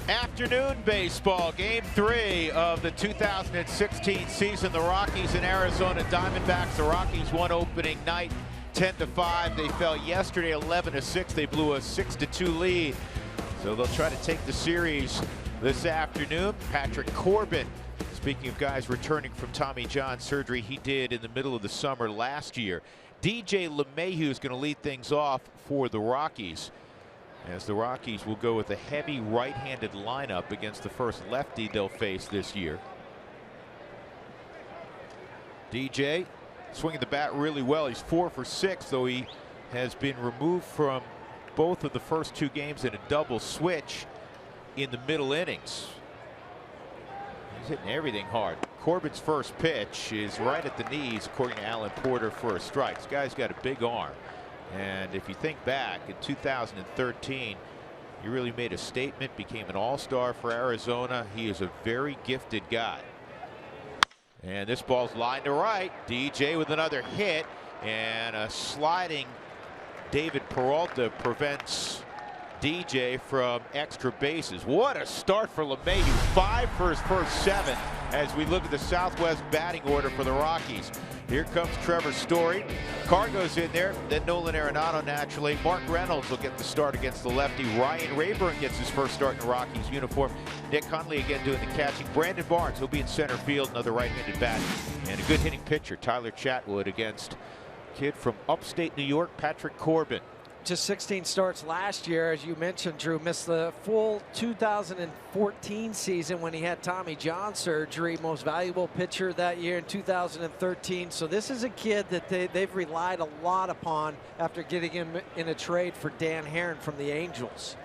Afternoon baseball, game 3 of the 2016 season. The Rockies and Arizona Diamondbacks. The Rockies won opening night 10-5. They fell yesterday 11-6. They blew a 6-2 lead. So they'll try to take the series this afternoon. Patrick Corbin, speaking of guys returning from Tommy John surgery, he did in the middle of the summer last year. DJ LeMahieu is going to lead things off for the Rockies, as the Rockies will go with a heavy right-handed lineup against the first lefty they'll face this year. DJ swinging the bat really well. He's 4 for 6, though he has been removed from both of the first 2 games in a double switch in the middle innings. He's hitting everything hard. Corbin's first pitch is right at the knees, according to Alan Porter, for a strike. This guy's got a big arm. And if you think back, in 2013, he really made a statement, became an all-star for Arizona. He is a very gifted guy. And this ball's lined to right. DJ with another hit, and a sliding David Peralta prevents DJ from extra bases. What a start for LeMahieu. 5 for his first 7 as we look at the Southwest batting order for the Rockies. Here comes Trevor Story. Cargo's in there, then Nolan Arenado naturally. Mark Reynolds will get the start against the lefty. Ryan Rayburn gets his first start in the Rockies uniform. Nick Hundley again doing the catching. Brandon Barnes, he'll be in center field, another right-handed bat. And a good hitting pitcher, Tyler Chatwood, against kid from upstate New York, Patrick Corbin. Just 16 starts last year, as you mentioned, Drew. Missed the full 2014 season when he had Tommy John surgery. Most valuable pitcher that year in 2013. So this is a kid that they've relied a lot upon after getting him in a trade for Dan Herron from the Angels.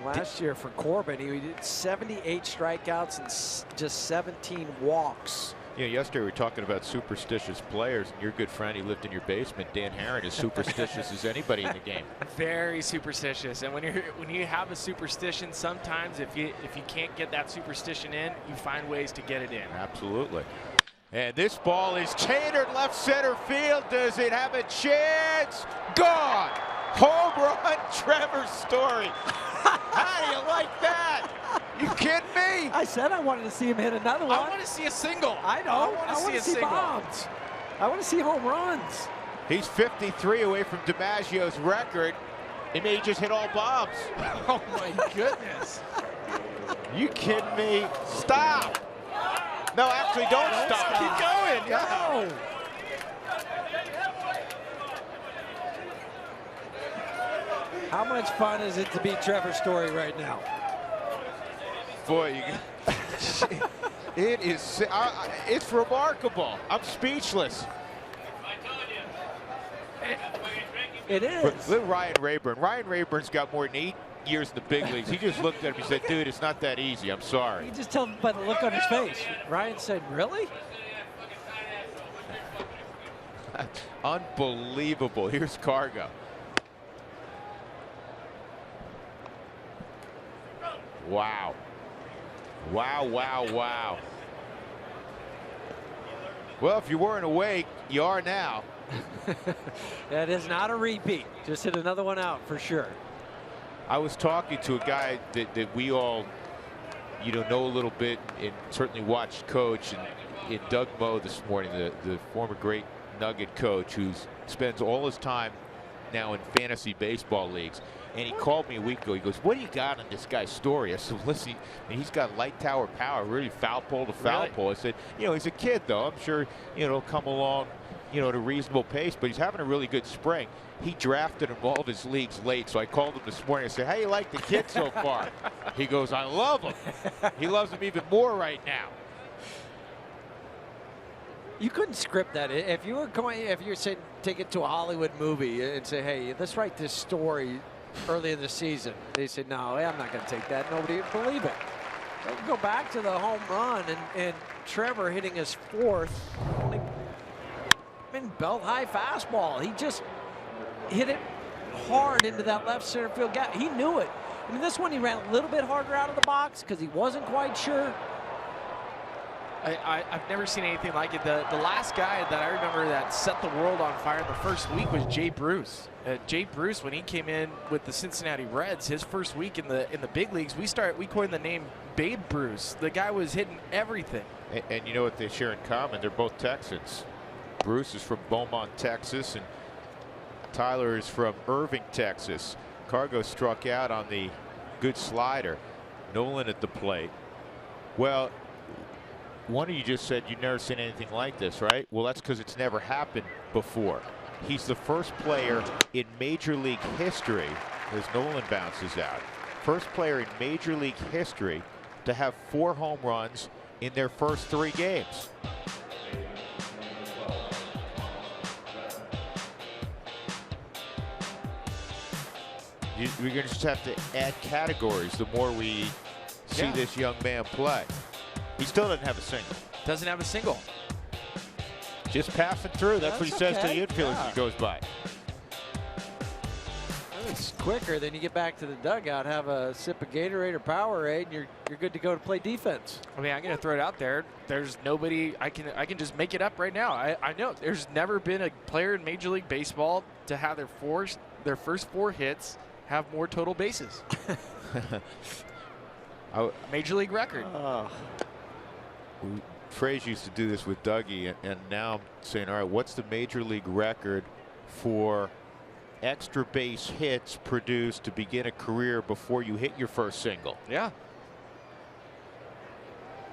Last year for Corbin, he did 78 strikeouts and just 17 walks. You know, yesterday we were talking about superstitious players, and your good friend, he lived in your basement. Dan Herron is superstitious as anybody in the game. Very superstitious, and when you have a superstition, sometimes if you can't get that superstition in, you find ways to get it in. Absolutely. And this ball is catered left center field. Does it have a chance? Gone. Home run, Trevor Story. How do you like that? You kidding me? I said I wanted to see him hit another one. I want to see a single. I know. I want to see bombs. I want to see home runs. He's 53 away from DiMaggio's record. He may just hit all bombs. Oh my goodness. You kidding me? Stop. No, actually, don't stop. Keep going. Go. How much fun is it to be Trevor Story right now? Boy, it is. It's remarkable. I'm speechless. It is. Little Ryan Rayburn. Ryan Rayburn's got more than 8 years in the big leagues. He just looked at him and said, "Dude, it's not that easy. I'm sorry." You just tell him by the look on his face. Ryan said, "Really?" Unbelievable. Here's Cargo. Wow. Wow, wow, wow. Well, if you weren't awake, you are now. That is not a repeat. Just hit another one out for sure. I was talking to a guy that we all, know a little bit and certainly watched coach, and Doug Moe this morning, the former great Nugget coach who spends all his time now in fantasy baseball leagues. And he called me a week ago. He goes, "What do you got on this guy's story?" I said, "Listen, he's got light tower power, really foul pole to foul pole." I said, he's a kid, though. I'm sure, he'll come along, at a reasonable pace, but he's having a really good spring. He drafted him all of his leagues late, so I called him this morning. I said, "How you like the kid so far?" He goes, "I love him." He loves him even more right now. You couldn't script that. If you were saying take it to a Hollywood movie and say, "Hey, let's write this story early in the season," they said, "No, I'm not going to take that. Nobody would believe it." Go back to the home run and Trevor hitting his 4th belt high fastball. He just hit it hard into that left center field gap. He knew it. I mean, this one he ran a little bit harder out of the box because he wasn't quite sure. I've never seen anything like it. The last guy that I remember that set the world on fire in the first week was Jay Bruce. Jay Bruce, when he came in with the Cincinnati Reds, his first week in the big leagues, we coined the name Babe Bruce. The guy was hitting everything. And you know what they share in common? They're both Texans. Bruce is from Beaumont, Texas, and Tyler is from Irving, Texas. Cargo struck out on the good slider. Nolan at the plate. Well, one of you just said you've never seen anything like this, right? Well, that's because it's never happened before. He's the first player in Major League history, as Nolan bounces out, first player in Major League history to have 4 home runs in their first 3 games. We're going to just have to add categories the more we see this young man play. He still doesn't have a single. Doesn't have a single. Just passing through. That's what he says to the infielders as he goes by. It's quicker. Then you get back to the dugout, have a sip of Gatorade or Powerade, and you're good to go to play defense. I mean, I'm going to throw it out there. There's nobody. I can just make it up right now. I know there's never been a player in Major League Baseball to have their first 4 hits have more total bases. Major League record. Fraze used to do this with Dougie, and now I'm saying, all right, what's the Major League record for extra base hits produced to begin a career before you hit your first single? Yeah.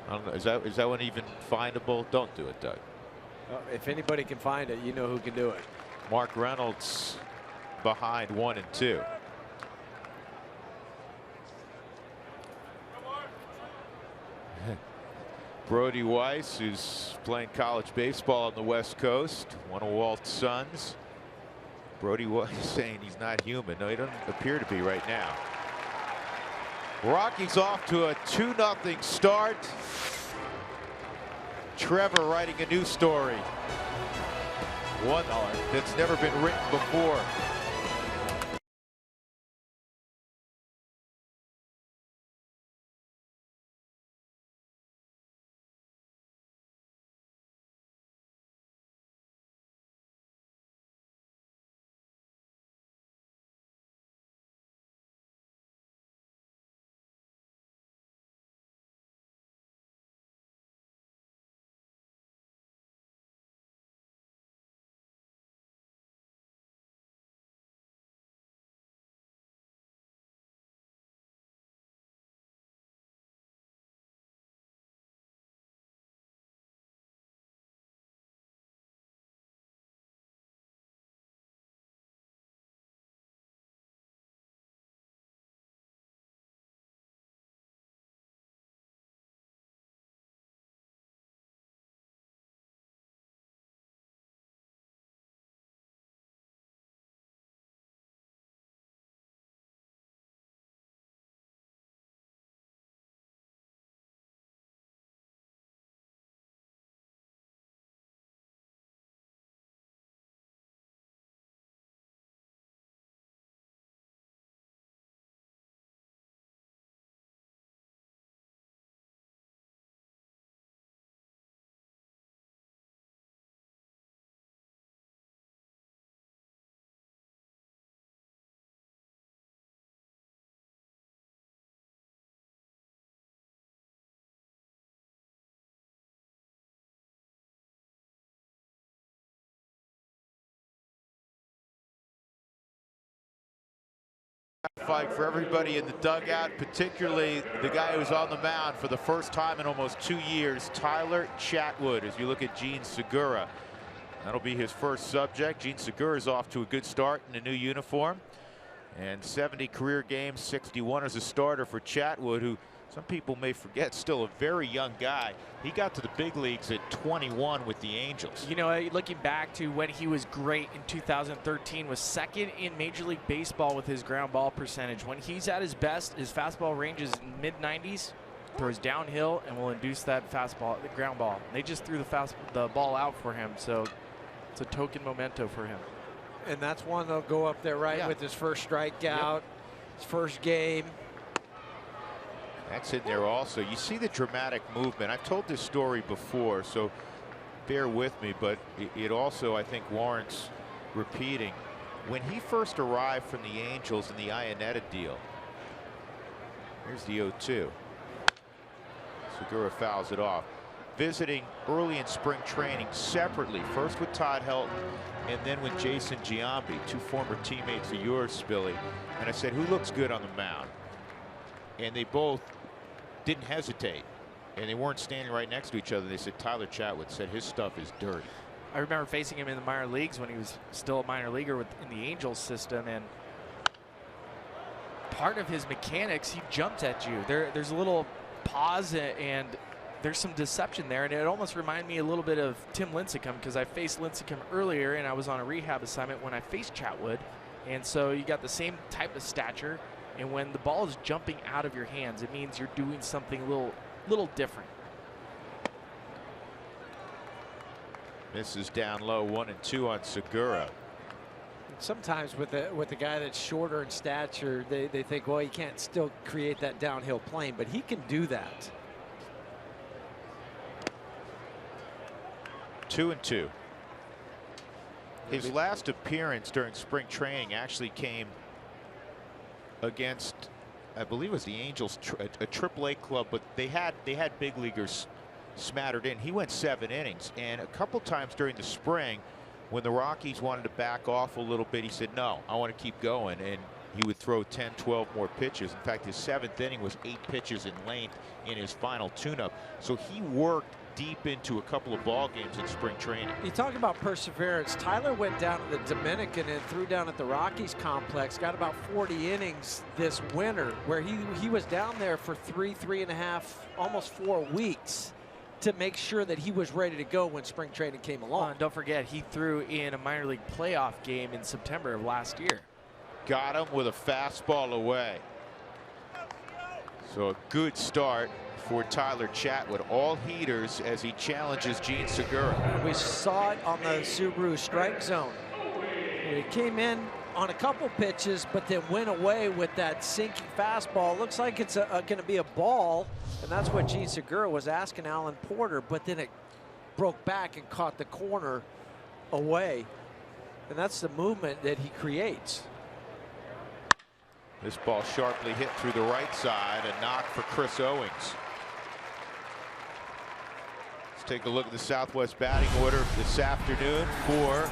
I don't know. Is that one even findable? Don't do it, Doug. If anybody can find it, you know who can do it. Mark Reynolds behind 1 and 2. Brody Weiss, who's playing college baseball on the West Coast, one of Walt's sons. Brody Weiss saying he's not human. No, he doesn't appear to be right now. Rockies off to a 2-0 start. Trevor writing a new story. One that's never been written before. Fight for everybody in the dugout, particularly the guy who's on the mound for the first time in almost 2 years, Tyler Chatwood. As you look at Jean Segura, that'll be his first subject. Jean Segura is off to a good start in a new uniform, and 70 career games, 61 as a starter for Chatwood, who some people may forget, still a very young guy. He got to the big leagues at 21 with the Angels. You know, looking back to when he was great in 2013, was second in Major League Baseball with his ground ball percentage. When he's at his best, his fastball range is mid-90s, throws downhill, and will induce that fastball, the ground ball. They just threw the ball out for him, so it's a token memento for him. And that's one that'll go up there with his first strikeout, his first game. That's in there also. You see the dramatic movement. I've told this story before, so bear with me, but it also, I think, warrants repeating. When he first arrived from the Angels in the Iannetta deal, here's the 0-2. Segura fouls it off. Visiting early in spring training separately, first with Todd Helton and then with Jason Giambi, two former teammates of yours, Billy. And I said, who looks good on the mound? And they both didn't hesitate. And they weren't standing right next to each other. They said Tyler Chatwood said his stuff is dirty. I remember facing him in the minor leagues when he was still a minor leaguer in the Angels system, and part of his mechanics, he jumped at you. There's a little pause and there's some deception there, and it almost reminded me a little bit of Tim Lincecum, because I faced Lincecum earlier and I was on a rehab assignment when I faced Chatwood, and so you got the same type of stature, and when the ball is jumping out of your hands, it means you're doing something a little different. Misses down low, 1-2 on Segura. Sometimes with the guy that's shorter in stature, they think, well, he can't still create that downhill plane, but he can do that. 2-2. His last appearance during spring training actually came against, I believe it was the Angels, a AAA club, but they had big leaguers smattered in. He went 7 innings, and a couple times during the spring when the Rockies wanted to back off a little bit, he said, no, I want to keep going, and he would throw 10, 12 more pitches. In fact, his 7th inning was 8 pitches in length in his final tune-up. So he worked deep into a couple of ball games in spring training. You talk about perseverance. Tyler went down to the Dominican and threw down at the Rockies complex, got about 40 innings this winter, where he was down there for 3.5, almost 4 weeks to make sure that he was ready to go when spring training came along. And don't forget, he threw in a minor league playoff game in September of last year. Got him with a fastball away. So a good start for Tyler Chatwood. All heaters as he challenges Jean Segura. We saw it on the Subaru strike zone. He came in on a couple pitches, but then went away with that sinking fastball. Looks like it's going to be a ball, and that's what Jean Segura was asking Alan Porter, but then it broke back and caught the corner away. And that's the movement that he creates. This ball sharply hit through the right side, a knock for Chris Owings. Let's take a look at the Southwest batting order this afternoon for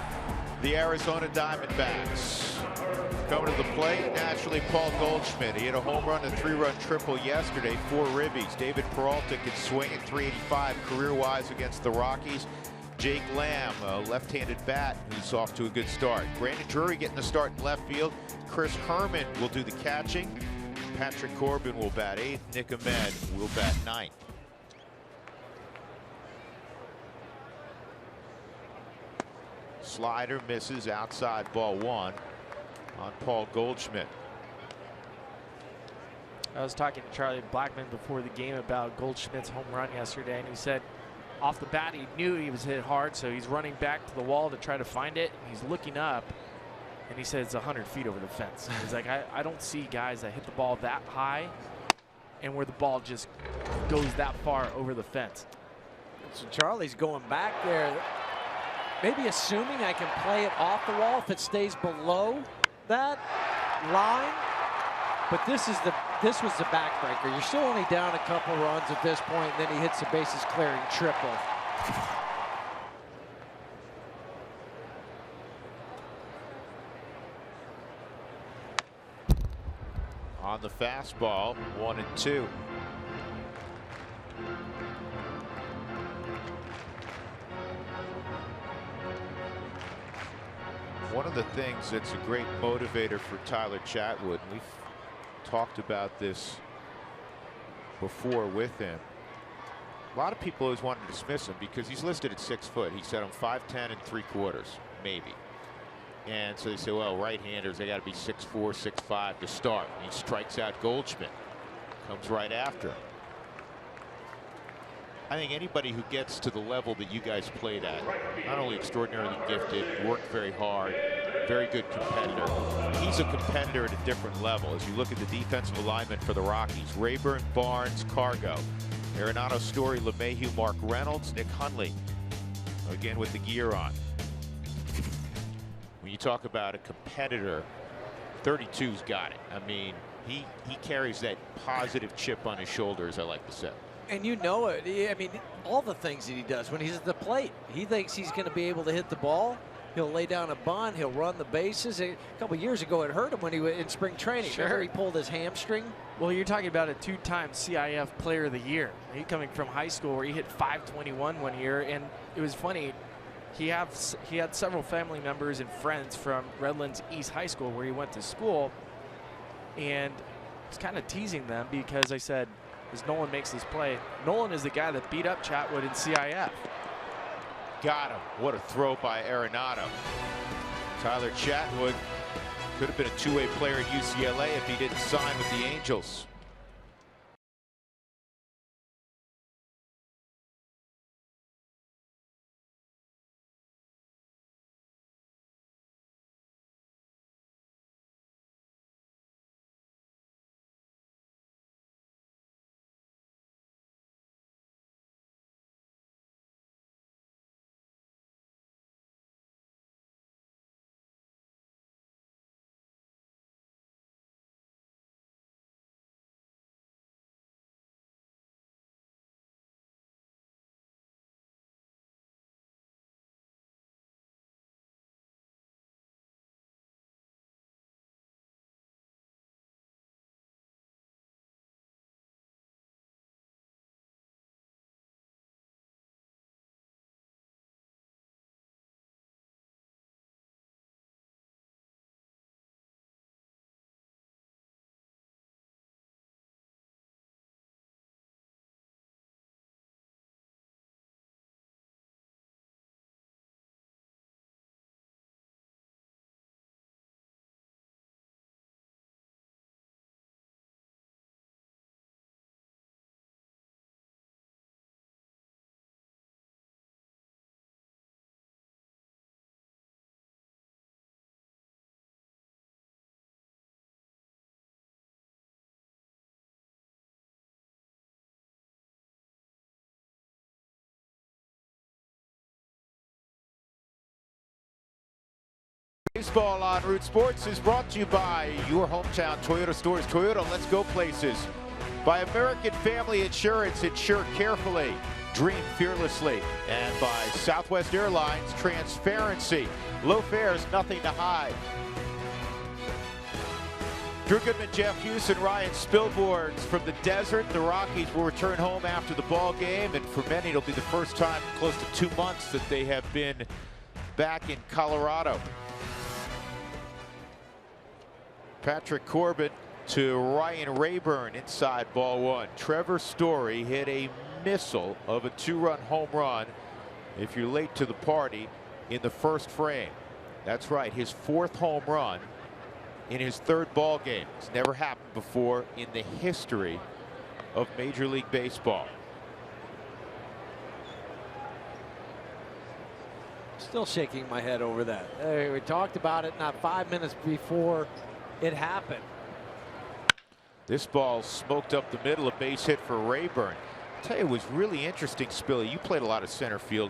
the Arizona Diamondbacks. Coming to the plate, naturally, Paul Goldschmidt. He hit a home run, a 3-run triple yesterday, 4 ribbies. David Peralta can swing at 385 career-wise against the Rockies. Jake Lamb, a left-handed bat, who's off to a good start. Brandon Drury getting the start in left field. Chris Herman will do the catching. Patrick Corbin will bat 8th. Nick Ahmed will bat 9th. Slider misses outside, ball 1 on Paul Goldschmidt. I was talking to Charlie Blackmon before the game about Goldschmidt's home run yesterday, and he said off the bat he knew he was hit hard, so he's running back to the wall to try to find it. He's looking up, and he said it's 100 feet over the fence. He's like, I don't see guys that hit the ball that high and where the ball just goes that far over the fence. So Charlie's going back there, maybe assuming I can play it off the wall if it stays below that line. But this was the backbreaker. You're still only down a couple runs at this point, and then he hits the bases clearing triple. On the fastball, 1-2. One of the things that's a great motivator for Tyler Chatwood, and we've talked about this before with him. A lot of people always want to dismiss him because he's listed at 6 foot. He said I'm 5'10" and 3/4, maybe. And so they say, well, right-handers, they got to be 6'4", 6'5" to start. And he strikes out Goldschmidt. Comes right after him. I think anybody who gets to the level that you guys played at, not only extraordinarily gifted, worked very hard, Very good competitor. He's a competitor at a different level. As you look at the defensive alignment for the Rockies, Rayburn, Barnes, Cargo, Arenado, Story, LeMahieu, Mark Reynolds, Nick Hundley, again with the gear on. When you talk about a competitor, 32's got it. I mean, he carries that positive chip on his shoulder, as I like to say. And you know it. I mean, all the things that he does when he's at the plate, he thinks he's going to be able to hit the ball. He'll lay down a bunt. He'll run the bases. A couple years ago, it hurt him when he was in spring training. Sure. Remember he pulled his hamstring? Well, you're talking about a 2-time CIF Player of the Year. He coming from high school where he hit .521 one year, and it was funny. He had several family members and friends from Redlands East High School where he went to school, and I was kind of teasing them because I said, as Nolan makes this play, Nolan is the guy that beat up Chatwood in CIF. Got him. What a throw by Arenado. Tyler Chatwood could have been a two-way player at UCLA if he didn't sign with the Angels. Baseball on Root Sports is brought to you by your hometown Toyota stores. Toyota, let's go places. By American Family Insurance, insure carefully, dream fearlessly. And by Southwest Airlines, transparency. Low fares, nothing to hide. Drew Goodman, Jeff Hughes, and Ryan Spilborns from the desert. The Rockies will return home after the ball game, and for many, it'll be the first time in close to 2 months that they have been back in Colorado. Patrick Corbett to Ryan Rayburn inside ball one. Trevor Story hit a missile of a 2-run home run, if you're late to the party, in the first frame. That's right, his 4th home run in his 3rd ball game. It's never happened before in the history of Major League Baseball. Still shaking my head over that. We talked about it not 5 minutes before it happened. This ball smoked up the middle, a base hit for Rayburn. I'll tell you, it was really interesting, Spilly. You played a lot of center field.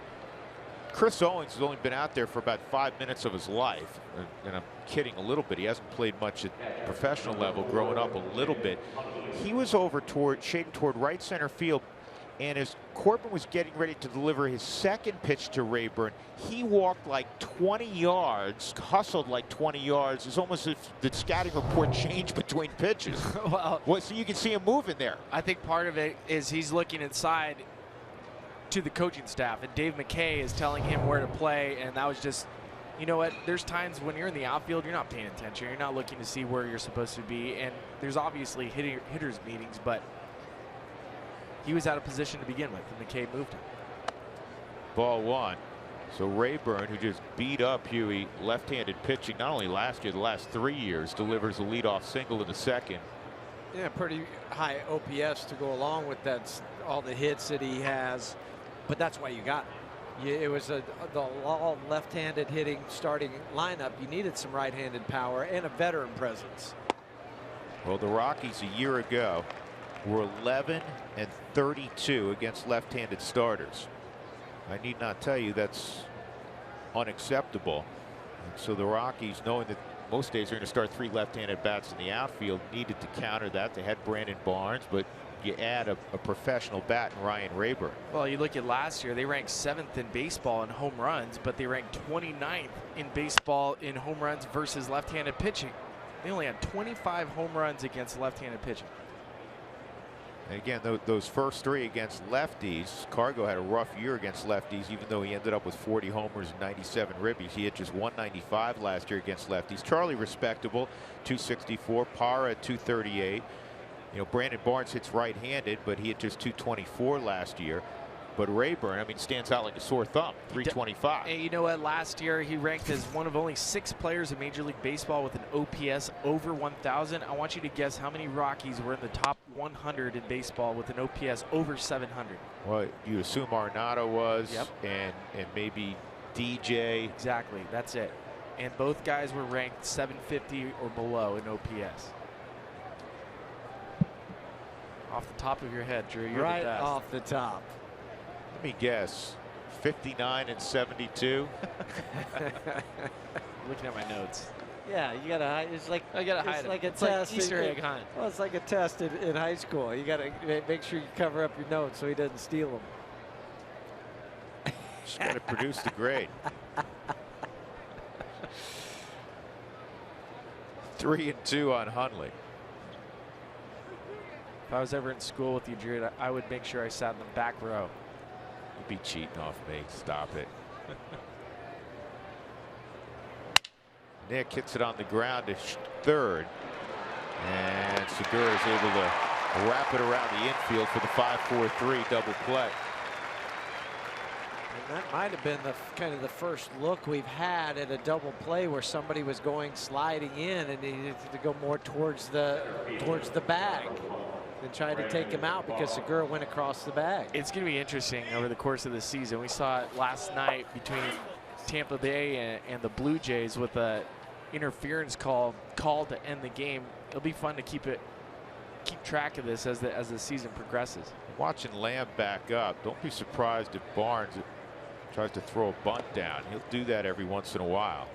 Chris Owings has only been out there for about 5 minutes of his life. And I'm kidding a little bit. He hasn't played much at professional level, growing up a little bit. He was over shading toward right center field. And as Corbin was getting ready to deliver his 2nd pitch to Rayburn, he walked like 20 yards, hustled like 20 yards. It's almost as if the scouting report changed between pitches. Well, So you can see him moving there. I think part of it is he's looking inside to the coaching staff, and Dave McKay is telling him where to play, and that was just, you know what, there's times when you're in the outfield, you're not paying attention. You're not looking to see where you're supposed to be, and there's obviously hitters meetings, but he was out of position to begin with, and McKay moved him. Ball one. So Rayburn, who just beat up Huey, left-handed pitching, not only last year, the last 3 years, delivers a leadoff single in the 2nd. Yeah, pretty high OPS to go along with that, all the hits that he has. But that's why you got him. Yeah, it was the all left-handed hitting starting lineup. You needed some right-handed power and a veteran presence. Well, the Rockies a year ago were 11-32 against left-handed starters. I need not tell you that's unacceptable. And so the Rockies, knowing that most days they're going to start 3 left-handed bats in the outfield, needed to counter that. They had Brandon Barnes, but you add a professional bat in Ryan Rayburn. Well, you look at last year, they ranked 7th in baseball in home runs, but they ranked 29th in baseball in home runs versus left-handed pitching. They only had 25 home runs against left-handed pitching. And again, those first 3 against lefties, Cargo had a rough year against lefties, even though he ended up with 40 homers and 97 ribbies. He hit just 195 last year against lefties. Charlie respectable, 264. Parra 238. You know, Brandon Barnes hits right-handed, but he hit just 224 last year. But Rayburn, I mean, stands out like a sore thumb, 325. And you know what? Last year, he ranked as one of only 6 players in Major League Baseball with an OPS over 1,000. I want you to guess how many Rockies were in the top 100 in baseball with an OPS over 700. Well, you assume Arenado was, Yep. and maybe DJ. Exactly, that's it. And both guys were ranked 750 or below in OPS. Off the top of your head, Drew, you're Right the best. off the top. Let me guess, 59-72. Looking at my notes. Yeah, you gotta hide. It's like I gotta it's hide it. like a It's like test. Easter egg hunt. Well, it's like a test in high school. You gotta make sure you cover up your notes so he doesn't steal them. Just got to produce the grade. 3-2 on Hundley. If I was ever in school with you, Drew, I would make sure I sat in the back row. You'd be cheating off me. Stop it. Nick hits it on the ground to third. And Segura is able to wrap it around the infield for the 5-4-3 double play. And that might have been the kind of the first look we've had at a double play where somebody was going sliding in and needed to go more towards the bag and try to take him out because Segura went across the bag. It's going to be interesting over the course of the season. We saw it last night between Tampa Bay and the Blue Jays with a interference called to end the game. It'll be fun to keep track of this as the season progresses. Watching Lamb back up, don't be surprised if Barnes tries to throw a bunt down. He'll do that every once in a while.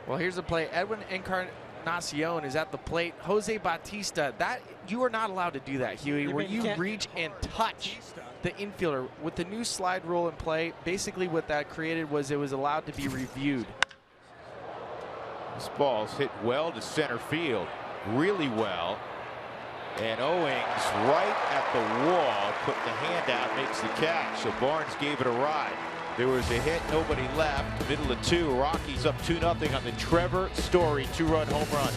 Well, here's the play. Edwin Encarnacion is at the plate. Jose Bautista, that you are not allowed to do that, Huey, where you reach and touch the infielder. With the new slide rule in play, basically what that created was it was allowed to be reviewed. This ball's hit well to center field, really well. And Owings right at the wall, putting the hand out, makes the catch. So Barnes gave it a ride. There was a hit, nobody left. Middle of 2, Rockies up 2-0 on the Trevor Story 2-run home run.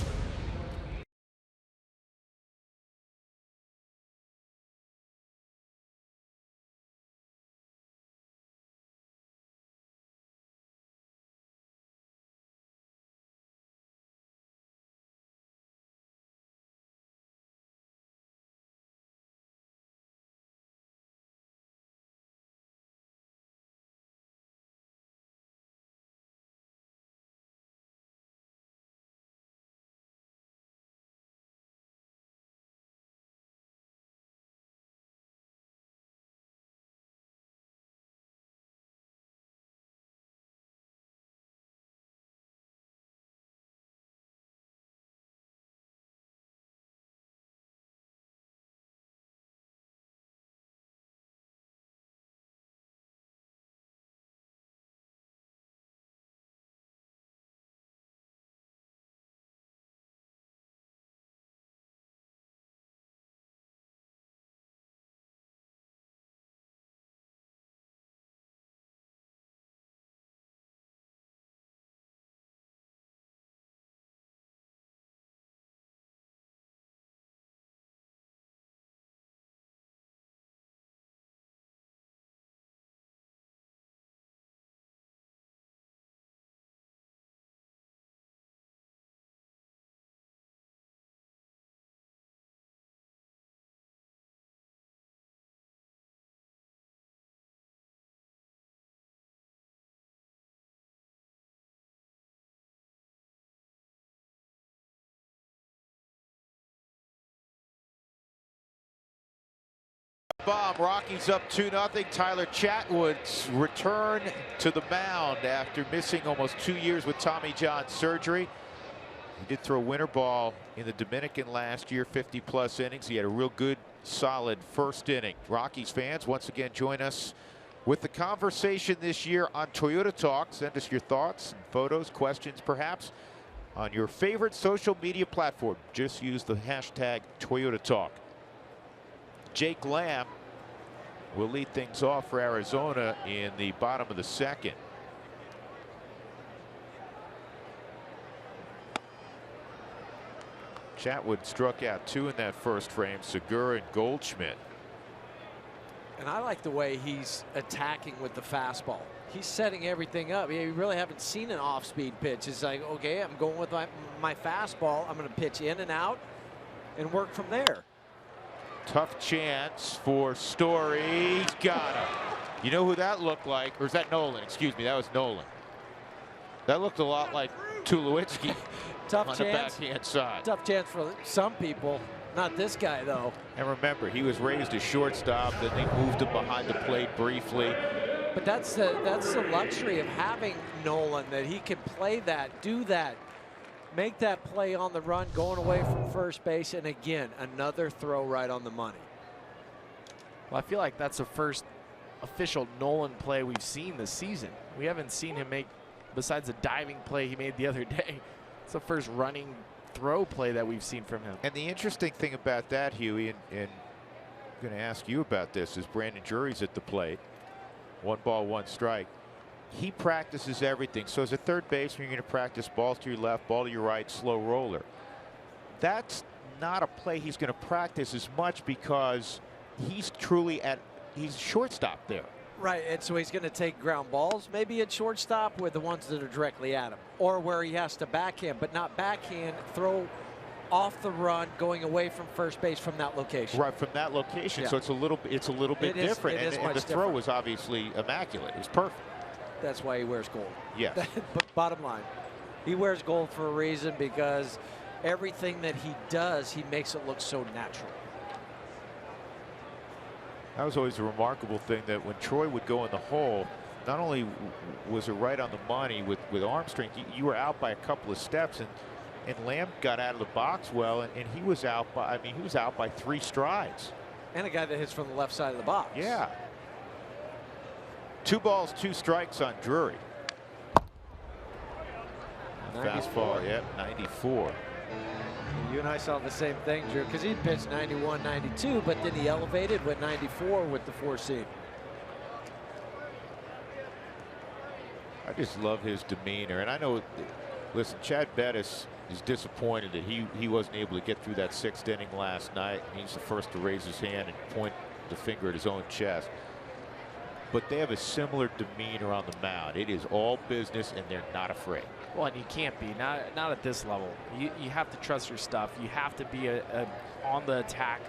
bomb. Rockies up 2-0. Tyler Chatwood's return to the mound after missing almost 2 years with Tommy John surgery. He did throw winter ball in the Dominican last year, 50+ innings. He had a real good, solid first inning. Rockies fans, once again, join us with the conversation this year on Toyota Talk. Send us your thoughts, photos, questions, perhaps, on your favorite social media platform. Just use the hashtag Toyota Talk. Jake Lamb will lead things off for Arizona in the bottom of the second. Chatwood struck out 2 in that first frame. Segura and Goldschmidt. And I like the way he's attacking with the fastball. He's setting everything up. You really haven't seen an off-speed pitch. It's like, okay, I'm going with my fastball. I'm going to pitch in and out and work from there. Tough chance for Story. He's got him. You know who that looked like? Or is that Nolan? Excuse me, that was Nolan. That looked a lot like Tulowitzki Tough on chance. the backhand side. Tough chance for some people. Not this guy, though. And remember, he was raised as shortstop. Then they moved him behind the plate briefly. But that's the luxury of having Nolan, that he can play that, do that, make that play on the run, going away from first base, and again, another throw right on the money. Well, I feel like that's the first official Nolan play we've seen this season. We haven't seen him make, besides the diving play he made the other day, it's the first running throw play that we've seen from him. And the interesting thing about that, Huey, and I'm going to ask you about this, is Brandon Drury's at the plate. 1 ball, 1 strike. He practices everything. So as a third baseman, you're going to practice ball to your left, ball to your right, slow roller. That's not a play he's going to practice as much because he's shortstop there. Right, and so he's going to take ground balls, maybe at shortstop with the ones that are directly at him, or where he has to backhand, but not backhand, throw off the run, going away from first base from that location. Right, from that location. Yeah. So it's a little bit different. And the throw was obviously immaculate. It was perfect. That's why he wears gold. Yes. But bottom line, he wears gold for a reason, because everything that he does, he makes it look so natural. That was always a remarkable thing, that when Troy would go in the hole, not only was it right on the money with arm strength, you were out by a couple of steps, and Lamb got out of the box well, and he was out by, I mean, he was out by 3 strides. And a guy that hits from the left side of the box. Yeah. 2 balls, 2 strikes on Drury. Fastball, yep, 94. You and I saw the same thing, Drew, because he pitched 91, 92, but then he elevated, went 94 with the 4-seam. I just love his demeanor, and I know, listen, Chad Bettis is disappointed that he wasn't able to get through that 6th inning last night. He's the first to raise his hand and point the finger at his own chest. But they have a similar demeanor on the mound. It is all business, and they're not afraid. Well, and you can't be, not at this level. You have to trust your stuff. You have to be on the attack.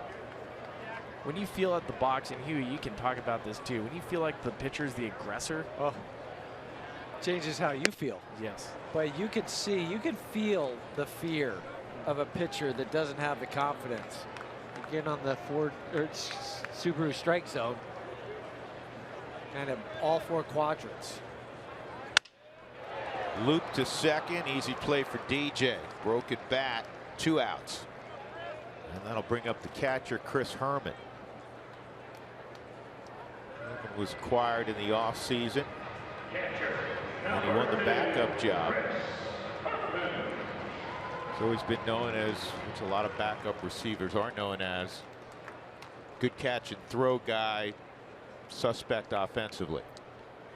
When you feel at the box, and Huey, you can talk about this too, when you feel like the pitcher's the aggressor. Oh, changes how you feel. Yes. But you can see, you can feel the fear of a pitcher that doesn't have the confidence. Again, on the Ford or Subaru strike zone, kind of all 4 quadrants. Loop to second, easy play for DJ. Broken bat, 2 outs. And that'll bring up the catcher, Chris Herman. Herman was acquired in the offseason, and he won the backup job. He's always been known as, which a lot of backup receivers are known as, good catch and throw guy, suspect offensively.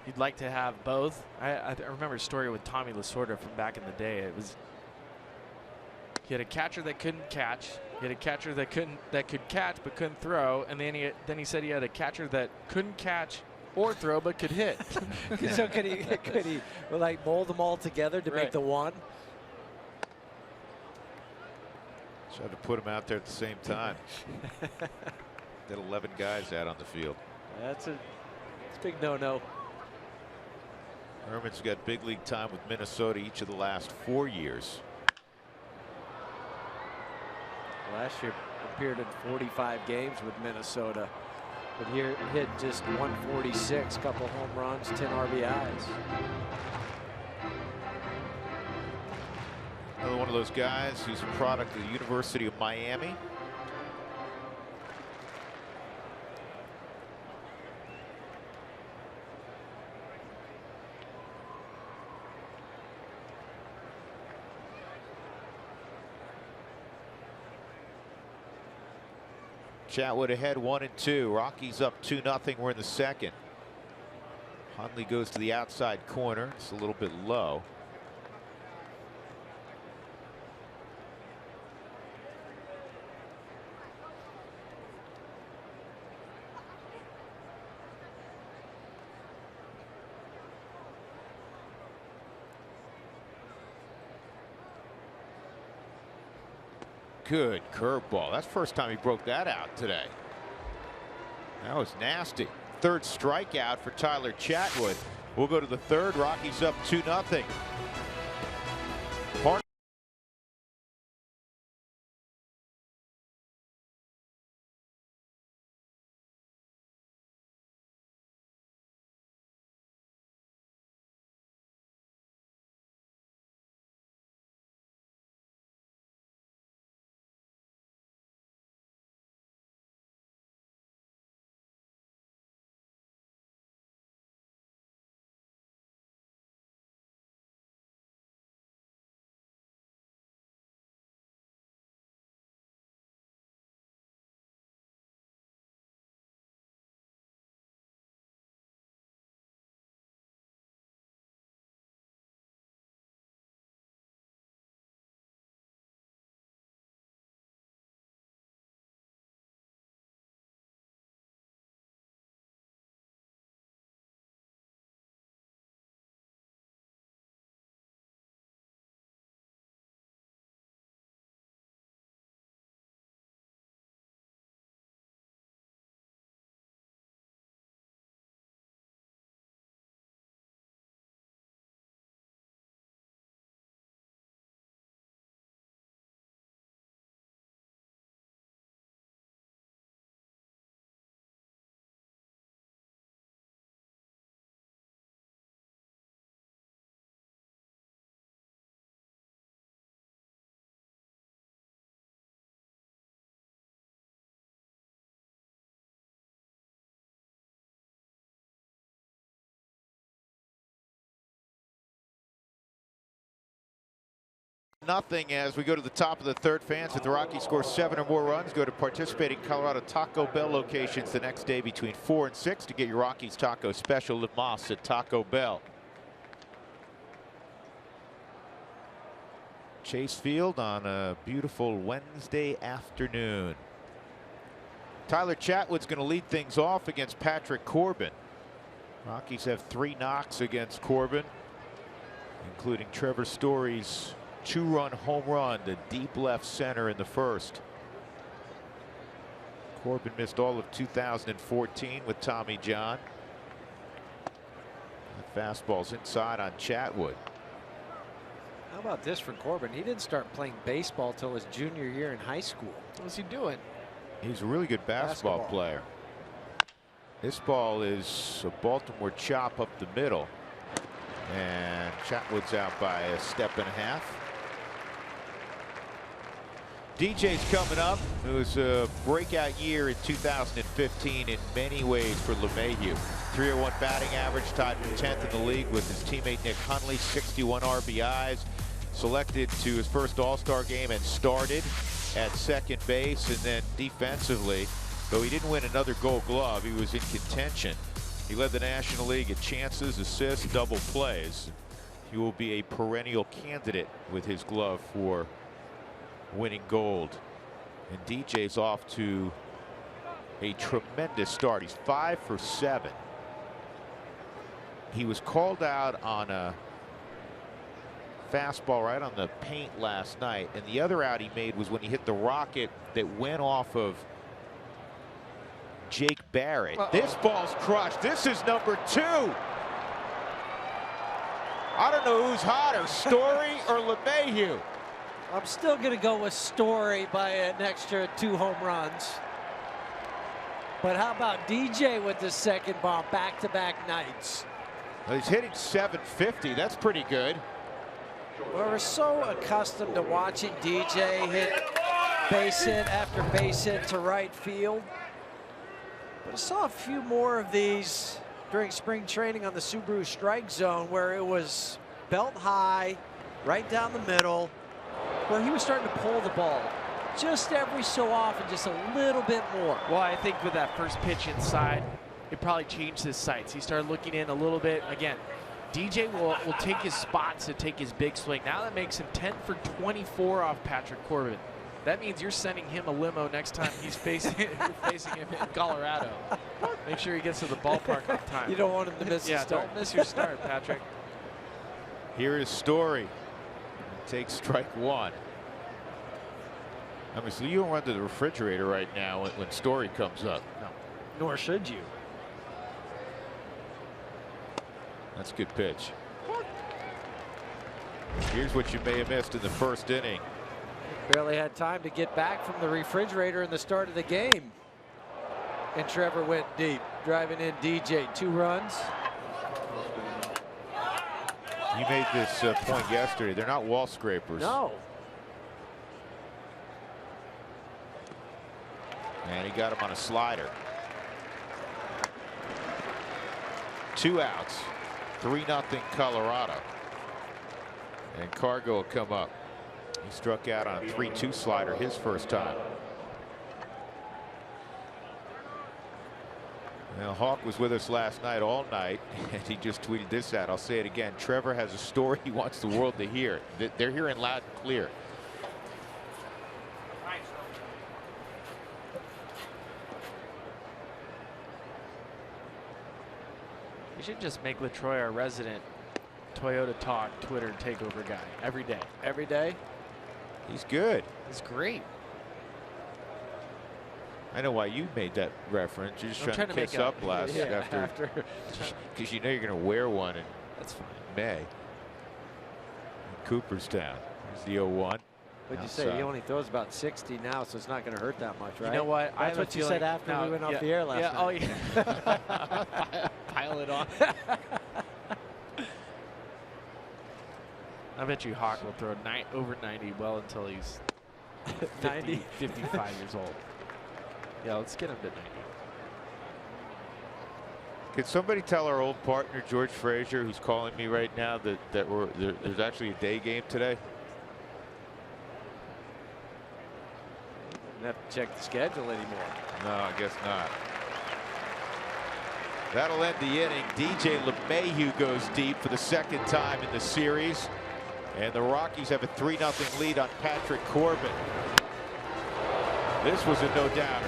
You'd like to have both. I remember a story with Tommy Lasorda from back in the day. It was, he had a catcher that couldn't catch. He had a catcher that could catch but couldn't throw, and then he said he had a catcher that couldn't catch or throw but could hit. So could he like mold them all together to make the one? Tried to put him out there at the same time. Did 11 guys out on the field. It's a big no-no. Herman's got big league time with Minnesota each of the last 4 years. Last year appeared in 45 games with Minnesota. But here hit just 146, couple home runs, 10 RBIs. Another one of those guys who's a product of the University of Miami. Chatwood ahead 1-2. Rockies up 2-0. We're in the second. Hundley goes to the outside corner. It's a little bit low. Good curveball. That's the first time he broke that out today. That was nasty. Third strikeout for Tyler Chatwood. We'll go to the third. Rockies up 2-0. Nothing as we go to the top of the third. Fans, if the Rockies score 7 or more runs, go to participating Colorado Taco Bell locations the next day between 4 and 6 to get your Rockies taco special. Live Moss at Taco Bell. Chase Field on a beautiful Wednesday afternoon. Tyler Chatwood's going to lead things off against Patrick Corbin. Rockies have 3 knocks against Corbin, including Trevor Story's 2-run home run to deep left center in the first. Corbin missed all of 2014 with Tommy John. The fastball's inside on Chatwood. How about this for Corbin? He didn't start playing baseball till his junior year in high school. What was he doing? He's a really good basketball player. This ball is a Baltimore chop up the middle. And Chatwood's out by a step and a half. DJ's coming up. It was a breakout year in 2015 in many ways for LeMahieu. 301 batting average, tied for 10th in the league with his teammate Nick Hundley. 61 RBIs. Selected to his first All-Star game and started at second base. And then defensively, though he didn't win another Gold Glove, he was in contention. He led the National League at chances, assists, double plays. He will be a perennial candidate with his glove for winning gold. And DJ's off to a tremendous start. He's 5 for 7. He was called out on a fastball right on the paint last night, and the other out he made was when he hit the rocket that went off of Jake Barrett. This ball's crushed. This is number 2. I don't know who's hotter, Story or LeMahieu. I'm still going to go with Story by an extra 2 home runs. But how about DJ with the second bomb, back-to-back nights? Well, he's hitting 750. That's pretty good. We're so accustomed to watching DJ hit base hit after base hit to right field. But I saw a few more of these during spring training on the Subaru Strike Zone where it was belt high, right down the middle, where he was starting to pull the ball just every so often, just a little bit more. Well, I think with that first pitch inside, it probably changed his sights. He started looking in a little bit. Again, DJ will take his spots to take his big swing. Now that makes him 10 for 24 off Patrick Corbin. That means you're sending him a limo next time he's facing him in Colorado. Make sure he gets to the ballpark on time. You don't want him to miss his start. Don't miss your start, Patrick. Here is Story. Takes strike one. I mean, so you don't run to the refrigerator right now when Story comes up. No, nor should you. That's a good pitch. Here's what you may have missed in the first inning. Barely had time to get back from the refrigerator in the start of the game. And Trevor went deep, driving in DJ. 2 runs. You made this point yesterday. They're not wall scrapers. No. And he got him on a slider. 2 outs. 3-0 Colorado. And Cargo will come up. He struck out on a 3-2 slider his first time. Now, Hawk was with us last night all night, and he just tweeted this out. I'll say it again. Trevor has a story he wants the world to hear. They're hearing loud and clear. We should just make LaTroy our resident Toyota Talk Twitter takeover guy every day. Every day. He's good. He's great. I know why you made that reference. You're just I'm trying to kiss make up last after. because you know you're going to wear one in That's fine. May. In Cooperstown. Here's the 0-1. What'd you say? He only throws about 60 now, so it's not going to hurt that much, right? You know what? That's what you said after we went off the air last night. Oh, yeah. Pile it on. I bet you Hawk will throw over 90 well until he's 50, 55 years old. Yeah, let's get him to 90. Could somebody tell our old partner George Frazier, who's calling me right now, that there's actually a day game today? Don't have to check the schedule anymore. No, I guess not. That'll end the inning. DJ LeMahieu goes deep for the second time in the series. And the Rockies have a 3-0 lead on Patrick Corbin. This was a no-doubter.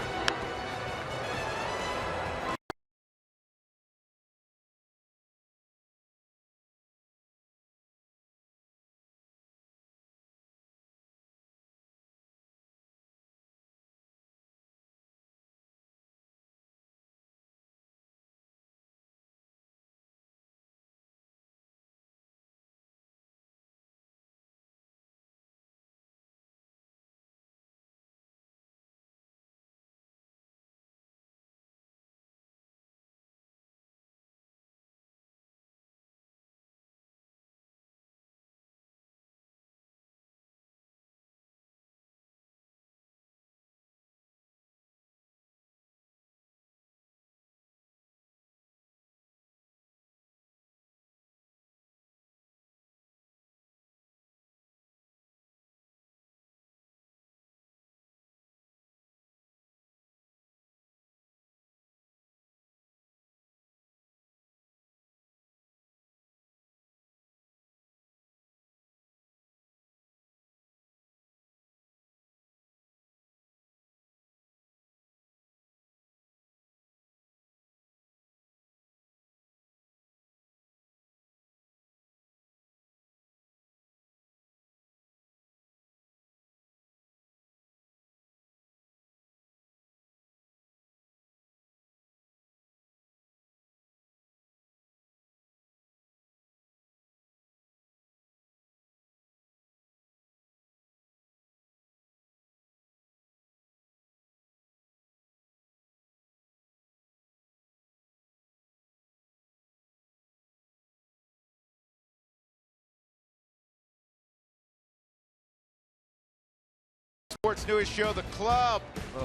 Sports newest show, The Club.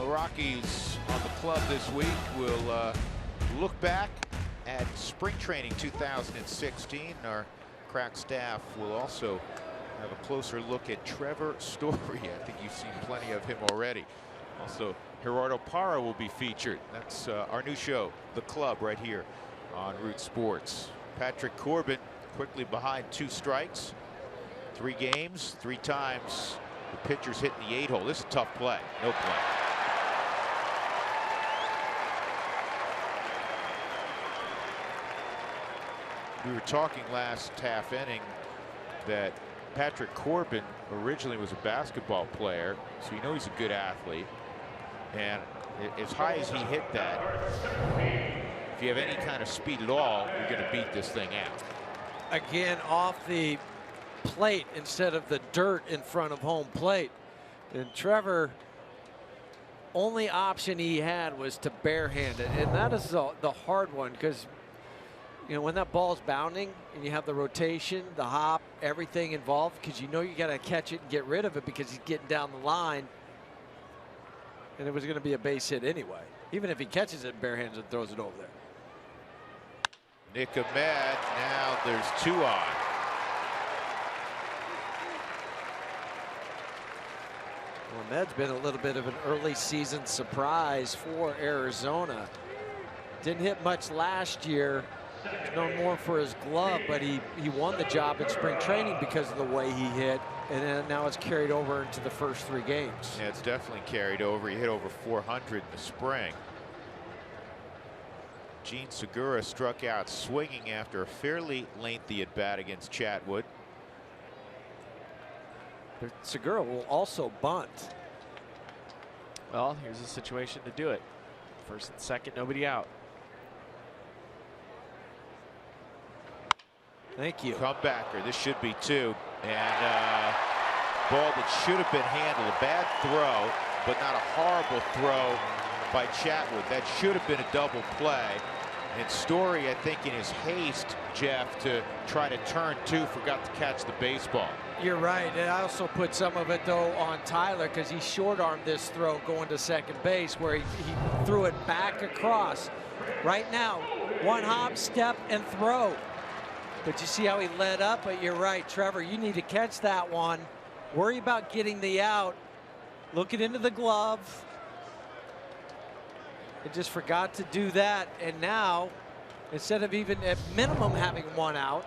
Rockies on The Club this week. We'll look back at spring training 2016. Our crack staff will also have a closer look at Trevor Story. I think you've seen plenty of him already. Also, Gerardo Parra will be featured. That's our new show, The Club, right here on Root Sports. Patrick Corbin quickly behind 2 strikes. 3 games, 3 times. The pitcher's hitting the 8-hole. This is a tough play. No play. We were talking last half inning that Patrick Corbin originally was a basketball player, so you know he's a good athlete. And as high as he hit that, if you have any kind of speed at all, you're going to beat this thing out. Again, off the plate instead of the dirt in front of home plate. And Trevor, only option he had was to barehand it, and that is the hard one, because you know when that ball's bounding and you have the rotation, the hop, everything involved, because you know you got to catch it and get rid of it because he's getting down the line, and it was going to be a base hit anyway. Even if he catches it barehands and throws it over there. Nick Ahmed, now there's 2 on. Well, Ahmed's been a little bit of an early season surprise for Arizona. Didn't hit much last year. He's known more for his glove, but he won the job in spring training because of the way he hit, and then now it's carried over into the first 3 games. Yeah, it's definitely carried over. He hit over 400 in the spring. Gene Segura struck out swinging after a fairly lengthy at bat against Chatwood. But Segura will also bunt. Well, here's a situation to do it. First and second, nobody out. Thank you. Comebacker. This should be 2. And ball that should have been handled. A bad throw, but not a horrible throw by Chatwood. That should have been a double play. And Story, I think, in his haste, Jeff, to try to turn 2, forgot to catch the baseball. You're right. And I also put some of it, though, on Tyler, because he short-armed this throw going to second base, where he threw it back across. Right now, 1 hop, step, and throw. But you see how he led up? But you're right, Trevor, you need to catch that one. Worry about getting the out. Looking into the glove. He just forgot to do that. And now, instead of even at minimum having 1 out,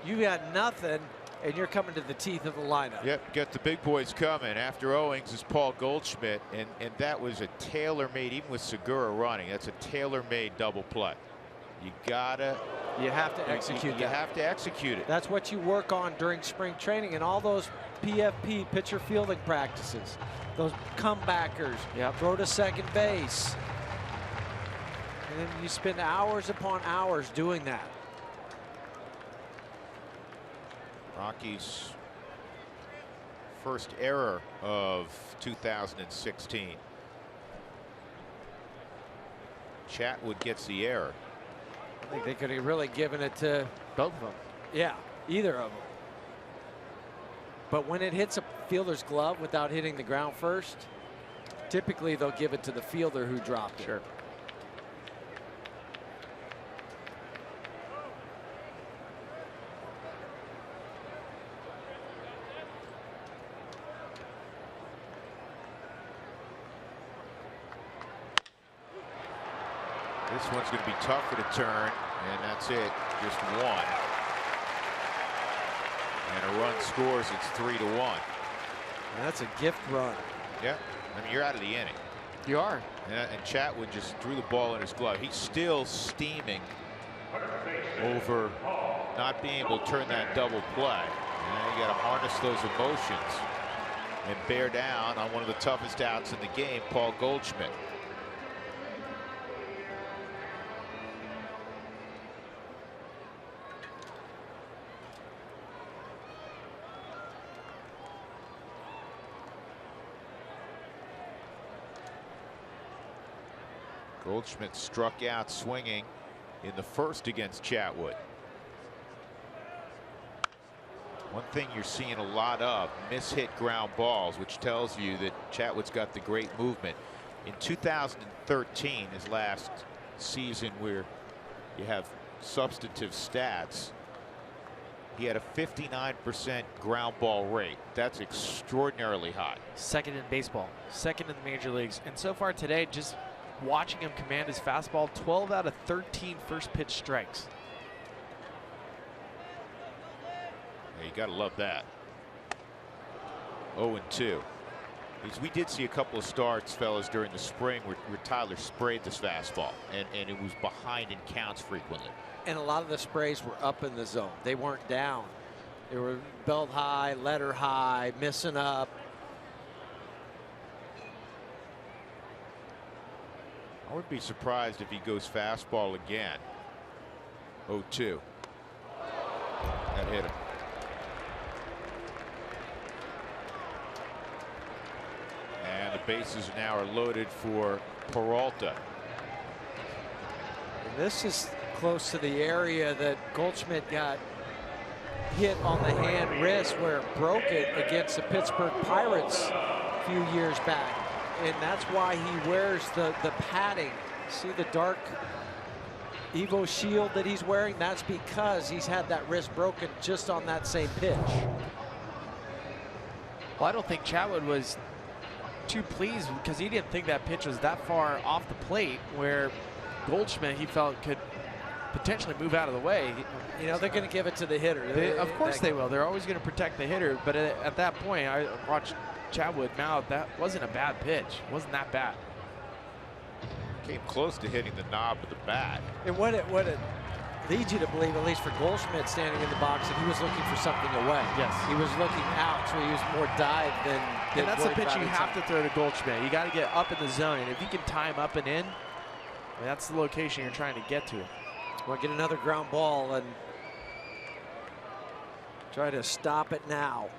you got nothing, and you're coming to the teeth of the lineup. Yep, got the big boys coming. After Owings is Paul Goldschmidt, and that was a tailor-made, even with Segura running, that's a tailor-made double play. You have to execute that. You have to execute it. That's what you work on during spring training and all those PFP, pitcher fielding practices. Those comebackers, throw to second base. And then you spend hours upon hours doing that. Rockies' first error of 2016. Chatwood gets the error. I think they could have really given it to both of them. Yeah, either of them. But when it hits a fielder's glove without hitting the ground first, typically they'll give it to the fielder who dropped it. Sure. This one's going to be tougher to turn, and that's it. Just 1. And a run scores. It's 3-1. That's a gift run. Yeah, I mean, you're out of the inning. You are. And Chatwood just threw the ball in his glove. He's still steaming over not being able to turn that double play. And you got to harness those emotions and bear down on one of the toughest outs in the game, Paul Goldschmidt. Goldschmidt struck out swinging in the first against Chatwood. One thing you're seeing a lot of, mishit ground balls, which tells you that Chatwood's got the great movement. In 2013, his last season where you have substantive stats, he had a 59% ground ball rate. That's extraordinarily high. Second in baseball, second in the major leagues. And so far today, just watching him command his fastball, 12 out of 13 first pitch strikes. Yeah, you got to love that. 0-2. We did see a couple of starts, fellas, during the spring where Tyler sprayed this fastball, and it was behind in counts frequently. And a lot of the sprays were up in the zone. They weren't down. They were belt high, letter high, missing up. I wouldn't be surprised if he goes fastball again. 0-2. That hit him. And the bases now are loaded for Peralta. And this is close to the area that Goldschmidt got hit on the hand wrist where it broke it against the Pittsburgh Pirates a few years back. And that's why he wears the padding. See the dark Evo shield that he's wearing? That's because he's had that wrist broken just on that same pitch. Well, I don't think Chatwood was too pleased because he didn't think that pitch was that far off the plate where Goldschmidt, he felt, could potentially move out of the way. You know, they're going to give it to the hitter. Of course they will. They're always going to protect the hitter. But at that point, I watched Chatwood mouth. That wasn't a bad pitch. It wasn't that bad. Came close to hitting the knob of the bat. And what it leads you to believe, at least for Goldschmidt standing in the box, that he was looking for something away. Yes. He was looking out, so he was more dive than and that's a worried pitch about you inside. have to throw to Goldschmidt. You got to get up in the zone, and if you can time up and in, that's the location you're trying to get to. We'll get another ground ball and try to stop it now.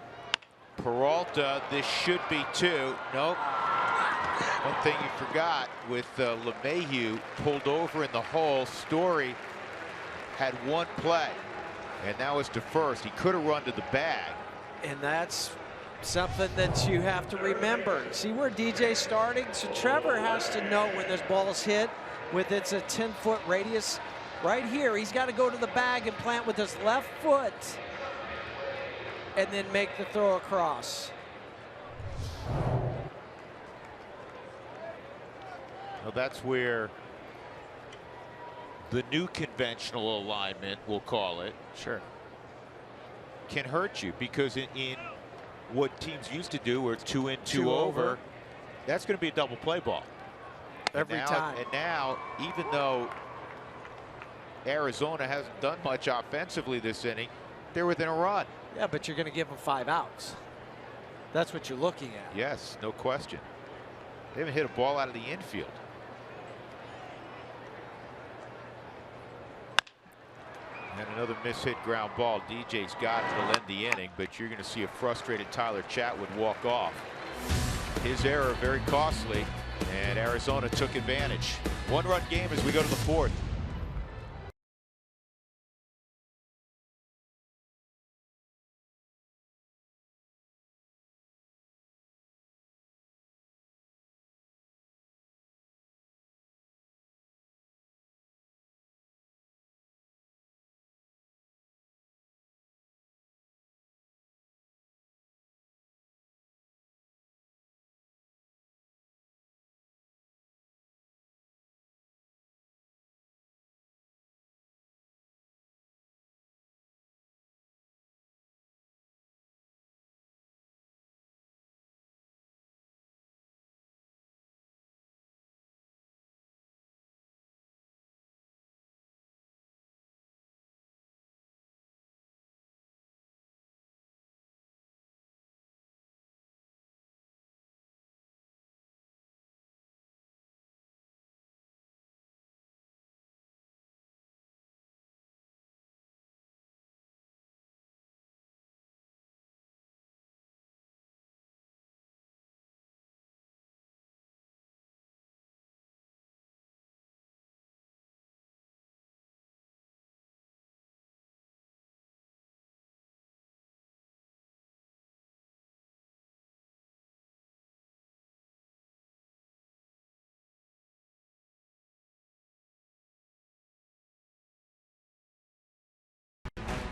Peralta, this should be 2. Nope. One thing you forgot with LeMahieu pulled over in the hole, Story had one play, and that was to first. He could have run to the bag. And that's something that you have to remember. See where DJ's starting? So Trevor has to know when this ball's hit with it's a 10-foot radius. Right here, he's got to go to the bag and plant with his left foot and then make the throw across. Well, that's where the new conventional alignment, we'll call it, Sure. can hurt you, because in what teams used to do where it's 2 in, 2 Two over, over. that's going to be a double play ball. Every time. And now, even though Arizona hasn't done much offensively this inning, they're within a run. Yeah, but you're going to give them 5 outs. That's what you're looking at. Yes, no question. They haven't hit a ball out of the infield. And another mishit ground ball. DJ's got it to end the inning, but you're going to see a frustrated Tyler Chatwood walk off. His error very costly, and Arizona took advantage. 1-run game as we go to the 4th.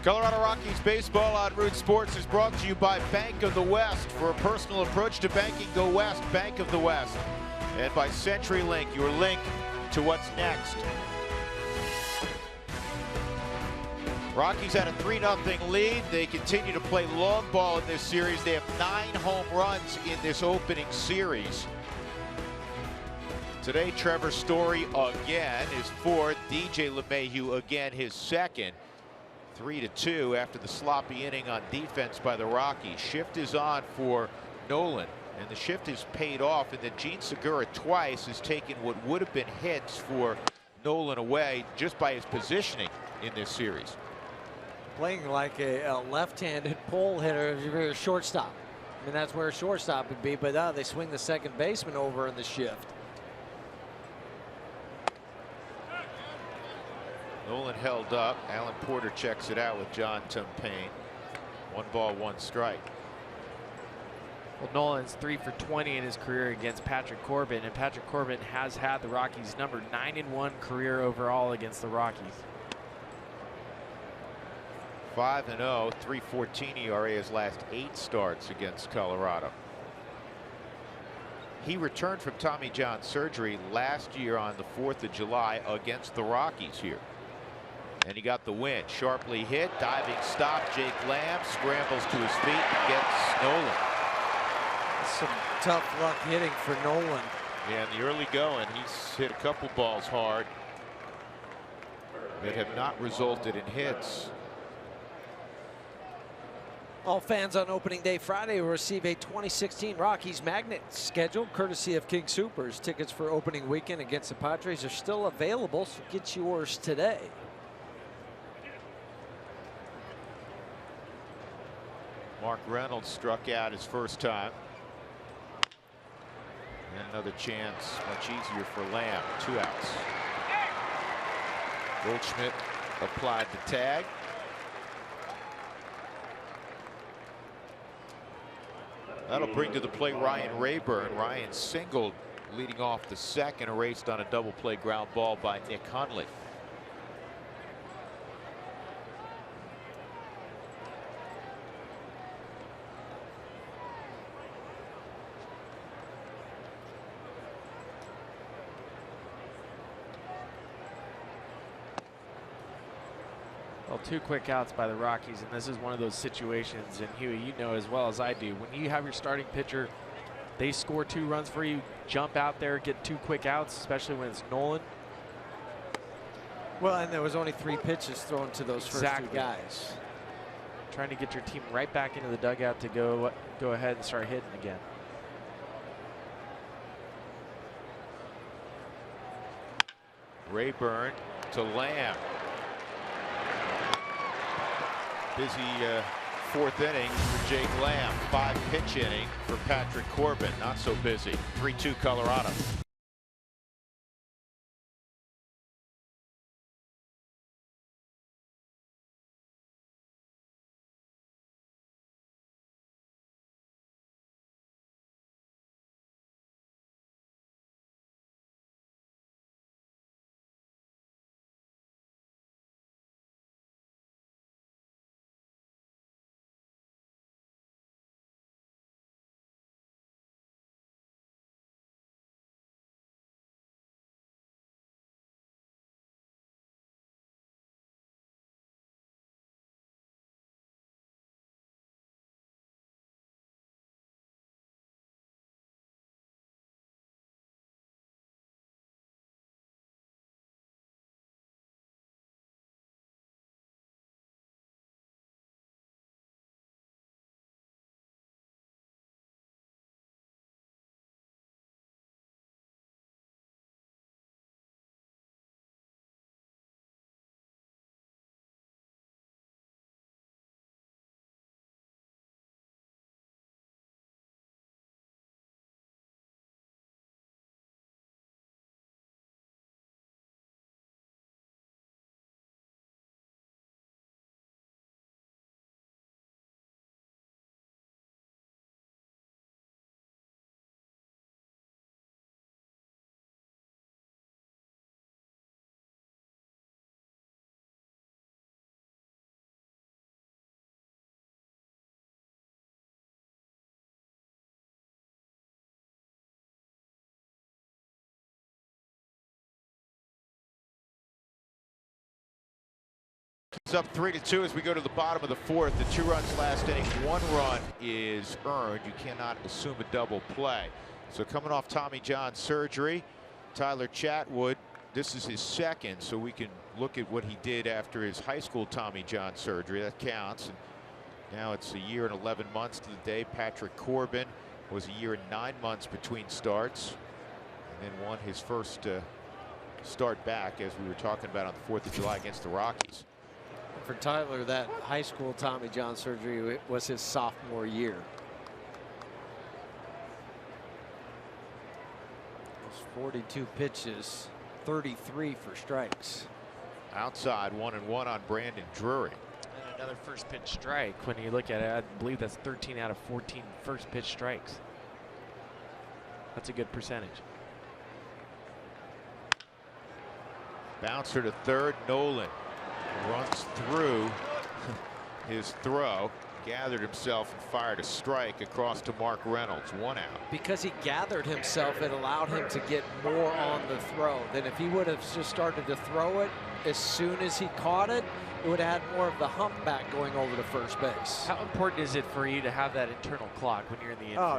Colorado Rockies baseball on Root Sports is brought to you by Bank of the West. For a personal approach to banking, go West, Bank of the West. And by CenturyLink, your link to what's next. Rockies had a 3-0 lead. They continue to play long ball in this series. They have 9 home runs in this opening series. Today, Trevor Story again is fourth. DJ LeMahieu again his second. 3-2 after the sloppy inning on defense by the Rockies. Shift is on for Nolan, and the shift is paid off, and then Gene Segura twice has taken what would have been hits for Nolan away just by his positioning in this series. Playing like a left-handed pull hitter, you're a shortstop. I mean, that's where a shortstop would be, but they swing the second baseman over in the shift. Nolan held up. Alan Porter checks it out with John Tumpane. 1 ball, 1 strike. Well, Nolan's 3 for 20 in his career against Patrick Corbin, and Patrick Corbin has had the Rockies' number 9-1 career overall against the Rockies. 5-0, 3.14 ERA his last 8 starts against Colorado. He returned from Tommy John surgery last year on the 4th of July against the Rockies here. And he got the win. Sharply hit, diving stop. Jake Lamb scrambles to his feet and gets Nolan. Some tough luck hitting for Nolan. Yeah, in the early going, he's hit a couple balls hard that have not resulted in hits. All fans on opening day Friday will receive a 2016 Rockies magnet schedule courtesy of King Soopers. Tickets for opening weekend against the Padres are still available, so get yours today. Mark Reynolds struck out his first time. And another chance, much easier for Lamb. 2 outs. Goldschmidt applied the tag. That'll bring to the plate Ryan Rayburn. Ryan singled leading off the second, erased on a double play ground ball by Nick Hundley. Well, 2 quick outs by the Rockies, and this is one of those situations, and Huey, you know as well as I do, when you have your starting pitcher, they score 2 runs for you, jump out there, get 2 quick outs, especially when it's Nolan. Well, and there was only 3 pitches thrown to those first 2 guys. Trying to get your team right back into the dugout to go ahead and start hitting again. Rayburn to Lamb. Busy 4th inning for Jake Lamb. 5-pitch inning for Patrick Corbin. Not so busy. 3-2 Colorado. Rockies up 3-2 as we go to the bottom of the fourth. The 2 runs last inning, 1 run is earned. You cannot assume a double play. So coming off Tommy John surgery, Tyler Chatwood, this is his second, so we can look at what he did after his high school Tommy John surgery. That counts. And now it's a year and 11 months to the day. Patrick Corbin was a year and 9 months between starts, and then won his first start back, as we were talking about, on the 4th of July against the Rockies. For Tyler, that high school Tommy John surgery was his sophomore year. Those 42 pitches, 33 for strikes. Outside, 1-1 on Brandon Drury. And another first pitch strike. When you look at it, I believe that's 13 out of 14 first pitch strikes. That's a good percentage. Bouncer to third. Nolan runs through his throw, gathered himself and fired a strike across to Mark Reynolds. 1 out. Because he gathered himself, it allowed him to get more on the throw than if he would have just started to throw it as soon as he caught it. It would have had more of the humpback going over to first base. How important is it for you to have that internal clock when you're in the infield? Oh,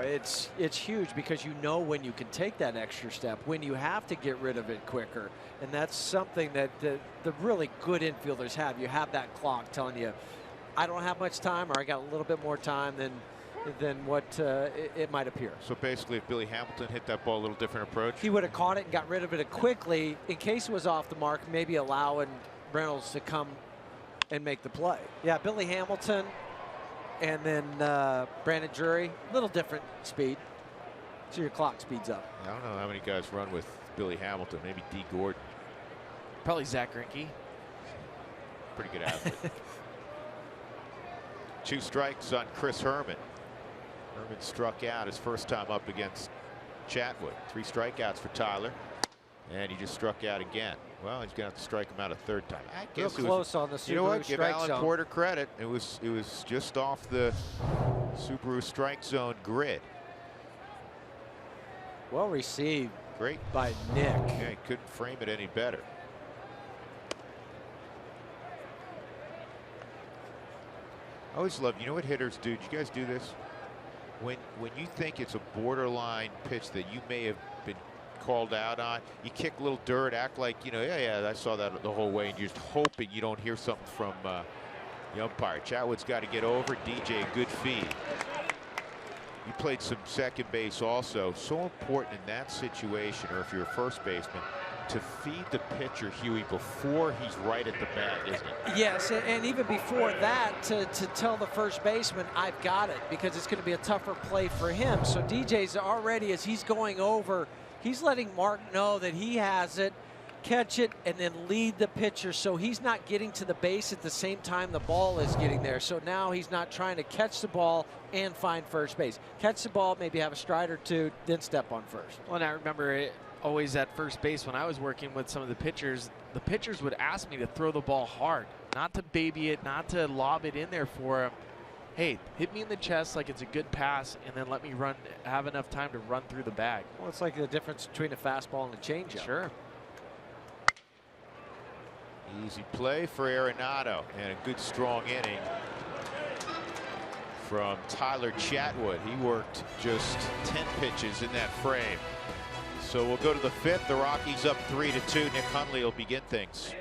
it's huge, because you know when you can take that extra step, when you have to get rid of it quicker. And that's something that the really good infielders have. You have that clock telling you, I don't have much time, or I got a little bit more time than what it might appear. So basically, if Billy Hamilton hit that ball a little different approach, he would have caught it and got rid of it quickly in case it was off the mark, maybe allowing Reynolds to come and make the play. Yeah, Billy Hamilton and then Brandon Drury, a little different speed, so your clock speeds up. I don't know how many guys run with Billy Hamilton. Maybe D. Gordon. Probably Zach Greinke. Pretty good athlete. 2 strikes on Chris Herman. Herman struck out his first time up against Chatwood. 3 strikeouts for Tyler, and he just struck out again. Well, he's going to have to strike him out a 3rd time. I Real guess close on the Subaru you know what? Give strike Alan zone. Porter credit. It was just off the Subaru strike zone grid. Well received. Great by Nick. Yeah, he couldn't frame it any better. I always love, you know what hitters do? Do you guys do this? When you think it's a borderline pitch that you may have been called out on, you kick a little dirt, act like, you know, yeah, I saw that the whole way, and you're just hoping you don't hear something from the umpire. Chatwood's got to get over. DJ, a good feed. You played some second base also. So important in that situation, or if you're a first baseman, to feed the pitcher, Huey, before he's right at the bat, isn't it? Yes, and even before that, to tell the first baseman, I've got it, because it's going to be a tougher play for him. So DJ's already, as he's going over, he's letting Mark know that he has it, catch it, and then lead the pitcher, so he's not getting to the base at the same time the ball is getting there. So now he's not trying to catch the ball and find first base. Catch the ball, maybe have a stride or two, then step on first. Well, and I remember always at first base when I was working with some of the pitchers would ask me to throw the ball hard, not to baby it, not to lob it in there for him. Hey, hit me in the chest like it's a good pass, and then let me have enough time to run through the bag. Well, it's like the difference between a fastball and a changeup. Sure. Easy play for Arenado, and a good strong inning from Tyler Chatwood. He worked just 10 pitches in that frame. So we'll go to the 5th. The Rockies up 3-2. Nick Hundley will begin things.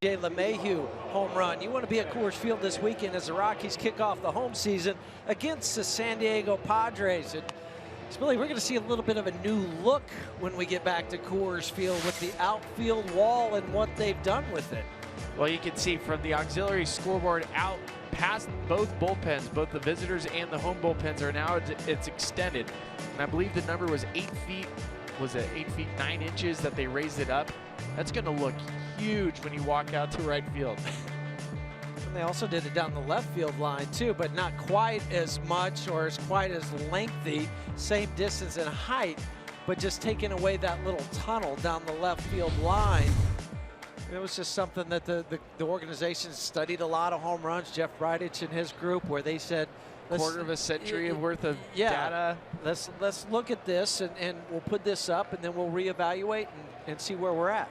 C.J. LeMahieu home run. You want to be at Coors Field this weekend as the Rockies kick off the home season against the San Diego Padres. And Billy, we're going to see a little bit of a new look when we get back to Coors Field with the outfield wall and what they've done with it. Well, you can see from the auxiliary scoreboard out past both bullpens, both the visitors and the home bullpens are now, it's extended. And I believe the number was 8 feet, was it 8 feet 9 inches that they raised it up? That's going to look huge when you walk out to right field. And they also did it down the left field line too, but not quite as much or as quite as lengthy, same distance and height, but just taking away that little tunnel down the left field line. It was just something that the organization studied a lot of home runs, Jeff Bridich and his group, where they said, quarter of a century worth of data. Let's look at this and we'll put this up and then we'll reevaluate and see where we're at.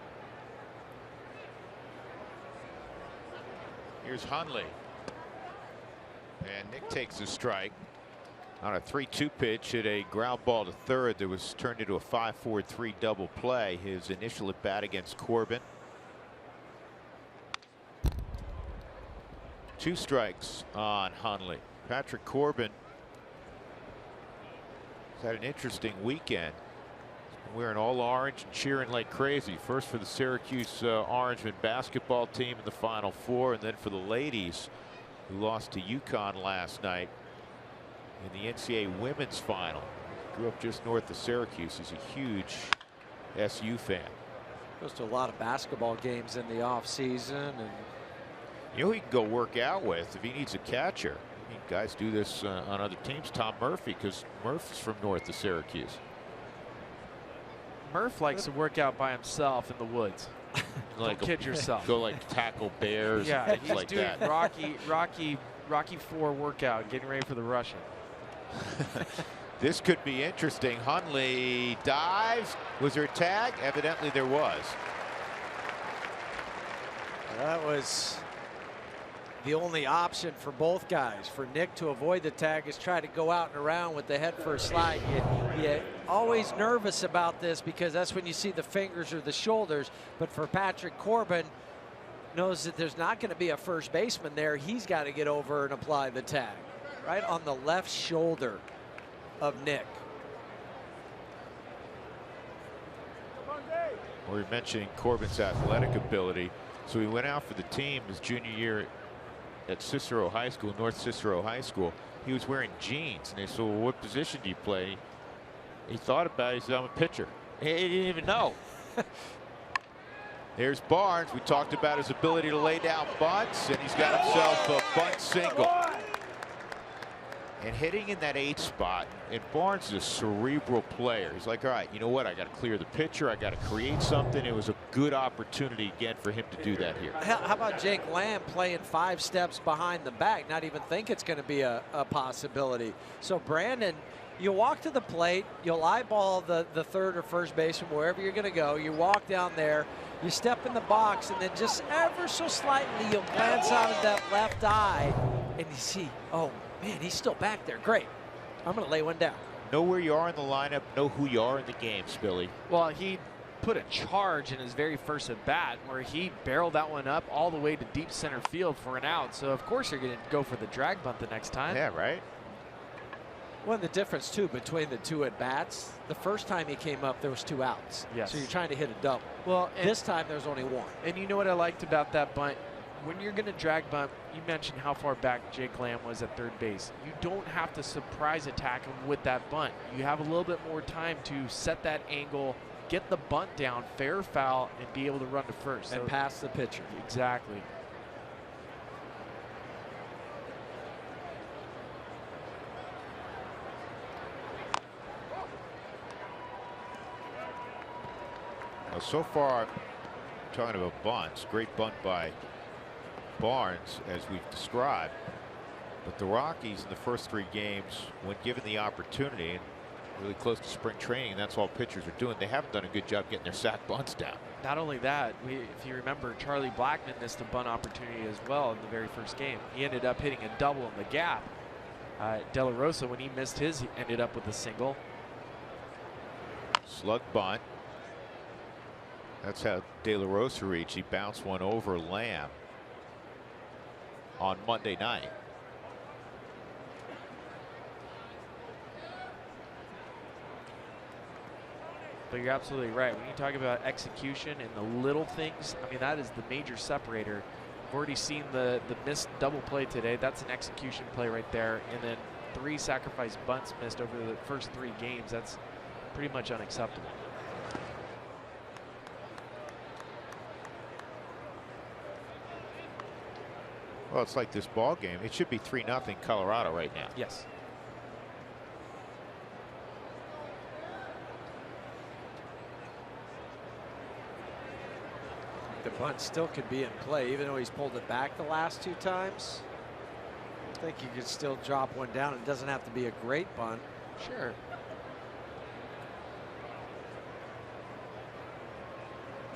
Here's Hundley. And Nick takes a strike on a 3-2 pitch, hit a ground ball to third that was turned into a 5-4-3 double play. His initial at bat against Corbin. 2 strikes on Hundley. Patrick Corbin has had an interesting weekend. Wearing all orange and cheering like crazy. First for the Syracuse Orangemen basketball team in the Final Four, and then for the ladies who lost to UConn last night in the NCAA women's final. Grew up just north of Syracuse. He's a huge SU fan. Goes to a lot of basketball games in the off season, and you know, he can go work out with if he needs a catcher. I mean, guys do this on other teams. Tom Murphy, because Murphy's from north of Syracuse. Murph likes to work out by himself in the woods. Like Don't kid yourself. Go like tackle bears. Yeah, and he's things like doing that. Rocky 4 workout, getting ready for the Russian. This could be interesting. Hundley dives. Was there a tag? Evidently there was. that was the only option for both guys. For Nick to avoid the tag is try to go out and around with the head first slide. You're always nervous about this because that's when you see the fingers or the shoulders. But for Patrick Corbin, knows that there's not going to be a first baseman there. He's got to get over and apply the tag right on the left shoulder of Nick. We were mentioning Corbin's athletic ability. So he went out for the team his junior year at Cicero High School, North Cicero High School. He was wearing jeans, and they said, well, what position do you play? He thought about it. He said, I'm a pitcher. He didn't even know. There's Barnes. We talked about his ability to lay down bunts, and he's got himself a bunt single. And hitting in that 8th spot, and Barnes is a cerebral player. He's like, all right, you know what? I got to clear the pitcher. I got to create something. It was a good opportunity again for him to do that here. How about Jake Lamb playing 5 steps behind the back? Not even think it's going to be a possibility. So Brandon, you walk to the plate, you'll eyeball the third or first baseman, wherever you're going to go. You walk down there, you step in the box, and then just ever so slightly, you'll glance out of that left eye, and you see, oh, man, he's still back there. Great. I'm going to lay one down. Know where you are in the lineup, know who you are in the game, Spilly. Well, he put a charge in his very first at bat where he barreled that one up all the way to deep center field for an out. So, of course, you're going to go for the drag bunt the next time. Yeah, right. Well, the difference, too, between the 2 at-bats, the first time he came up, there was 2 outs. Yes. So you're trying to hit a double. Well, this time there's only 1. And you know what I liked about that bunt? When you're going to drag bunt, you mentioned how far back Jake Lamb was at third base. You don't have to surprise attack him with that bunt. You have a little bit more time to set that angle, get the bunt down, fair foul, and be able to run to first. And pass the pitcher. Exactly. Well, so far, talking about bunts, great bunt by Barnes, as we've described. But the Rockies in the first 3 games, when given the opportunity, and really close to spring training, and that's all pitchers are doing, they haven't done a good job getting their sack bunts down. Not only that, if you remember, Charlie Blackmon missed a bunt opportunity as well in the very first game. He ended up hitting a double in the gap. De La Rosa, when he missed his, he ended up with a single. Slug bunt. That's how De La Rosa reached. He bounced one over Lamb on Monday night. But you're absolutely right. When you talk about execution and the little things, I mean, that is the major separator. We've already seen the missed double play today. That's an execution play right there. And then 3 sacrifice bunts missed over the first 3 games. That's pretty much unacceptable. Well, it's like this ball game. It should be 3-0 Colorado right now. Yes. The bunt still could be in play, even though he's pulled it back the last 2 times. I think you could still drop one down. It doesn't have to be a great bunt. Sure.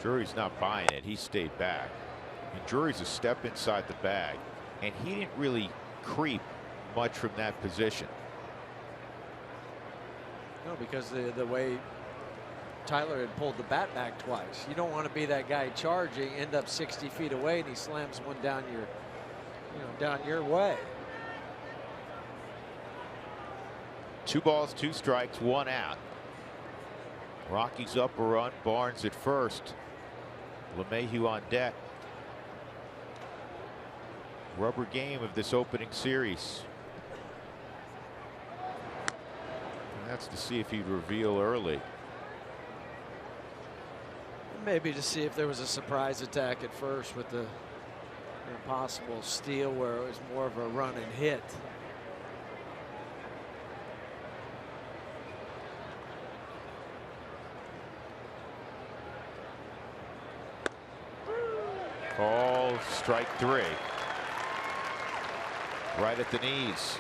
Drury's not buying it. He stayed back. And Drury's a step inside the bag. And he didn't really creep much from that position. No, because the way Tyler had pulled the bat back twice. You don't want to be that guy charging, end up 60 feet away, and he slams one down your, down your way. 2 balls, 2 strikes, 1 out. Rockies up a run. Barnes at first. LeMahieu on deck. Rubber game of this opening series. And that's to see if he'd reveal early. Maybe to see if there was a surprise attack at first with the possible steal where it was more of a run and hit. Call strike 3. Right at the knees.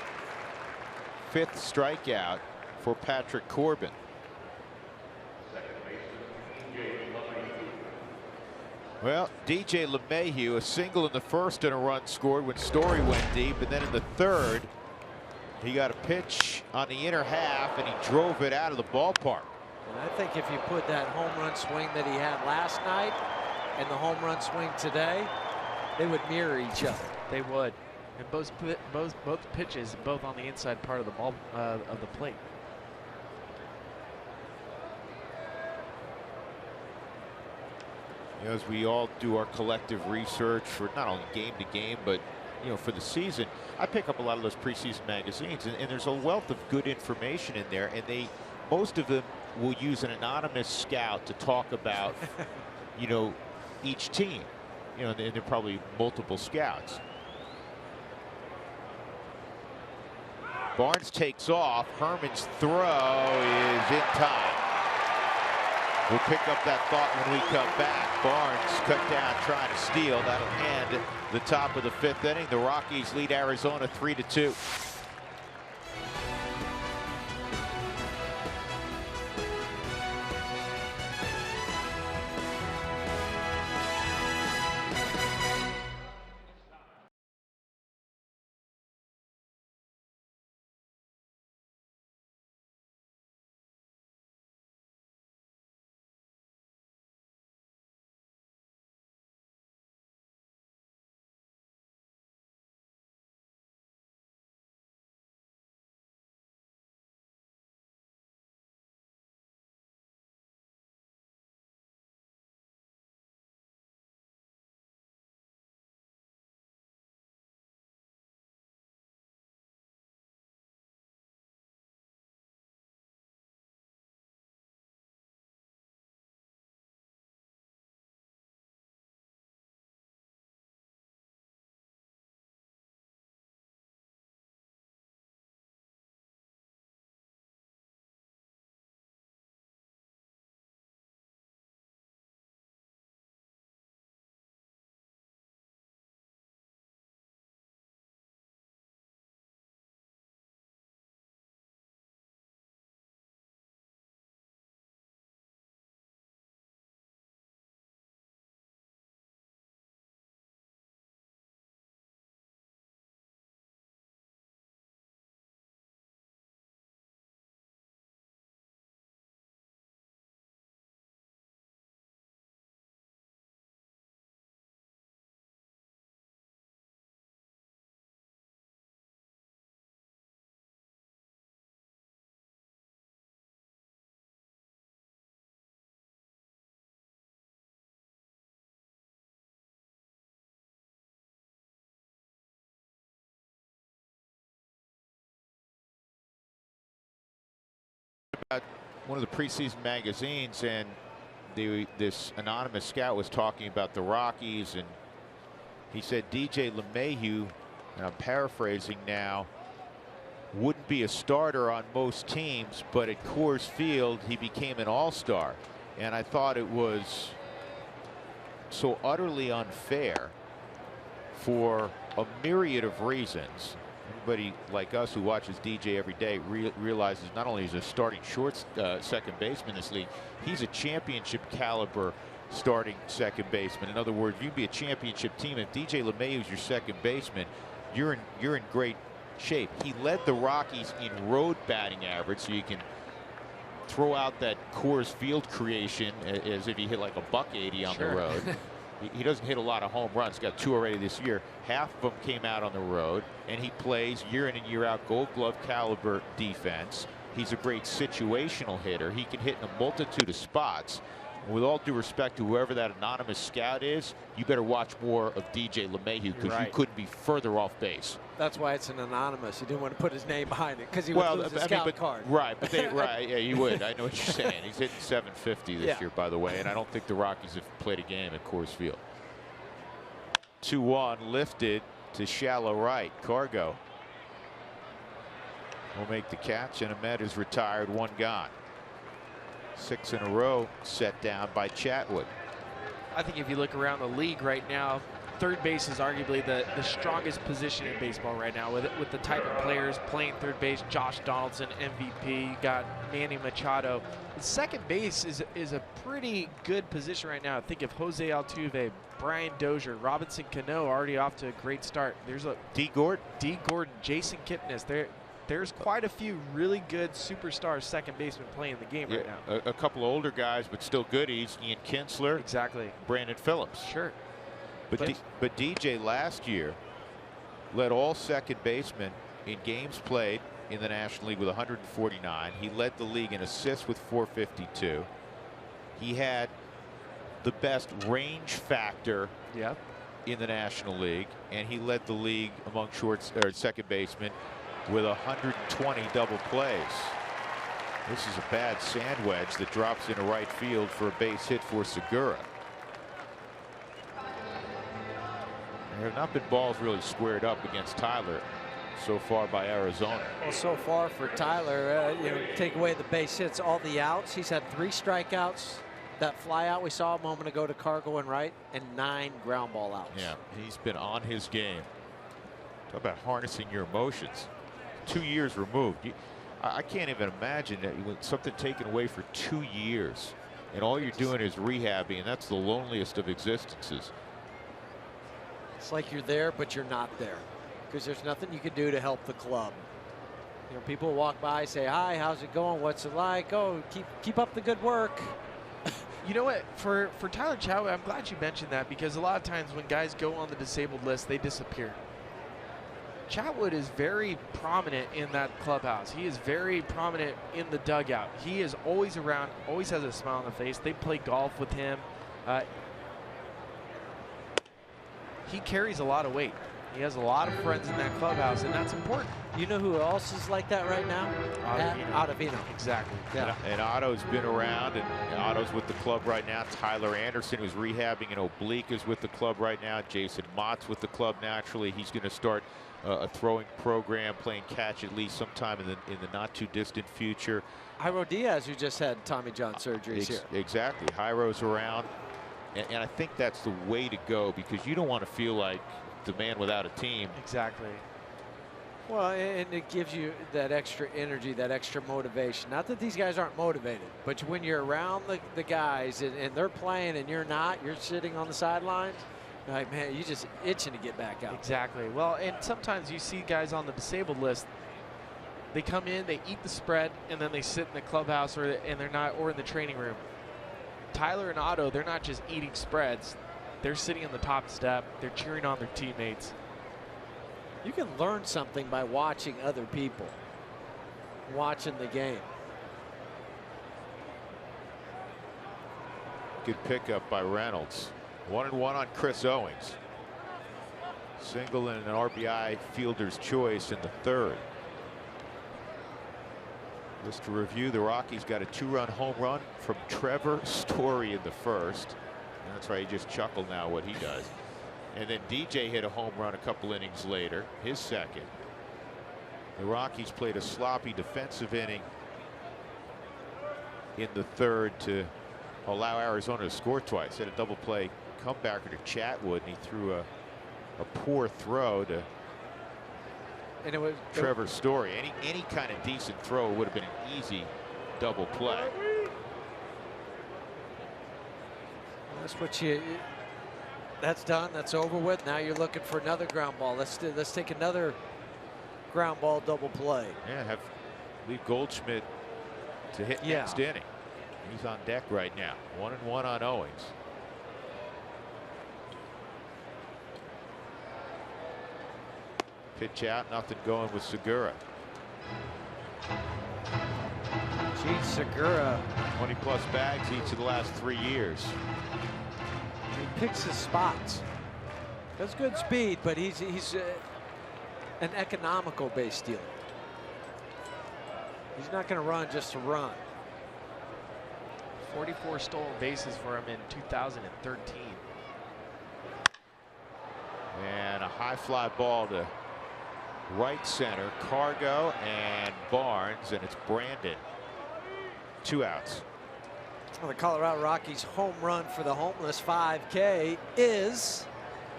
5th strikeout for Patrick Corbin. Well, DJ LeMahieu, a single in the first and a run scored when Story went deep, and then in the 3rd, he got a pitch on the inner half and he drove it out of the ballpark. And I think if you put that home run swing that he had last night and the home run swing today, they would mirror each other. They would. And both pitches, both on the inside part of the ball of the plate. As we all do our collective research for not only game to game, but for the season, I pick up a lot of those preseason magazines, and there's a wealth of good information in there, and most of them will use an anonymous scout to talk about each team, and there are probably multiple scouts. Barnes takes off. Herman's throw is in time. We'll pick up that thought when we come back. Barnes cut down trying to steal. That'll end the top of the 5th inning. The Rockies lead Arizona 3-2. about one of the preseason magazines, and this anonymous scout was talking about the Rockies, and he said DJ LeMahieu, and I'm paraphrasing now, wouldn't be a starter on most teams, but at Coors Field he became an all-star. And I thought it was so utterly unfair for a myriad of reasons. Anybody like us who watches DJ every day realizes not only is he a starting second baseman in this league, he's a championship caliber starting second baseman. In other words, you'd be a championship team, and DJ LeMahieu is your second baseman, you're in great shape. He led the Rockies in road batting average, so you can throw out that Coors Field creation as if he hit like a $180 on the road. He doesn't hit a lot of home runs. Got 2 already this year. Half of them came out on the road, and he plays year in and year out Gold Glove caliber defense. He's a great situational hitter. He can hit in a multitude of spots. With all due respect to whoever that anonymous scout is, you better watch more of DJ LeMahieu, because you couldn't be further off base. That's why it's an anonymous. He didn't want to put his name behind it, because he would lose his scout card. Right, but yeah, you would. I know what you're saying. He's hitting 750 this year, by the way, and I don't think the Rockies have played a game at Coors Field. 2-1 lifted to shallow right. Cargo will make the catch, and Ahmed is retired, 1 gone. 6 in a row set down by Chatwood. I think if you look around the league right now, third base is arguably the strongest position in baseball right now with the type of players playing third base. Josh Donaldson, MVP. You got Manny Machado. The second base is a pretty good position right now. Think of Jose Altuve, Brian Dozier, Robinson Cano already off to a great start. There's a D. Gordon, Jason Kipnis. There's quite a few really good superstar second basemen playing the game right now. A couple of older guys, but still goodies. Ian Kinsler. Exactly. Brandon Phillips. Sure. But DJ last year led all second basemen in games played in the National League with 149. He led the league in assists with 452. He had the best range factor in the National League, and he led the league among second basemen with 120 double plays. This is a bad sand wedge that drops into right field for a base hit for Segura. There have not been balls really squared up against Tyler so far by Arizona. Well, so far for Tyler, take away the base hits, all the outs. He's had 3 strikeouts. That fly out we saw a moment ago to Cargo and right, and 9 ground ball outs. Yeah, he's been on his game. Talk about harnessing your emotions. 2 years removed. I can't even imagine that something taken away for 2 years, and all you're doing is rehabbing, and that's the loneliest of existences. It's like you're there, but you're not there, because there's nothing you can do to help the club. People walk by, say, hi, how's it going? What's it like? Oh, keep up the good work. You know what? For Tyler Chatwood, I'm glad you mentioned that, because a lot of times when guys go on the disabled list, they disappear. Chatwood is very prominent in that clubhouse. He is very prominent in the dugout. He is always around, always has a smile on the face. They play golf with him. He carries a lot of weight. He has a lot of friends in that clubhouse, and that's important. You know who else is like that right now? Ottavino. Exactly. Yeah. And Otto's been around, and Otto's with the club right now. Tyler Anderson, who's rehabbing an oblique, is with the club right now. Jason Mott's with the club naturally. He's going to start a throwing program, playing catch at least sometime in the not too distant future. Jairo Diaz, who just had Tommy John surgeries here. Exactly. Jairo's around, and I think that's the way to go, because you don't want to feel like the man without a team. Exactly. Well, and it gives you that extra energy, that extra motivation. Not that these guys aren't motivated, but when you're around the guys and they're playing and you're not, you're sitting on the sidelines, like, man, you're just itching to get back out. Exactly. Well, and sometimes you see guys on the disabled list, they come in, they eat the spread, and then they sit in the clubhouse or in the training room. Tyler and Otto, they're not just eating spreads. They're sitting on the top step. They're cheering on their teammates. You can learn something by watching other people, watching the game. Good pickup by Reynolds. 1-1 on Chris Owings. Single and an RBI fielder's choice in the third. Just to review, the Rockies got a 2-run home run from Trevor Story in the first. And that's right, he just chuckled now what he does. And then DJ hit a home run a couple innings later, his second. The Rockies played a sloppy defensive inning in the third to allow Arizona to score twice. Had a double play comebacker to Chatwood, and he threw a poor throw to Trevor Story. Any kind of decent throw would have been an easy double play. That's what that's done. That's over with. Now you're looking for another ground ball. Let's take another ground ball double play. Yeah, leave Goldschmidt to hit next inning. He's on deck right now. 1-1 on Owings. Pitch out, nothing going with Segura. Gee, Segura. 20+ bags each of the last 3 years. He picks his spots. Has good speed, but he's an economical base stealer. He's not going to run just to run. 44 stolen bases for him in 2013. And a high fly ball to right center. Cargo and Barnes, and it's Brandon. 2 outs. Well, the Colorado Rockies home run for the homeless 5K is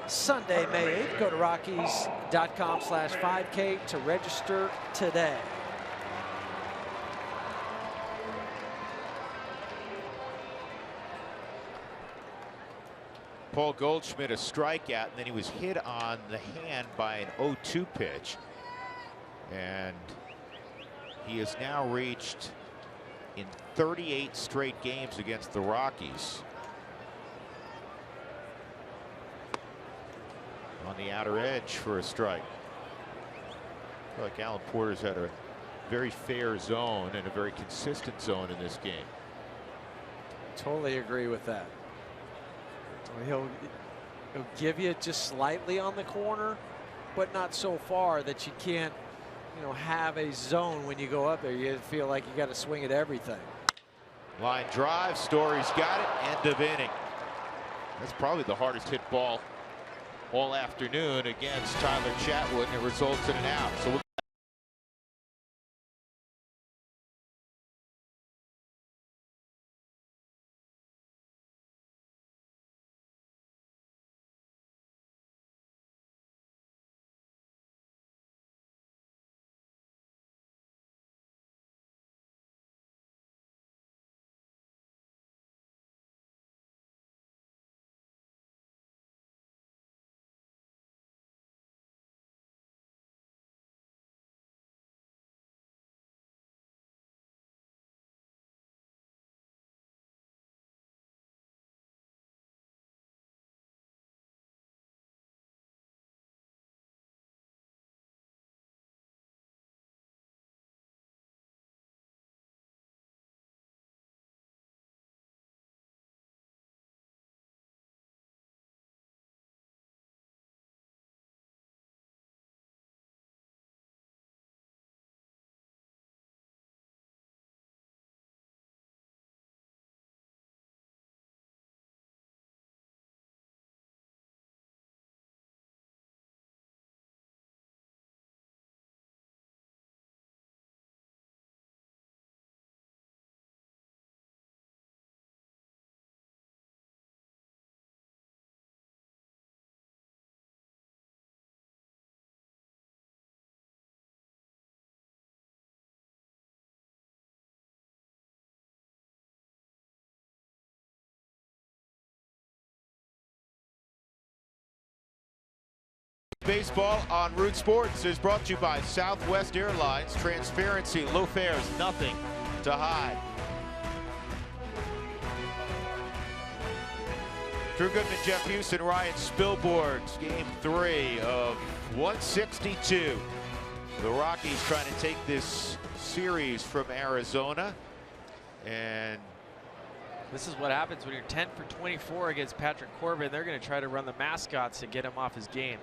Sunday, May 8th. Go to Rockies.com/5K to register today. Paul Goldschmidt a strikeout, and then he was hit on the hand by an 0-2 pitch. And he has now reached in 38 straight games against the Rockies. On the outer edge for a strike. I feel like Alan Porter's had a very fair zone and a very consistent zone in this game. Totally agree with that. He'll give you just slightly on the corner, but not so far that you can't, have a zone when you go up there. You feel like you got to swing at everything. Line drive, Story's got it. End of inning. That's probably the hardest hit ball all afternoon against Tyler Chatwood, and it results in an out. So baseball on Root Sports is brought to you by Southwest Airlines. Transparency, low fares, nothing to hide. Drew Goodman, Jeff Houston, Ryan Spilborghs. Game 3 of 162. The Rockies trying to take this series from Arizona. And this is what happens when you're 10 for 24 against Patrick Corbin. They're going to try to run the mascots to get him off his game.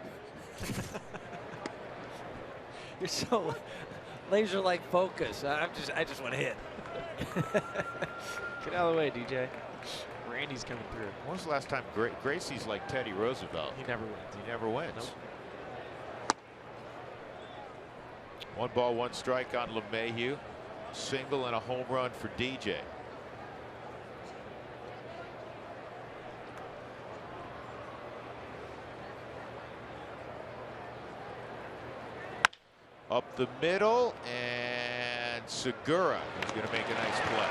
You're so laser-like focus. I just want to hit. Get out of the way, DJ. Randy's coming through. When was the last time Gracie's like Teddy Roosevelt? He never wins. He never wins. Nope. 1 ball, 1 strike on LeMahieu. Single and a home run for DJ. Up the middle, and Segura is going to make a nice play.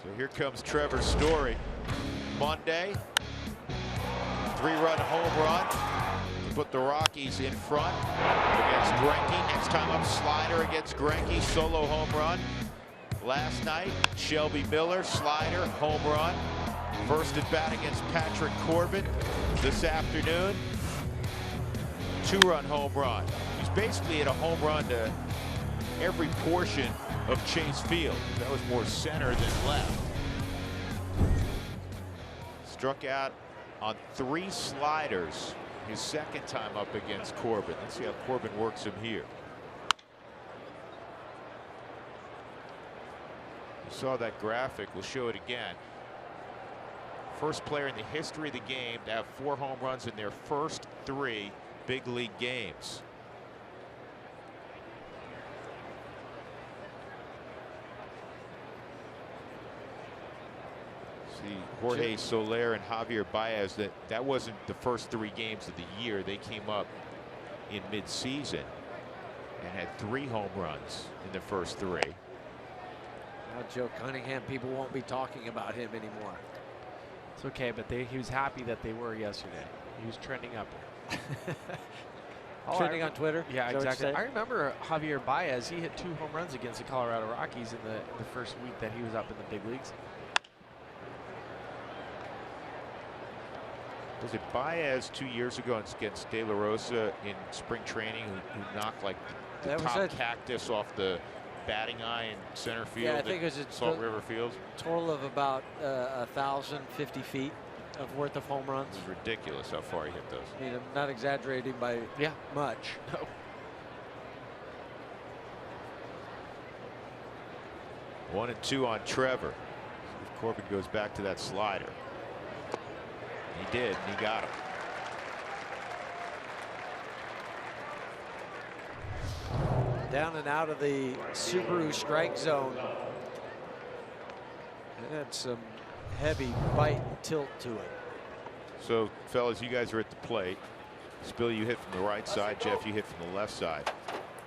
So here comes Trevor Story. Monday, 3-run home run to put the Rockies in front against Greinke. Next time up, slider against Greinke, solo home run. Last night, Shelby Miller, slider, home run. First at bat against Patrick Corbin. This afternoon, 2-run home run. He's basically hit a home run to every portion of Chase Field. That was more center than left. Struck out on 3 sliders his second time up against Corbin. Let's see how Corbin works him here. You saw that graphic. We'll show it again. First player in the history of the game to have 4 home runs in their first 3 big league games. See Jorge Soler and Javier Baez, that wasn't the first 3 games of the year. They came up in mid-season and had 3 home runs in the first 3. Now Joe Cunningham, people won't be talking about him anymore. It's okay, but he was happy that they were yesterday. He was trending up. Trending on Twitter? Yeah, exactly. I remember Javier Baez. He hit 2 home runs against the Colorado Rockies in the first week that he was up in the big leagues. Was it Baez 2 years ago against De La Rosa in spring training who knocked like the top cactus off the batting eye in center field? Yeah, I think it was at Salt River Field. Total of about 1,050 feet of worth of home runs. It's ridiculous how far he hit those. I mean, I'm not exaggerating by much. No. 1 and 2 on Trevor. If Corbin goes back to that slider. He did, and he got him. Down and out of the Subaru strike zone. It had some heavy bite and tilt to it. So, fellas, you guys are at the plate. Spill, you hit from the right side. Jeff, you hit from the left side.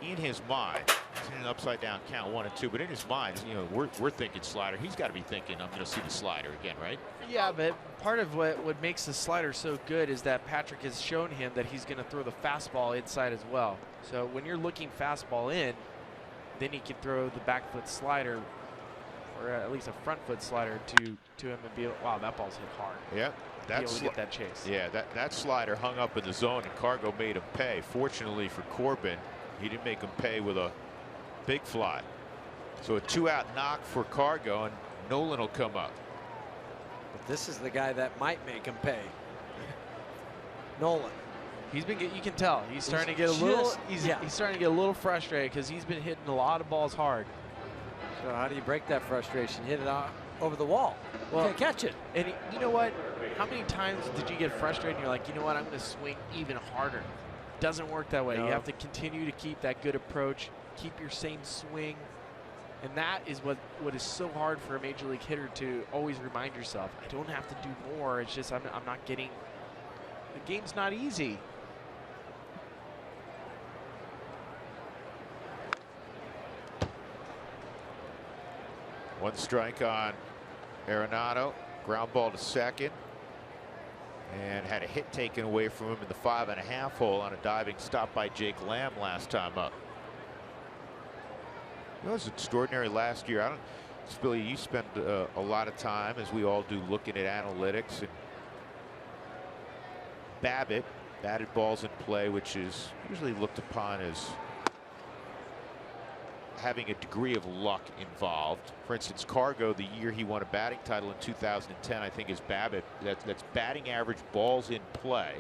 In his mind, it's in an upside down count, 1 and 2. But in his mind, you know, we're thinking slider. He's got to be thinking, I'm going to see the slider again, right? Yeah, but part of what makes the slider so good is that Patrick has shown him that he's going to throw the fastball inside as well. So when you're looking fastball in, then he can throw the back foot slider, or at least a front foot slider to him and be, wow, that ball's hit hard. Yeah, that's get that chase. Yeah, that slider hung up in the zone, and Cargo made him pay. Fortunately for Corbin, he didn't make him pay with a big fly. So a 2-out knock for Cargo, and Nolan will come up. But this is the guy that might make him pay. Nolan. He's been. You can tell he's starting to get a little. He's starting to get a little frustrated because he's been hitting a lot of balls hard. So how do you break that frustration? Hit it over the wall. Well, can't catch it. And you know what? How many times did you get frustrated? And you're like, you know what? I'm going to swing even harder. Doesn't work that way. No. You have to continue to keep that good approach. Keep your same swing. And that is what is so hard for a major league hitter to always remind yourself. I don't have to do more. It's just I'm not getting. The game's not easy. One strike on Arenado. Ground ball to second. And had a hit taken away from him in the 5.5 hole on a diving stop by Jake Lamb last time up. It was extraordinary last year. Billy, you spend a lot of time, as we all do, looking at analytics. And Babbitt batted balls in play, which is usually looked upon as having a degree of luck involved. For instance, Cargo, the year he won a batting title in 2010, I think is Babbitt. That's batting average balls in play.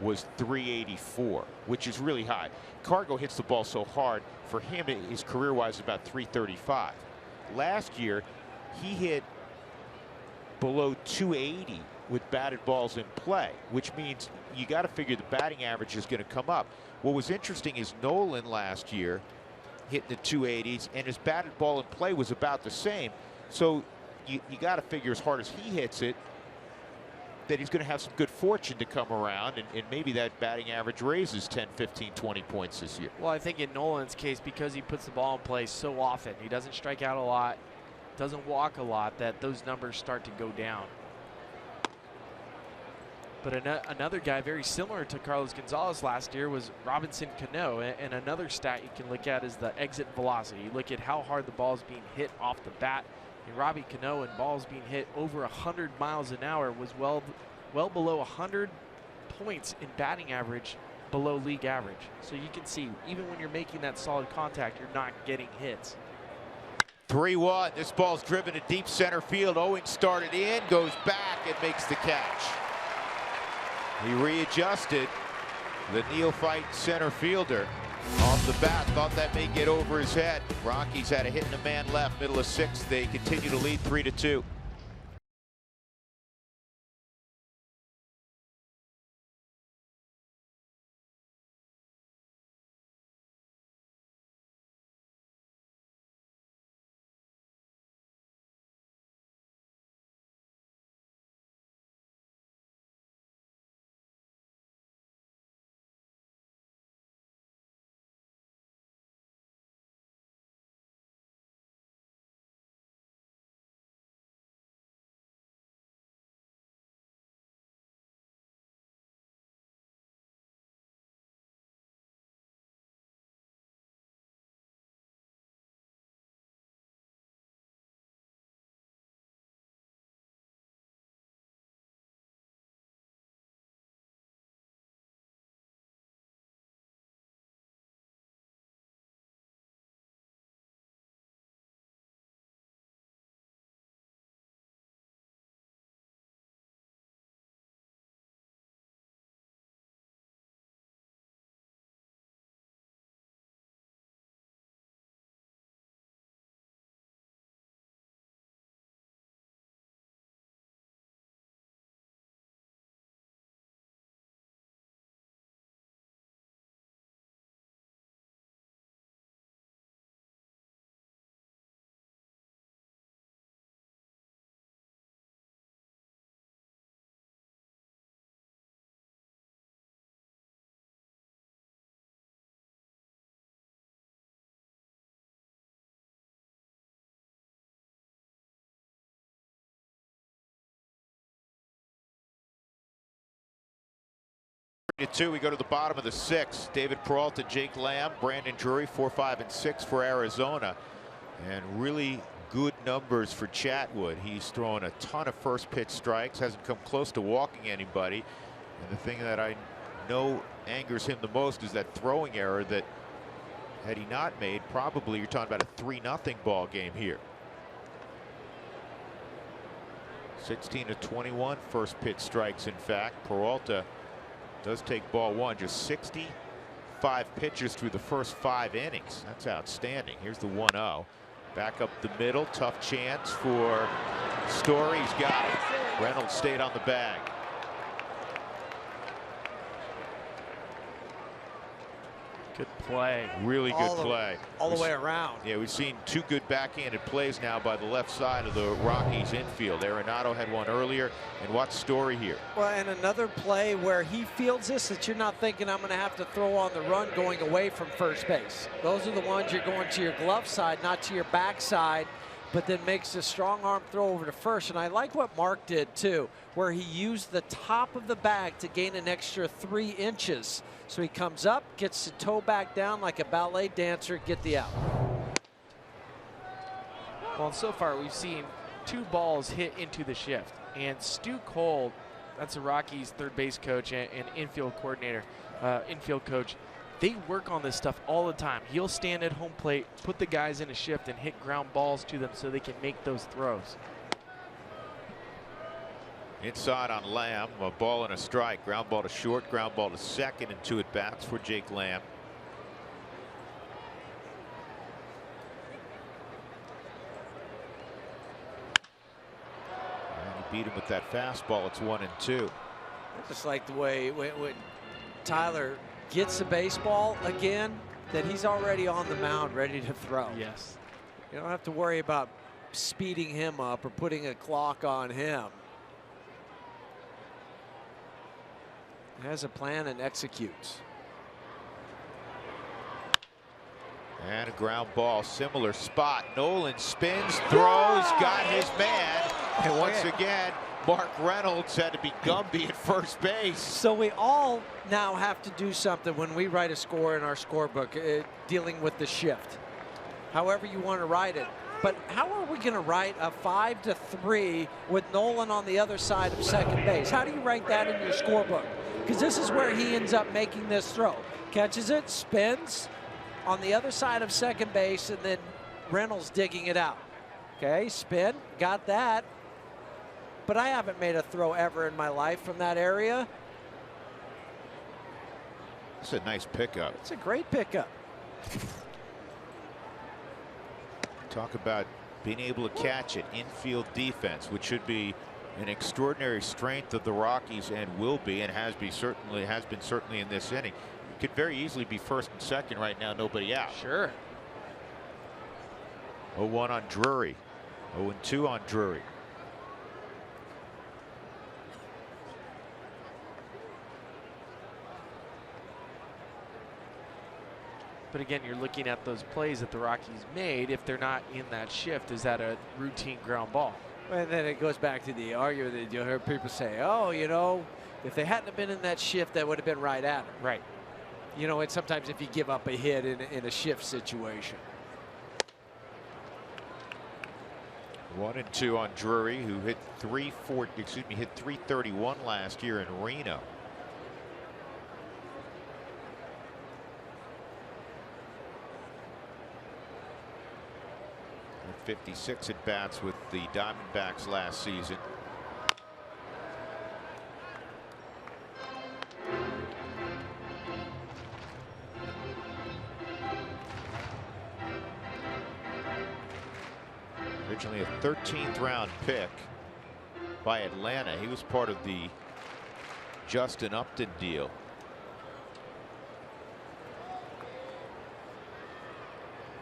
was 384, which is really high. Cargo hits the ball so hard. For him, his career-wise, about 335. Last year, he hit below 280 with batted balls in play, which means you got to figure the batting average is going to come up. What was interesting is Nolan last year hit the 280s, and his batted ball in play was about the same. So you got to figure, as hard as he hits it, that he's going to have some good fortune to come around, and maybe that batting average raises 10, 15, 20 points this year. Well, I think in Nolan's case, because he puts the ball in play so often, he doesn't strike out a lot, doesn't walk a lot, that those numbers start to go down. But another guy very similar to Carlos Gonzalez last year was Robinson Cano, and another stat you can look at is the exit velocity. You look at how hard the ball is being hit off the bat. And Robbie Cano, and balls being hit over 100 miles an hour, was well below 100 points in batting average, below league average. So you can see, even when you're making that solid contact, you're not getting hits. 3-1. This ball's driven to deep center field. Owings started in, goes back, and makes the catch. He readjusted. The neophyte center fielder off the bat thought that may get over his head. Rockies had a hit and a man left, middle of 6th. They continue to lead 3-2. We go to the bottom of the 6th. David Peralta, Jake Lamb, Brandon Drury, 4, 5, and 6 for Arizona. And really good numbers for Chatwood. He's thrown a ton of first pitch strikes, hasn't come close to walking anybody. And the thing that I know angers him the most is that throwing error that, had he not made, probably you're talking about a 3-0 ball game here. 16 of 21 first pitch strikes. In fact, Peralta does take ball 1. Just 65 pitches through the first 5 innings. That's outstanding. Here's the 1-0. Back up the middle. Tough chance for Story. He's got it. Reynolds stayed on the bag. Good play. Really good play. All the way around. Yeah, we've seen 2 good backhanded plays now by the left side of the Rockies infield. Arenado had one earlier, and watch Story here. Well, and another play where he fields this that you're not thinking, I'm going to have to throw on the run going away from first base. Those are the ones you're going to your glove side, not to your backside, but then makes a strong arm throw over to first. And I like what Mark did too, where he used the top of the bag to gain an extra 3 inches. So he comes up, gets the toe back down like a ballet dancer, get the out. Well, so far we've seen 2 balls hit into the shift. And Stu Cole, that's the Rockies' third base coach and infield coordinator, infield coach, they work on this stuff all the time. He'll stand at home plate, put the guys in a shift, and hit ground balls to them so they can make those throws. Inside on Lamb, a ball and a strike. Ground ball to short, ground ball to second, and 2 at bats for Jake Lamb. And he beat him with that fastball. It's 1-2. I just like the way when Tyler gets the baseball again, that he's already on the mound ready to throw. Yes. You don't have to worry about speeding him up or putting a clock on him. He has a plan and executes. And a ground ball, similar spot. Nolan spins, throws, got his man. And once again, Mark Reynolds had to be Gumby at first base. So we all now have to do something when we write a score in our scorebook, dealing with the shift. However you want to write it. But how are we going to write a 5-3 with Nolan on the other side of second base? How do you write that in your scorebook? Because this is where he ends up making this throw. Catches it, spins on the other side of second base, and then Reynolds digging it out. Okay, spin, got that. But I haven't made a throw ever in my life from that area. It's a nice pickup. It's a great pickup. Talk about being able to catch it. Infield defense, which should be an extraordinary strength of the Rockies and will be, and has been certainly in this inning. Could very easily be first and second right now, nobody out. Sure. 0-1 on Drury. 0-2 on Drury. But again, you're looking at those plays that the Rockies made. If they're not in that shift, is that a routine ground ball? And then it goes back to the argument that you'll hear people say, oh, you know, if they hadn't have been in that shift, that would have been right at him. Right. You know, and sometimes if you give up a hit in a shift situation. 1-2 on Drury, who hit 331 last year in Reno. Had 56 at bats with the Diamondbacks last season. Originally a 13th round pick by Atlanta. He was part of the Justin Upton deal.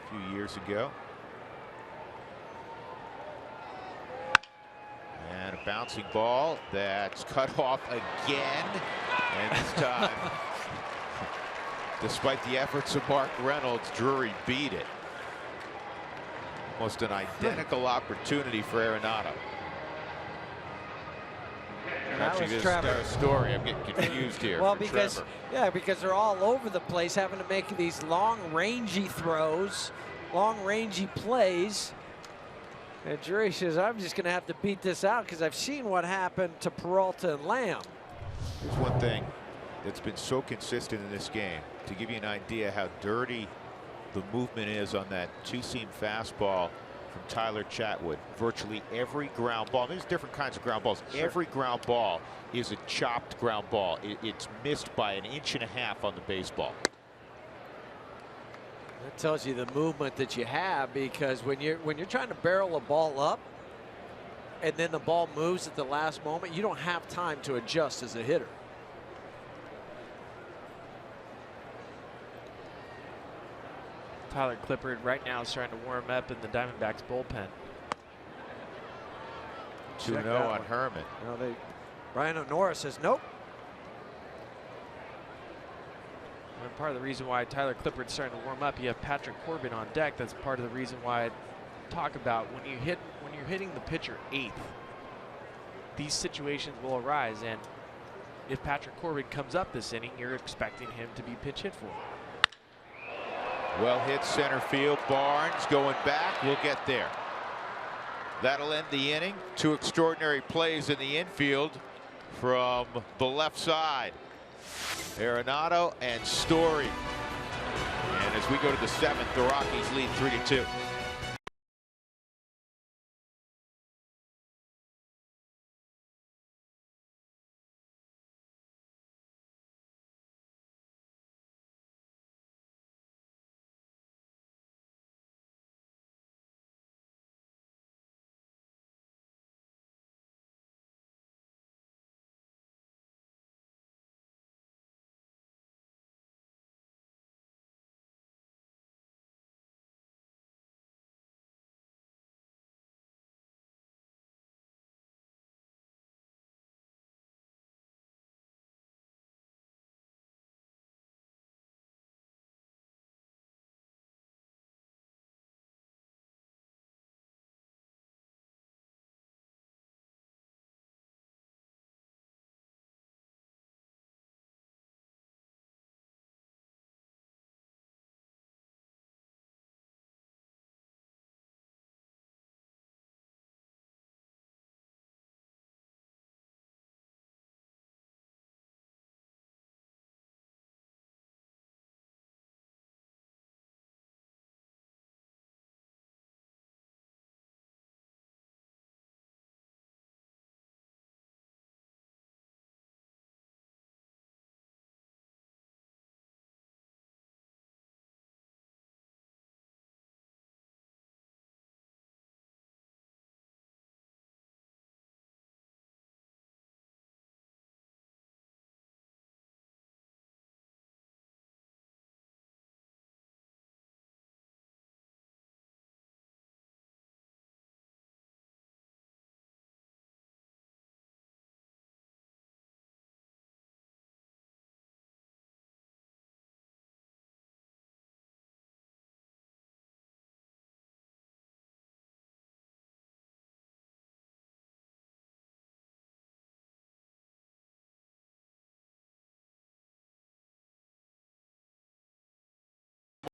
A few years ago. And a bouncing ball that's cut off again. And this time, despite the efforts of Mark Reynolds, Drury beat it. Almost an identical opportunity for Arenado. Actually, this is a story. I'm getting confused here. Well, because they're all over the place, having to make these long, rangy throws, long, rangy plays. And Drury says, I'm just going to have to beat this out because I've seen what happened to Peralta and Lamb. There's one thing that's been so consistent in this game, to give you an idea how dirty the movement is on that two-seam fastball from Tyler Chatwood. Virtually every ground ball, there's different kinds of ground balls. Sure. Every ground ball is a chopped ground ball. It's missed by 1.5 inches on the baseball. That tells you the movement that you have, because when you're trying to barrel a ball up and then the ball moves at the last moment, you don't have time to adjust as a hitter. Tyler Clippard right now is trying to warm up in the Diamondbacks bullpen. 2-0 on Herman. Well, Ryan O'Nora says nope. And part of the reason why Tyler Clippard's starting to warm up, you have Patrick Corbin on deck. That's part of the reason why I talk about when you're hitting the pitcher 8th, these situations will arise. And if Patrick Corbin comes up this inning, you're expecting him to be pitch hit for. Well hit center field. Barnes going back. We'll get there. That'll end the inning. 2 extraordinary plays in the infield from the left side. Arenado and Story. And as we go to the 7th, the Rockies lead 3-2.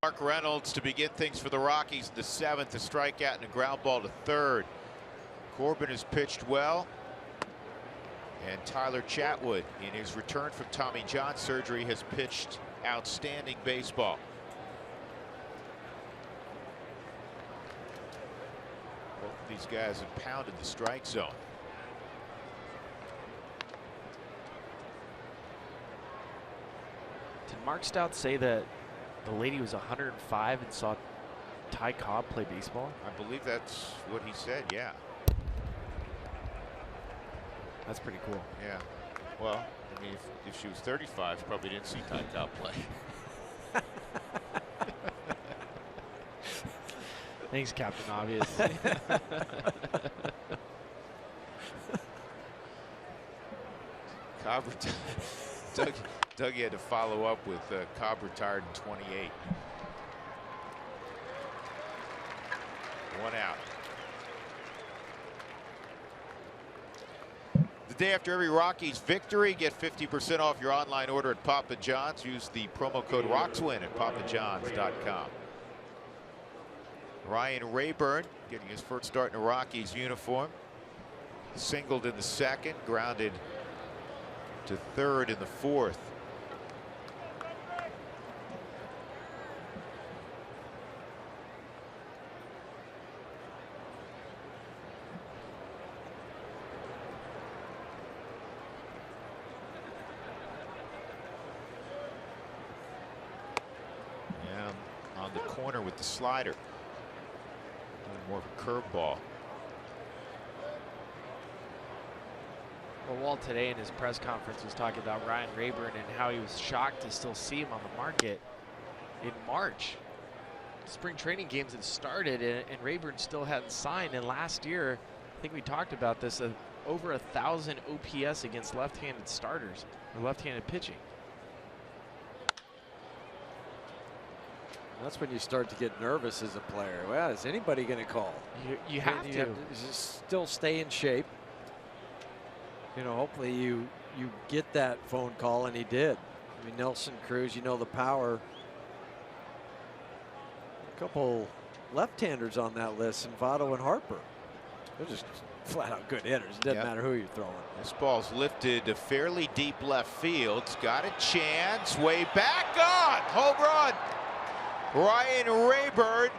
Mark Reynolds to begin things for the Rockies in the 7th, a strikeout and a ground ball to third. Corbin has pitched well. And Tyler Chatwood, in his return from Tommy John surgery, has pitched outstanding baseball. Both of these guys have pounded the strike zone. Did Mark Stout say that the lady was 105 and saw Ty Cobb play baseball? I believe that's what he said, yeah. That's pretty cool. Yeah. Well, I mean, if she was 35, she probably didn't see Ty Cobb play. Thanks, Captain Obvious. Cobb retired. Dougie had to follow up with Cobb retired in 28. One out. The day after every Rockies victory, get 50% off your online order at Papa John's. Use the promo code ROXWIN at papajohns.com. Ryan Rayburn getting his first start in a Rockies uniform. Singled in the 2nd, grounded to 3rd in the 4th. On the corner with the slider. More of a curveball. Well, Walt today in his press conference was talking about Ryan Rayburn and how he was shocked to still see him on the market in March. Spring training games had started and Rayburn still hadn't signed. And last year, I think we talked about this, over 1,000 OPS against left-handed starters or left-handed pitching. That's when you start to get nervous as a player. Well, is anybody going to call? You have to just still stay in shape. You know, hopefully you get that phone call, and he did. I mean, Nelson Cruz, you know the power. A couple left-handers on that list, and Votto and Harper. They're just flat-out good hitters. It doesn't matter who you're throwing. This ball's lifted to fairly deep left field. It's got a chance. Way back on. Home run. Ryan Rayburn,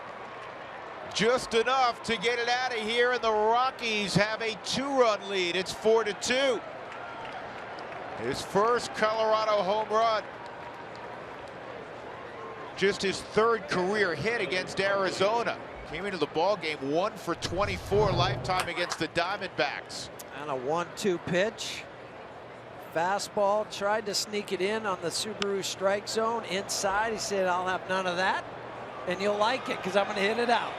just enough to get it out of here, and the Rockies have a 2-run lead. It's 4-2. His first Colorado home run. Just his 3rd career hit against Arizona. Came into the ball game 1 for 24 lifetime against the Diamondbacks. And a 1-2 pitch. Fastball, tried to sneak it in on the Subaru strike zone inside. He said, I'll have none of that, and you'll like it because I'm going to hit it out.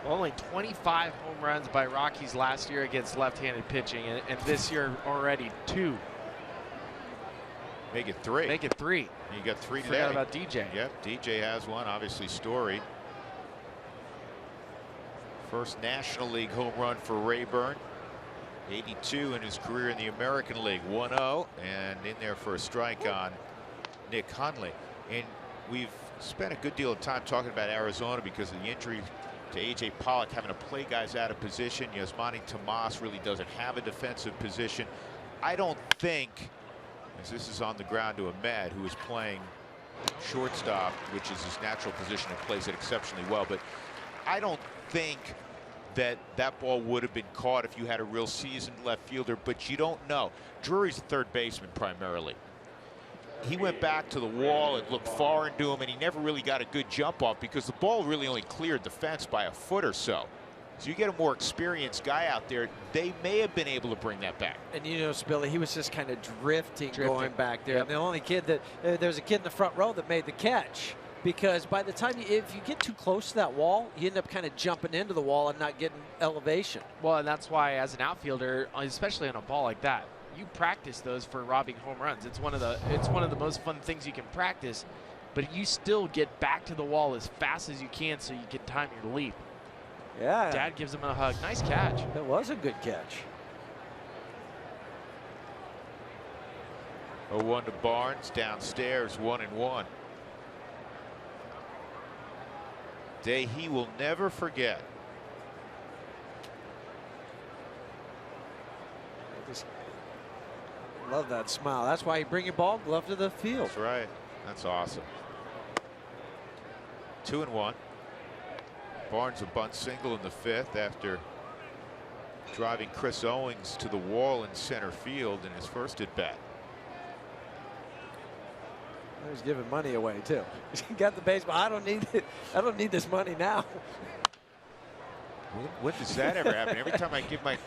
Only 25 home runs by Rockies last year against left-handed pitching, and this year already 2. Make it 3. Make it 3. You got 3 today. Forgot about DJ. Yep, DJ has one, obviously storied. First National League home run for Rayburn. 82 in his career in the American League. 1-0 and in there for a strike on Nick Hundley. And we've spent a good deal of time talking about Arizona because of the injury to A.J. Pollock, having to play guys out of position. Yasmani Tomas really doesn't have a defensive position. I don't think, as this is on the ground to Ahmed, who is playing shortstop, which is his natural position and plays it exceptionally well, but I don't think that ball would have been caught if you had a real seasoned left fielder, but you don't know. Drury's a third baseman primarily. He went back to the wall and looked far into him, and he never really got a good jump off because the ball really only cleared the fence by a foot or so. So you get a more experienced guy out there, they may have been able to bring that back. And you know, Billy, he was just kind of drifting going back there. Yep. And the only kid that, there's a kid in the front row that made the catch. Because by the time, if you get too close to that wall, you end up kind of jumping into the wall and not getting elevation. Well, and that's why as an outfielder, especially on a ball like that, you practice those for robbing home runs. It's one of the most fun things you can practice, but you still get back to the wall as fast as you can so you can time your leap. Yeah. Dad gives him a hug. Nice catch. That was a good catch. 0-1 to Barnes, downstairs, 1-1. day he will never forget. Just love that smile. That's why you bring your ball glove to the field. That's right. That's awesome. 2-1. Barnes a bunt single in the 5th after driving Chris Owings to the wall in center field in his first at bat. He's giving money away too. He got the baseball. I don't need it. I don't need this money now. When does that ever happen? Every time I give my,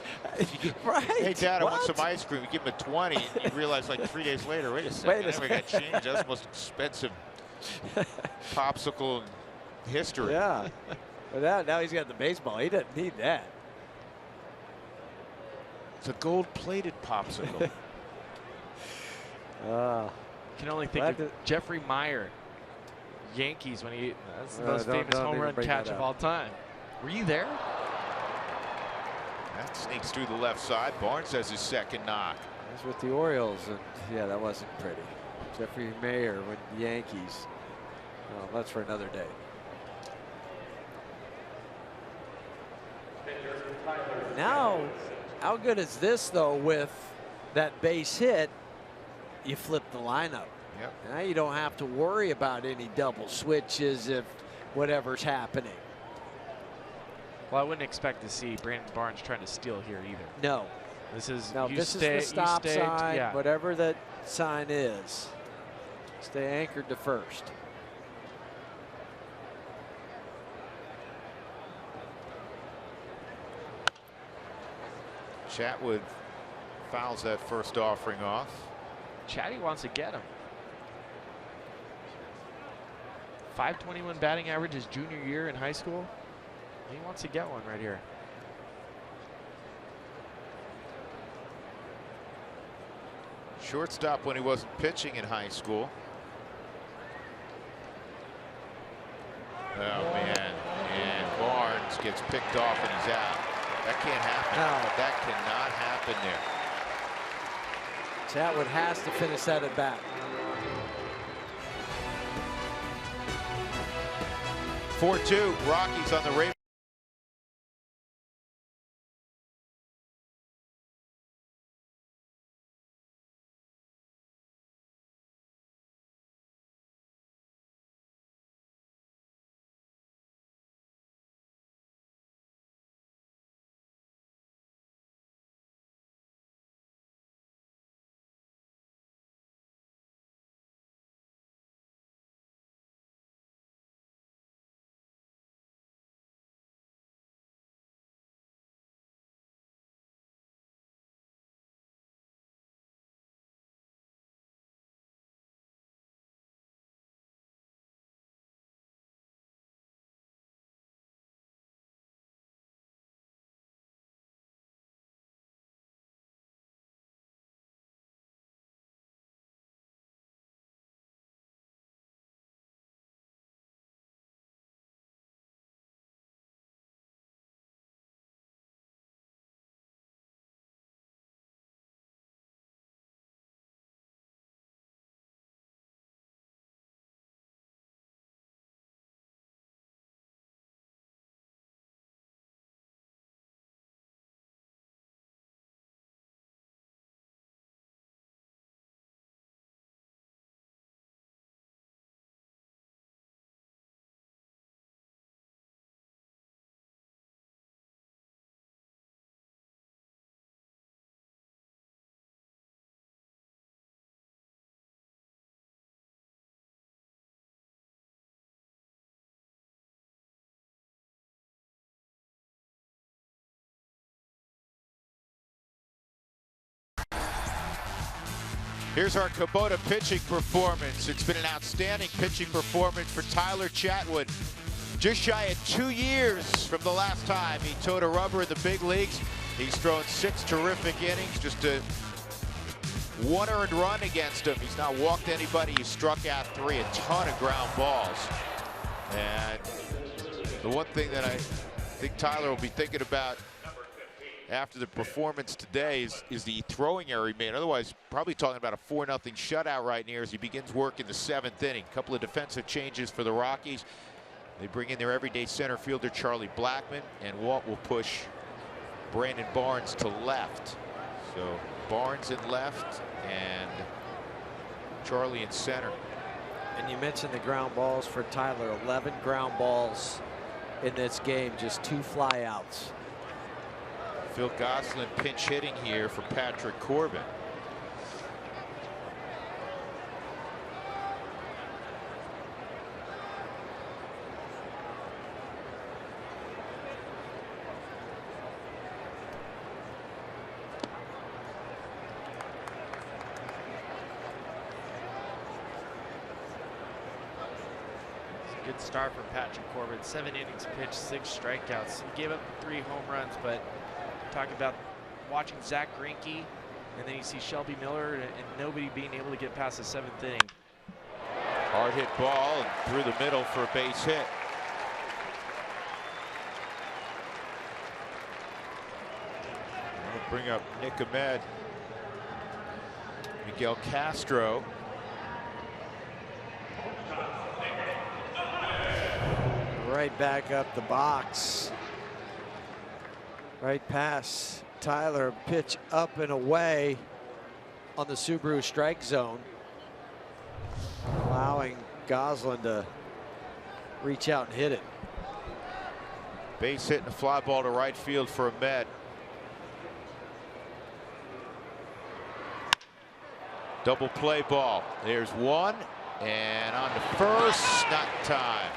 right. Hey Dad, what? I want some ice cream. You give him a 20, and you realize like 3 days later, wait a second, I never got changed. That's the most expensive popsicle in history. Yeah. But now he's got the baseball. He doesn't need that. It's a gold-plated popsicle. Can only think of Jeffrey Meyer, Yankees, when that's the most famous home run catch of all time. Were you there? That sneaks through the left side. Barnes has his second knock. That's with the Orioles, and yeah, that wasn't pretty. Jeffrey Meyer with the Yankees. Oh, that's for another day. Now, how good is this though with that base hit? You flip the lineup. Yep. Now you don't have to worry about any double switches if whatever's happening. Well, I wouldn't expect to see Brandon Barnes trying to steal here either. No. This is This is the stop sign, yeah. whatever that sign is. Stay anchored to first. Chatwood fouls that first offering off. Chatty wants to get him. 521 batting average his junior year in high school. He wants to get one right here. Shortstop when he wasn't pitching in high school. Oh man, and Barnes gets picked off and he's out. That can't happen. No. That cannot happen there. Chatwood has to finish that at bat. 4-2, Rockies on the Ravens. Here's our Kubota pitching performance. It's been an outstanding pitching performance for Tyler Chatwood. Just shy of 2 years from the last time he towed a rubber in the big leagues. He's thrown 6 terrific innings, just a 1 earned run against him. He's not walked anybody. He struck out 3, a ton of ground balls. And the one thing that I think Tyler will be thinking about after the performance today is the throwing error he made. Otherwise, probably talking about a 4-0 shutout right here as he begins work in the 7th inning. A couple of defensive changes for the Rockies. They bring in their everyday center fielder Charlie Blackmon, and Walt will push Brandon Barnes to left. So Barnes in left and Charlie in center. And you mentioned the ground balls for Tyler. 11 ground balls in this game, just 2 flyouts. Phil Gosselin pinch hitting here for Patrick Corbin. Good start from Patrick Corbin. 7 innings pitched, 6 strikeouts. He gave up 3 home runs, but talking about watching Zach Greinke, and then you see Shelby Miller and nobody being able to get past the 7th inning. Hard hit ball and through the middle for a base hit. I'll bring up Nick Ahmed. Miguel Castro. Right back up the box. Right pass. Tyler, pitch up and away on the Subaru strike zone, allowing Gosselin to reach out and hit it. Base hit and a fly ball to right field for Ahmed. Double play ball. There's one, and on to first, not in time.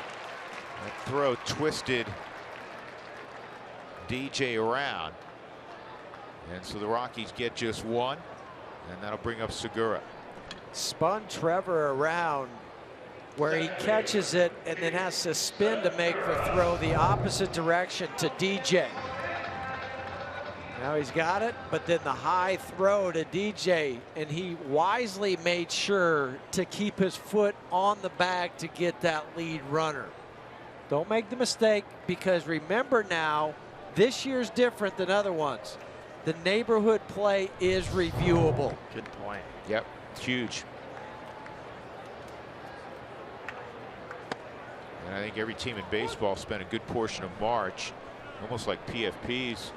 That throw twisted DJ around. And so the Rockies get just one, and that'll bring up Segura. Spun Trevor around where he catches it and then has to spin to make the throw the opposite direction to DJ. Now he's got it, but then the high throw to DJ, and he wisely made sure to keep his foot on the bag to get that lead runner. Don't make the mistake, because remember now, this year's different than other ones. The neighborhood play is reviewable. Good point. Yep, it's huge. And I think every team in baseball spent a good portion of March, almost like PFPs,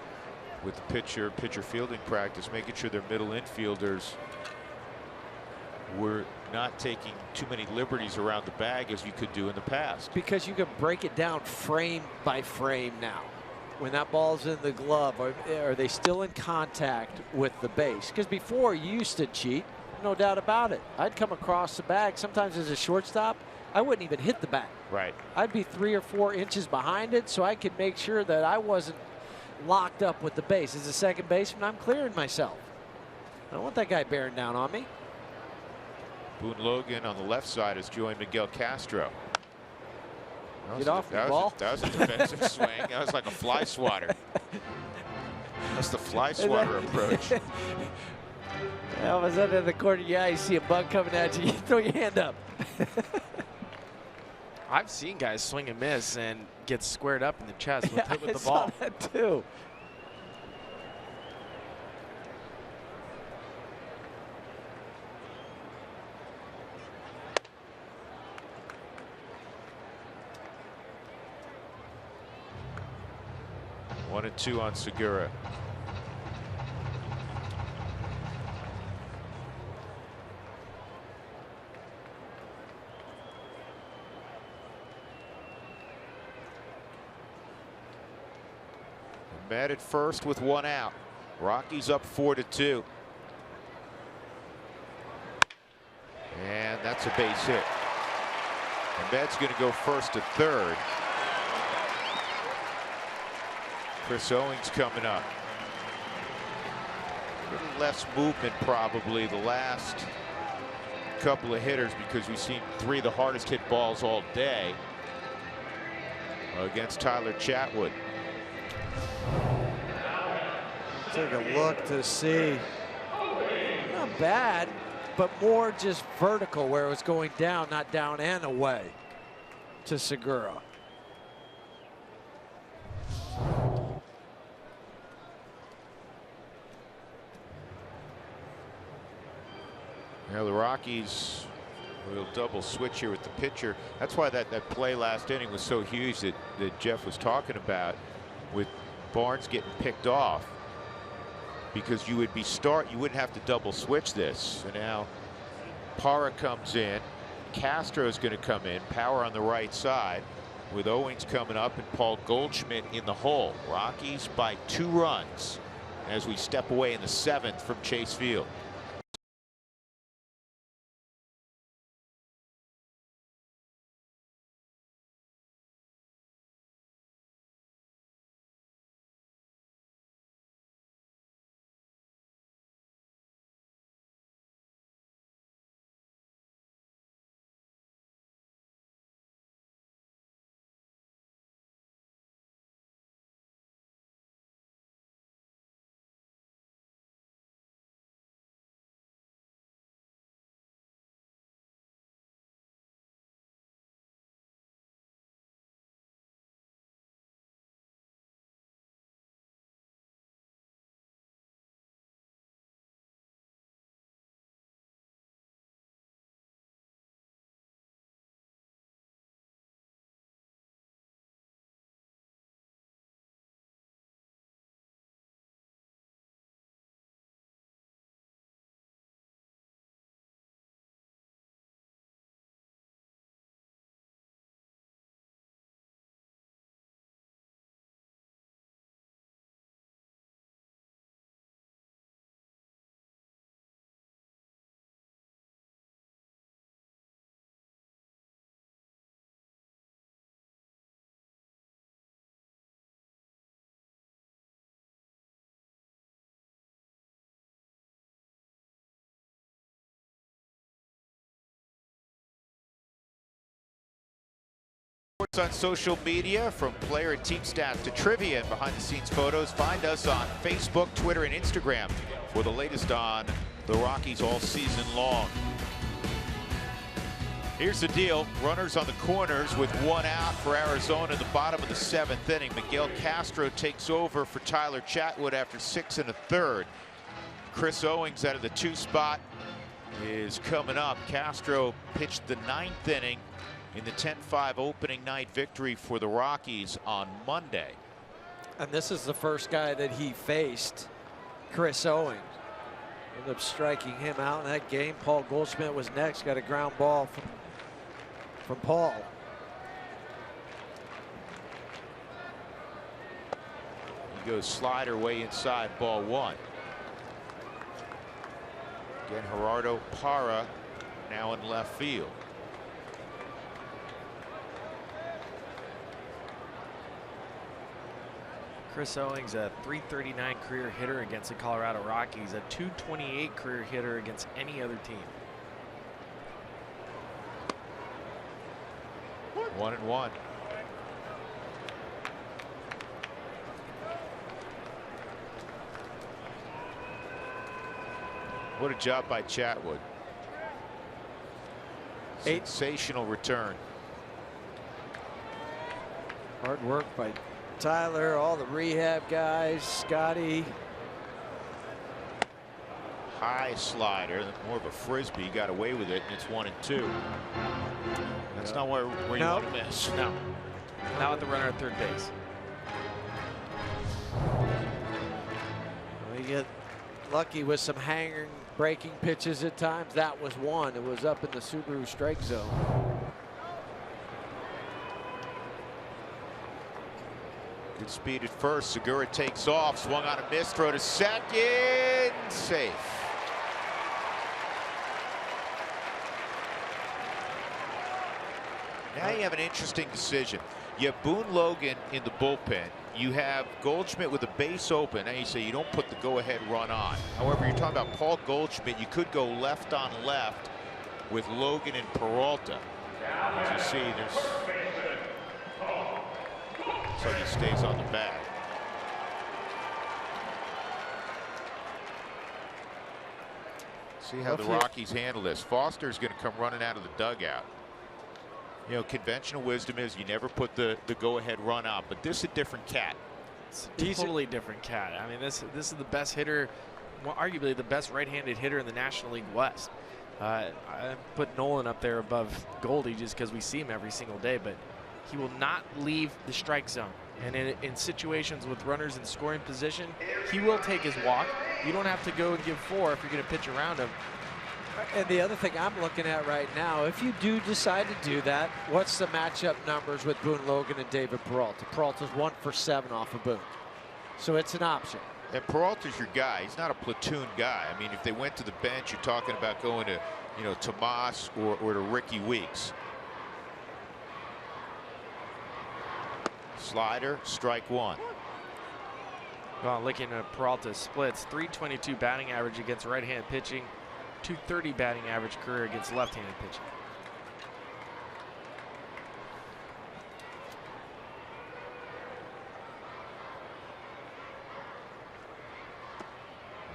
with the pitcher fielding practice, making sure their middle infielders were not taking too many liberties around the bag as you could do in the past. Because you can break it down frame by frame now. When that ball's in the glove, are they still in contact with the base? Because before, you used to cheat, no doubt about it. I'd come across the bag, sometimes as a shortstop, I wouldn't even hit the bag. Right. I'd be 3 or 4 inches behind it, so I could make sure that I wasn't locked up with the base. As a second baseman, I'm clearing myself. I don't want that guy bearing down on me. Boone Logan on the left side has joined Miguel Castro. Get off the ball. That was a defensive swing. That was like a fly swatter. That's the fly swatter approach. All of a sudden in the corner, yeah, you see a bug coming at you, you throw your hand up. I've seen guys swing and miss and get squared up in the chest with, Yeah, with the I ball. saw that too. One and two on Segura. Met at first with one out. Rockies up 4-2. And that's a base hit. And Med's going to go first to third. Chris Owings coming up. A little less movement probably the last couple of hitters, because we've seen 3 of the hardest hit balls all day against Tyler Chatwood. Take a look to see. Not bad, but more just vertical where it was going down, not down and away to Segura. Now the Rockies We'll double switch here with the pitcher. That's why that play last inning was so huge that Jeff was talking about, with Barnes getting picked off, because you wouldn't have to double switch this. So now Parra comes in, Castro's going to come in, power on the right side, with Owings coming up and Paul Goldschmidt in the hole. Rockies by 2 runs as we step away in the 7th from Chase Field. On social media, from player and team stats to trivia and behind-the-scenes photos, find us on Facebook, Twitter, and Instagram for the latest on the Rockies all season long. Here's the deal. Runners on the corners with 1 out for Arizona in the bottom of the 7th inning. Miguel Castro takes over for Tyler Chatwood after 6 1/3. Chris Owings out of the 2 spot is coming up. Castro pitched the 9th inning in the 10-5 opening night victory for the Rockies on Monday. And this is the first guy that he faced, Chris Owings. Ended up striking him out in that game. Paul Goldschmidt was next, got a ground ball from Paul. He goes slider way inside, ball 1. Again, Gerardo Parra now in left field. Chris Owings, a .339 career hitter against the Colorado Rockies, a .228 career hitter against any other team. 1-1. What a job by Chatwood. Sensational return. Hard work by Tyler, all the rehab guys, Scotty. High slider, more of a frisbee, got away with it, and it's 1-2. That's not where you want to miss. No, not with the runner at third base. We get lucky with some hanging, breaking pitches at times. That was one. It was up in the Subaru strike zone. Good speed at first. Segura takes off, swung on a miss, throw to second, safe. Now you have an interesting decision. You have Boone Logan in the bullpen. You have Goldschmidt with the base open. Now you say you don't put the go-ahead run on. However, you're talking about Paul Goldschmidt. You could go left on left with Logan and Peralta. As you see, there's. So he stays on the bag. See how the Rockies handle this. Foster's going to come running out of the dugout. You know, conventional wisdom is you never put the go-ahead run out, but this is a different cat. It's a totally different cat. I mean, this is the best hitter, well, arguably the best right-handed hitter in the National League West. I put Nolan up there above Goldie just because we see him every single day, but he will not leave the strike zone. And in situations with runners in scoring position, he will take his walk. You don't have to go and give 4 if you're going to pitch around him. And the other thing I'm looking at right now, if you do decide to do that, what's the matchup numbers with Boone Logan and David Peralta? Peralta's 1 for 7 off of Boone. So it's an option. And Peralta's your guy. He's not a platoon guy. I mean, if they went to the bench, you're talking about going to, Tomas or to Ricky Weeks. Slider, strike 1. Well, looking at Peralta's splits, .322 batting average against right-handed pitching, .230 batting average career against left-handed pitching.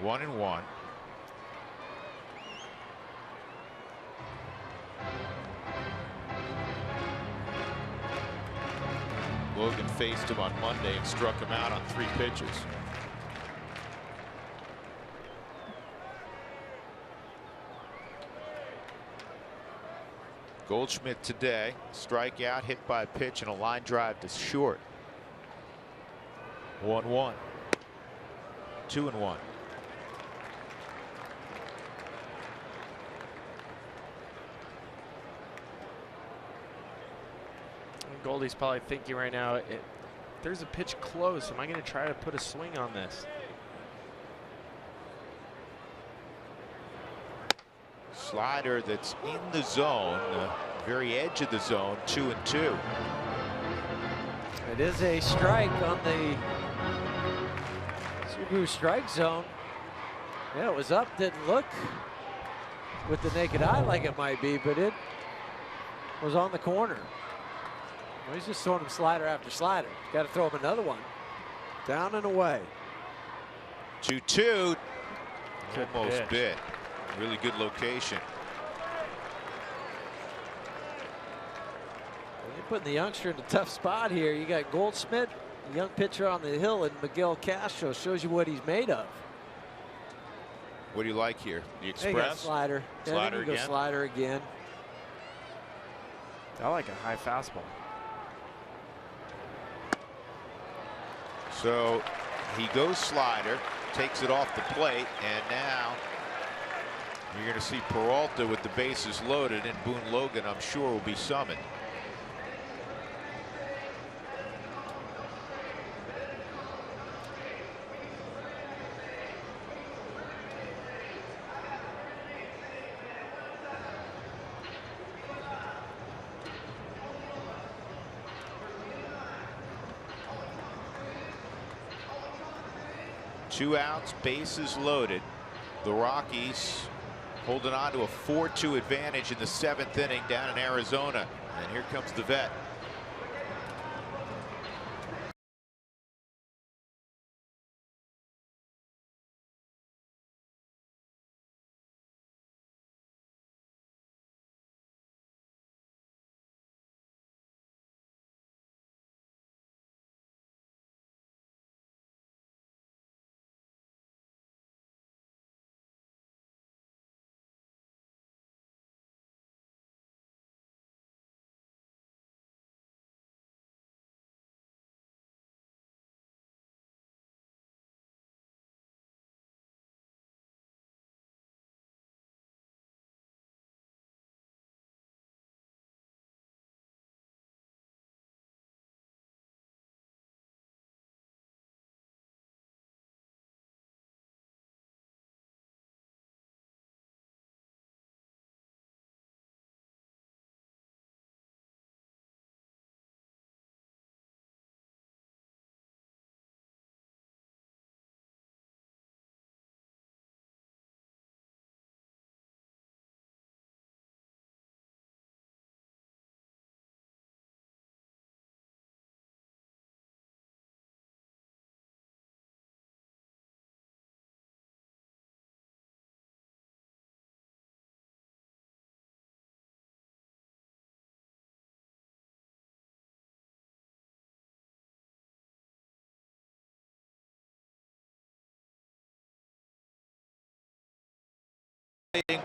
One and one. Logan faced him on Monday and struck him out on 3 pitches. Goldschmidt today, strikeout, hit by a pitch, and a line drive to short. 1-1. 2-1. Goldie's probably thinking right now, if there's a pitch close, am I going to try to put a swing on this? Slider that's in the zone, very edge of the zone, 2-2. It is a strike on the Subaru strike zone. Yeah, it was up, didn't look with the naked eye like it might be, but it was on the corner. Well, he's just throwing him slider after slider. Got to throw him another one. Down and away. 2-2. Almost pitch. bit. Really good location. You're putting the youngster in a tough spot here. You got Goldschmidt, a young pitcher on the hill, and Miguel Castro. Shows you what he's made of. What do you like here? The There you Express? go, slider. Slider There you go, again? slider again. I like a high fastball. So he goes slider, takes it off the plate, and now you're going to see Peralta with the bases loaded, and Boone Logan, I'm sure, will be summoned. Two outs, bases loaded. The Rockies holding on to a 4-2 advantage in the 7th inning down in Arizona. And here comes the vet.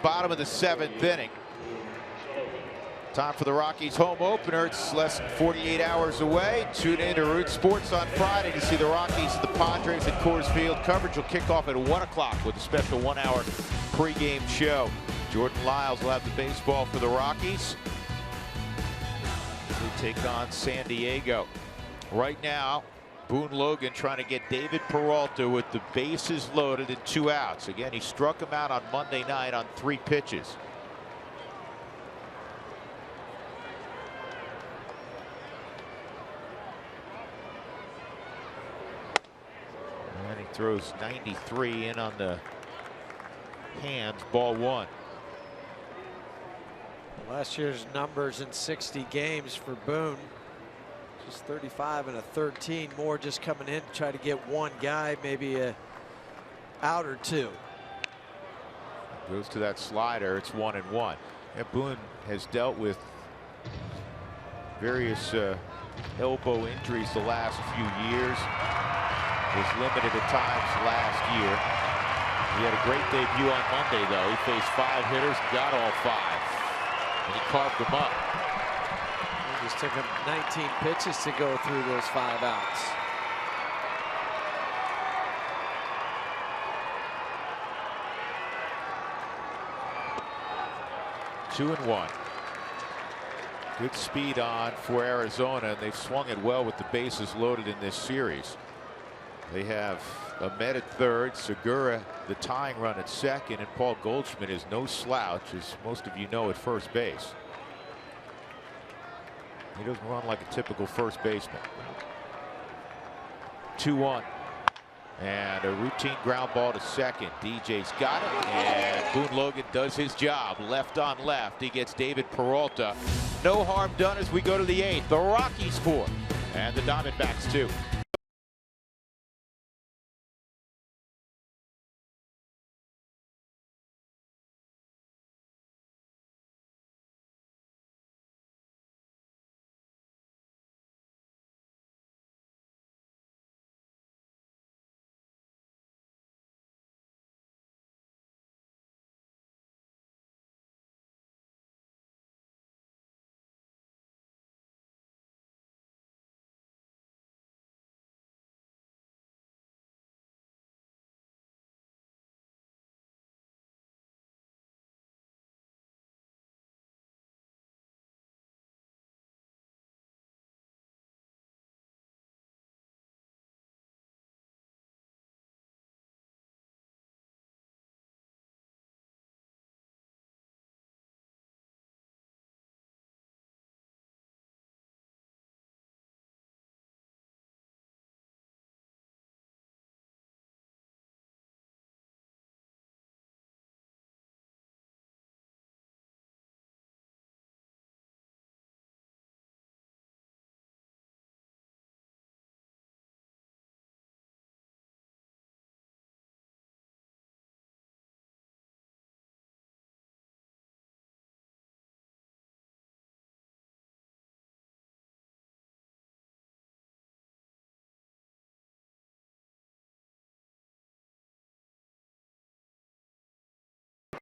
Bottom of the 7th inning. Time for the Rockies home opener. It's less than 48 hours away. Tune in to Root Sports on Friday to see the Rockies and the Padres at Coors Field. Coverage will kick off at 1 o'clock with a special 1-hour pregame show. Jordan Lyles will have the baseball for the Rockies. They take on San Diego. Right now, Boone Logan trying to get David Peralta with the bases loaded and 2 outs. Again, he struck him out on Monday night on 3 pitches. And he throws 93 in on the hands, ball 1. Last year's numbers in 60 games for Boone. Just 35 and a 13. More just coming in to try to get one guy, maybe a out or 2. Goes to that slider. It's 1-1. And Boone has dealt with various elbow injuries the last few years. Was limited at times last year. He had a great debut on Monday, though. He faced 5 hitters and got all 5. And he carved them up. It just took him 19 pitches to go through those 5 outs. Two and 1. Good speed on for Arizona, and they've swung it well with the bases loaded in this series. They have Ahmed at third, Segura the tying run at second, and Paul Goldschmidt is no slouch, as most of you know, at first base. He doesn't run like a typical first baseman. 2-1. And a routine ground ball to second. DJ's got it, and Boone Logan does his job. Left on left. He gets David Peralta. No harm done as we go to the 8th. The Rockies 4 and the Diamondbacks 2.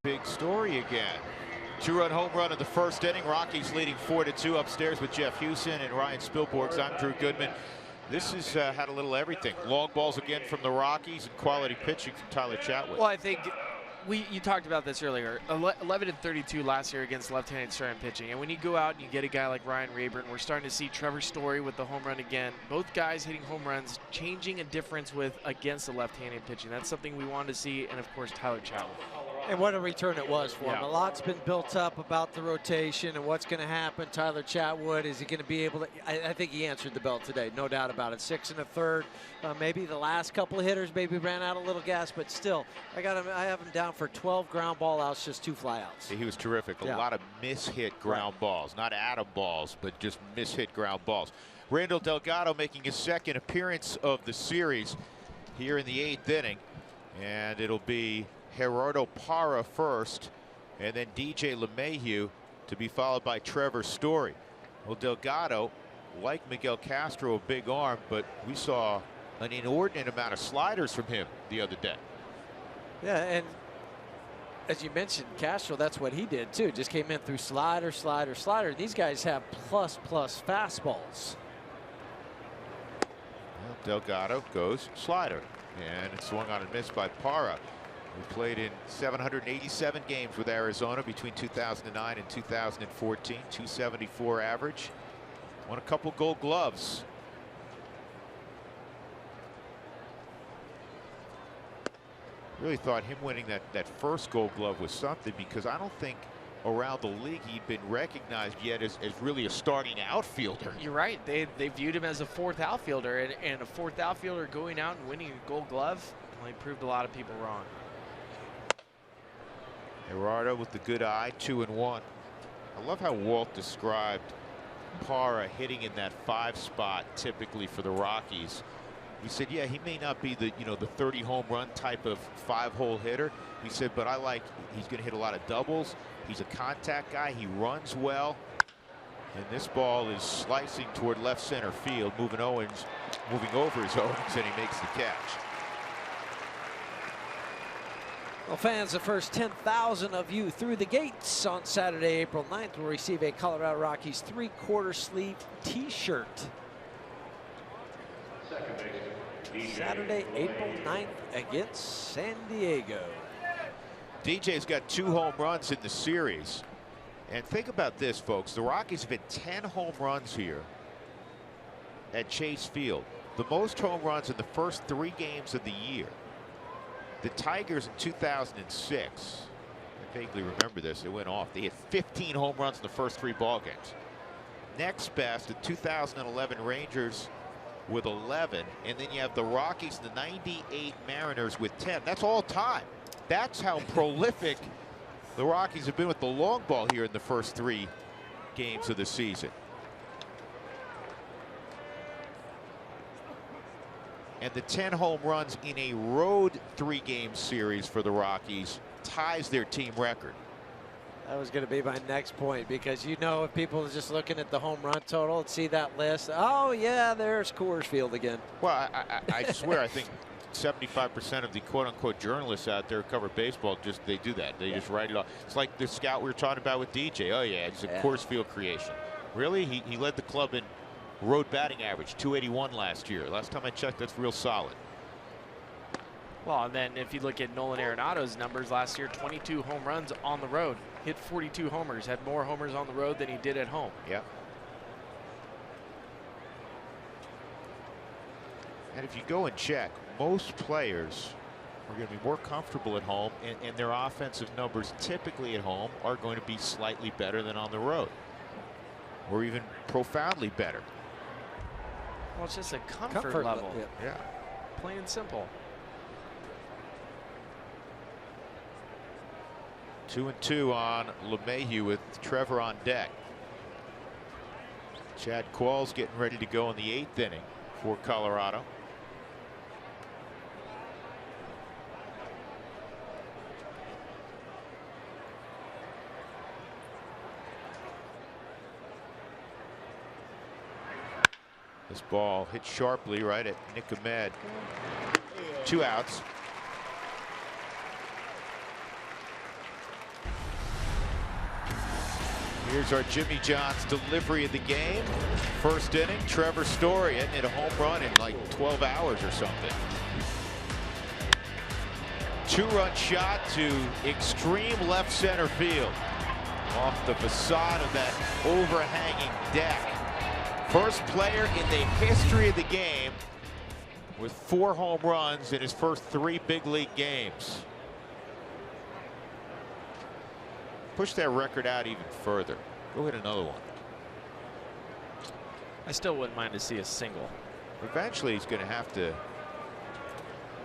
Big story again. 2-run home run in the first inning. Rockies leading 4-2 upstairs with Jeff Hewson and Ryan Spilborghs. I'm Drew Goodman. This has had a little everything. Long balls again from the Rockies and quality pitching from Tyler Chatwood. Well, I think you talked about this earlier. 11-32 last year against left-handed starting pitching. And when you go out and you get a guy like Ryan Rayburn, we're starting to see Trevor Story with the home run again. Both guys hitting home runs, changing a difference against the left-handed pitching. That's something we wanted to see. And, of course, Tyler Chatwood. And what a return it was for him. A lot's been built up about the rotation and what's going to happen. Tyler Chatwood, is he going to be able to? I think he answered the bell today, no doubt about it. 6 1/3. Maybe the last couple of hitters maybe ran out a little gas, but still, I have him down for 12 ground ball outs, just 2 flyouts. He was terrific. A lot of mishit ground balls, not atom balls, but just mishit ground balls. Randall Delgado making his second appearance of the series here in the 8th inning, and it'll be Gerardo Parra first, and then DJ LeMahieu to be followed by Trevor Story. Well, Delgado, like Miguel Castro, a big arm, but we saw an inordinate amount of sliders from him the other day. Yeah, and as you mentioned, Castro, that's what he did too. Just came in through slider, slider, slider. These guys have plus fastballs. Well, Delgado goes slider, and it's swung on and missed by Parra, who played in 787 games with Arizona between 2009 and 2014. 274 average. Won a couple Gold Gloves. Really thought him winning that first Gold Glove was something, because I don't think around the league he'd been recognized yet as really a starting outfielder. You're right. They viewed him as a fourth outfielder, and a fourth outfielder going out and winning a Gold Glove, well, he proved a lot of people wrong. Gerardo with the good eye, 2-1. I love how Walt described Parra hitting in that 5 spot typically for the Rockies. He said, yeah, he may not be the 30 home run type of 5-hole hitter. He said, but he's going to hit a lot of doubles. He's a contact guy. He runs well. And this ball is slicing toward left center field, moving over his Owens, and he makes the catch. Well, fans, the first 10,000 of you through the gates on Saturday, April 9th will receive a Colorado Rockies 3/4 sleeve T-shirt. Saturday, April 9th against San Diego. DJ's got 2 home runs in the series. And think about this, folks. The Rockies have hit 10 home runs here at Chase Field. The most home runs in the first 3 games of the year. The Tigers in 2006, I vaguely remember this, it went off. They had 15 home runs in the first 3 ball games. Next best, the 2011 Rangers with 11, and then you have the Rockies and the 98 Mariners with 10. That's all time. That's how prolific the Rockies have been with the long ball here in the first 3 games of the season. And the 10 home runs in a road 3-game series for the Rockies ties their team record. That was going to be my next point, because if people are just looking at the home run total and see that list, oh yeah, there's Coors Field again. Well, I swear, I think 75% of the quote-unquote journalists out there who cover baseball, they do that. They just write it off. It's like the scout we were talking about with DJ. Oh yeah, it's a Coors Field creation. Really? He led the club in road batting average, 281 last year. Last time I checked, that's real solid. Well, and then if you look at Nolan Arenado's numbers last year, 22 home runs on the road, hit 42 homers, had more homers on the road than he did at home. Yeah. And if you go and check, most players are going to be more comfortable at home, and their offensive numbers typically at home are going to be slightly better than on the road, or even profoundly better. Well, it's just a comfort level. Yeah. Plain and simple. 2-2 on LeMahieu with Trevor on deck. Chad Qualls getting ready to go in the 8th inning for Colorado. This ball hit sharply right at Nick Ahmed. 2 outs. Here's our Jimmy John's delivery of the game. First inning, Trevor Story hit a home run in like 12 hours or something. 2-run shot to extreme left center field. Off the facade of that overhanging deck. First player in the history of the game with 4 home runs in his first 3 big league games. Push that record out even further. Go hit another one. I still wouldn't mind to see a single. Eventually he's going to have to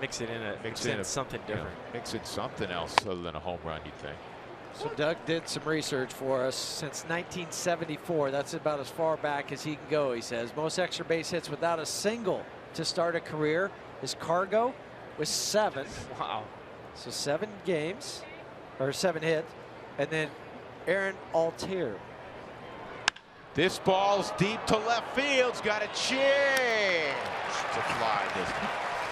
mix it in something different. Mix in something else other than a home run, you'd think. So Doug did some research for us. Since 1974, that's about as far back as he can go, he says. Most extra base hits without a single to start a career is Cargo with 7. Wow. So 7 games, or 7 hits. And then Aaron Altair. This ball's deep to left field. It's got a chance to fly.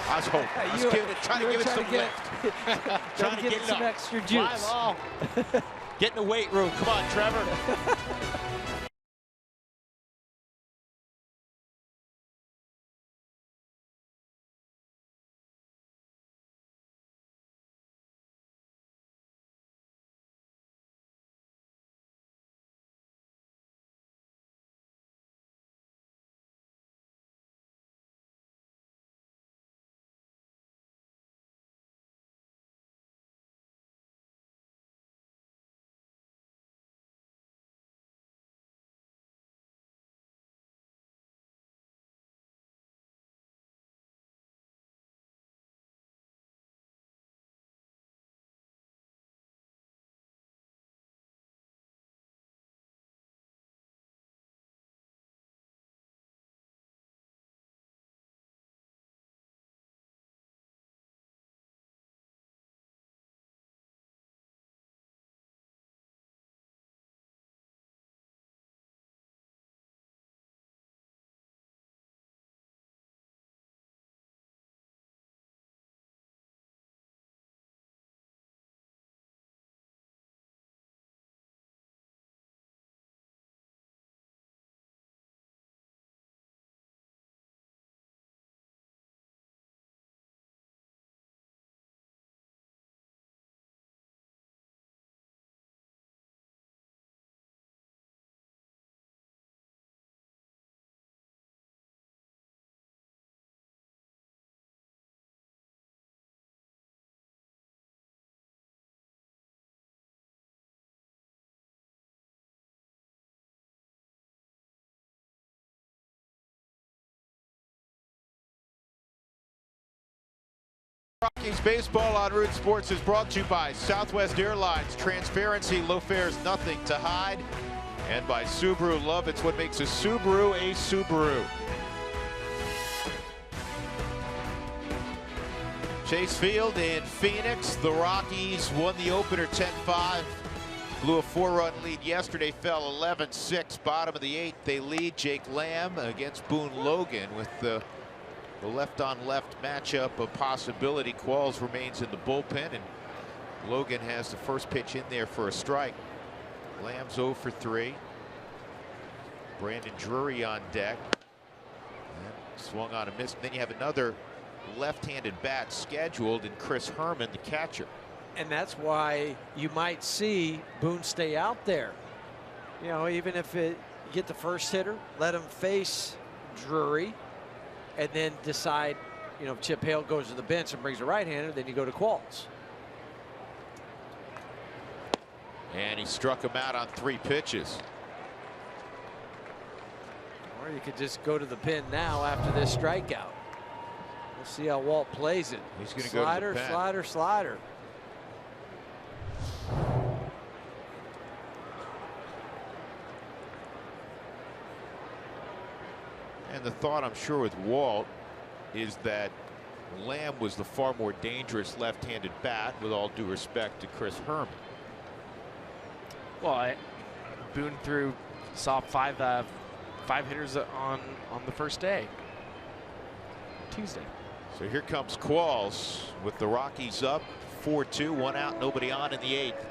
I was hoping. I was trying to give it some lift. Trying to give get it it some up. extra Fly juice. ball. Get in the weight room. Come on, Trevor. Rockies baseball on Root Sports is brought to you by Southwest Airlines. Transparency, low fares, nothing to hide. And by Subaru. Love, it's what makes a Subaru a Subaru. Chase Field in Phoenix. The Rockies won the opener 10-5. Blew a 4-run lead yesterday, fell 11-6. Bottom of the 8th, they lead. Jake Lamb against Boone Logan with the left-on-left matchup a possibility. Qualls remains in the bullpen, and Logan has the first pitch in there for a strike. Lamb's 0 for 3. Brandon Drury on deck. And swung on a miss. And then you have another left-handed bat scheduled in Chris Herman, the catcher. And that's why you might see Boone stay out there. You know, even if you get the first hitter, let him face Drury, and then decide, you know, if Chip Hale goes to the bench and brings a right-hander, then you go to Qualls. And he struck him out on 3 pitches. Or you could just go to the pen now after this strikeout. We'll see how Walt plays it. He's going to go to the slider, pen. slider, slider. And the thought, I'm sure, with Walt is that Lamb was the far more dangerous left-handed bat, with all due respect to Chris Herman. Well, Boone saw five hitters on the first day, Tuesday. So here comes Qualls with the Rockies up 4-2, 1 out, nobody on in the 8th.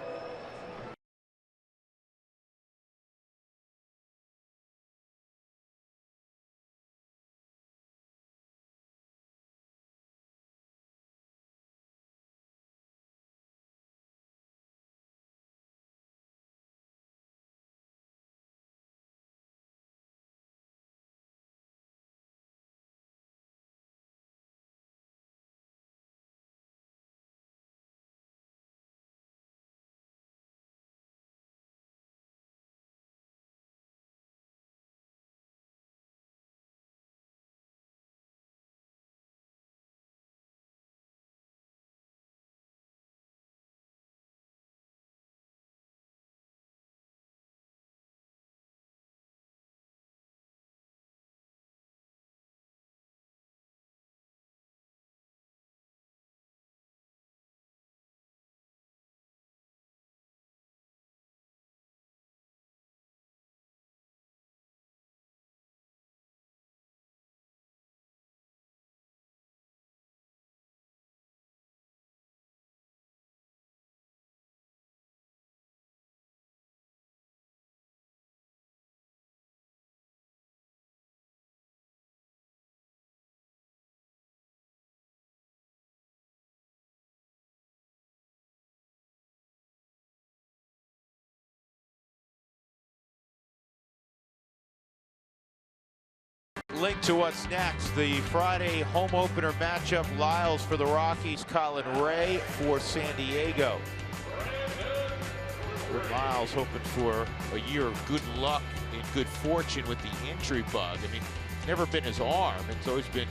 link to what's next. The Friday home opener matchup, Lyles for the Rockies, Colin Ray for San Diego. Lyles hoping for a year of good luck and good fortune with the injury bug. I mean, it's never been his arm. It's always been,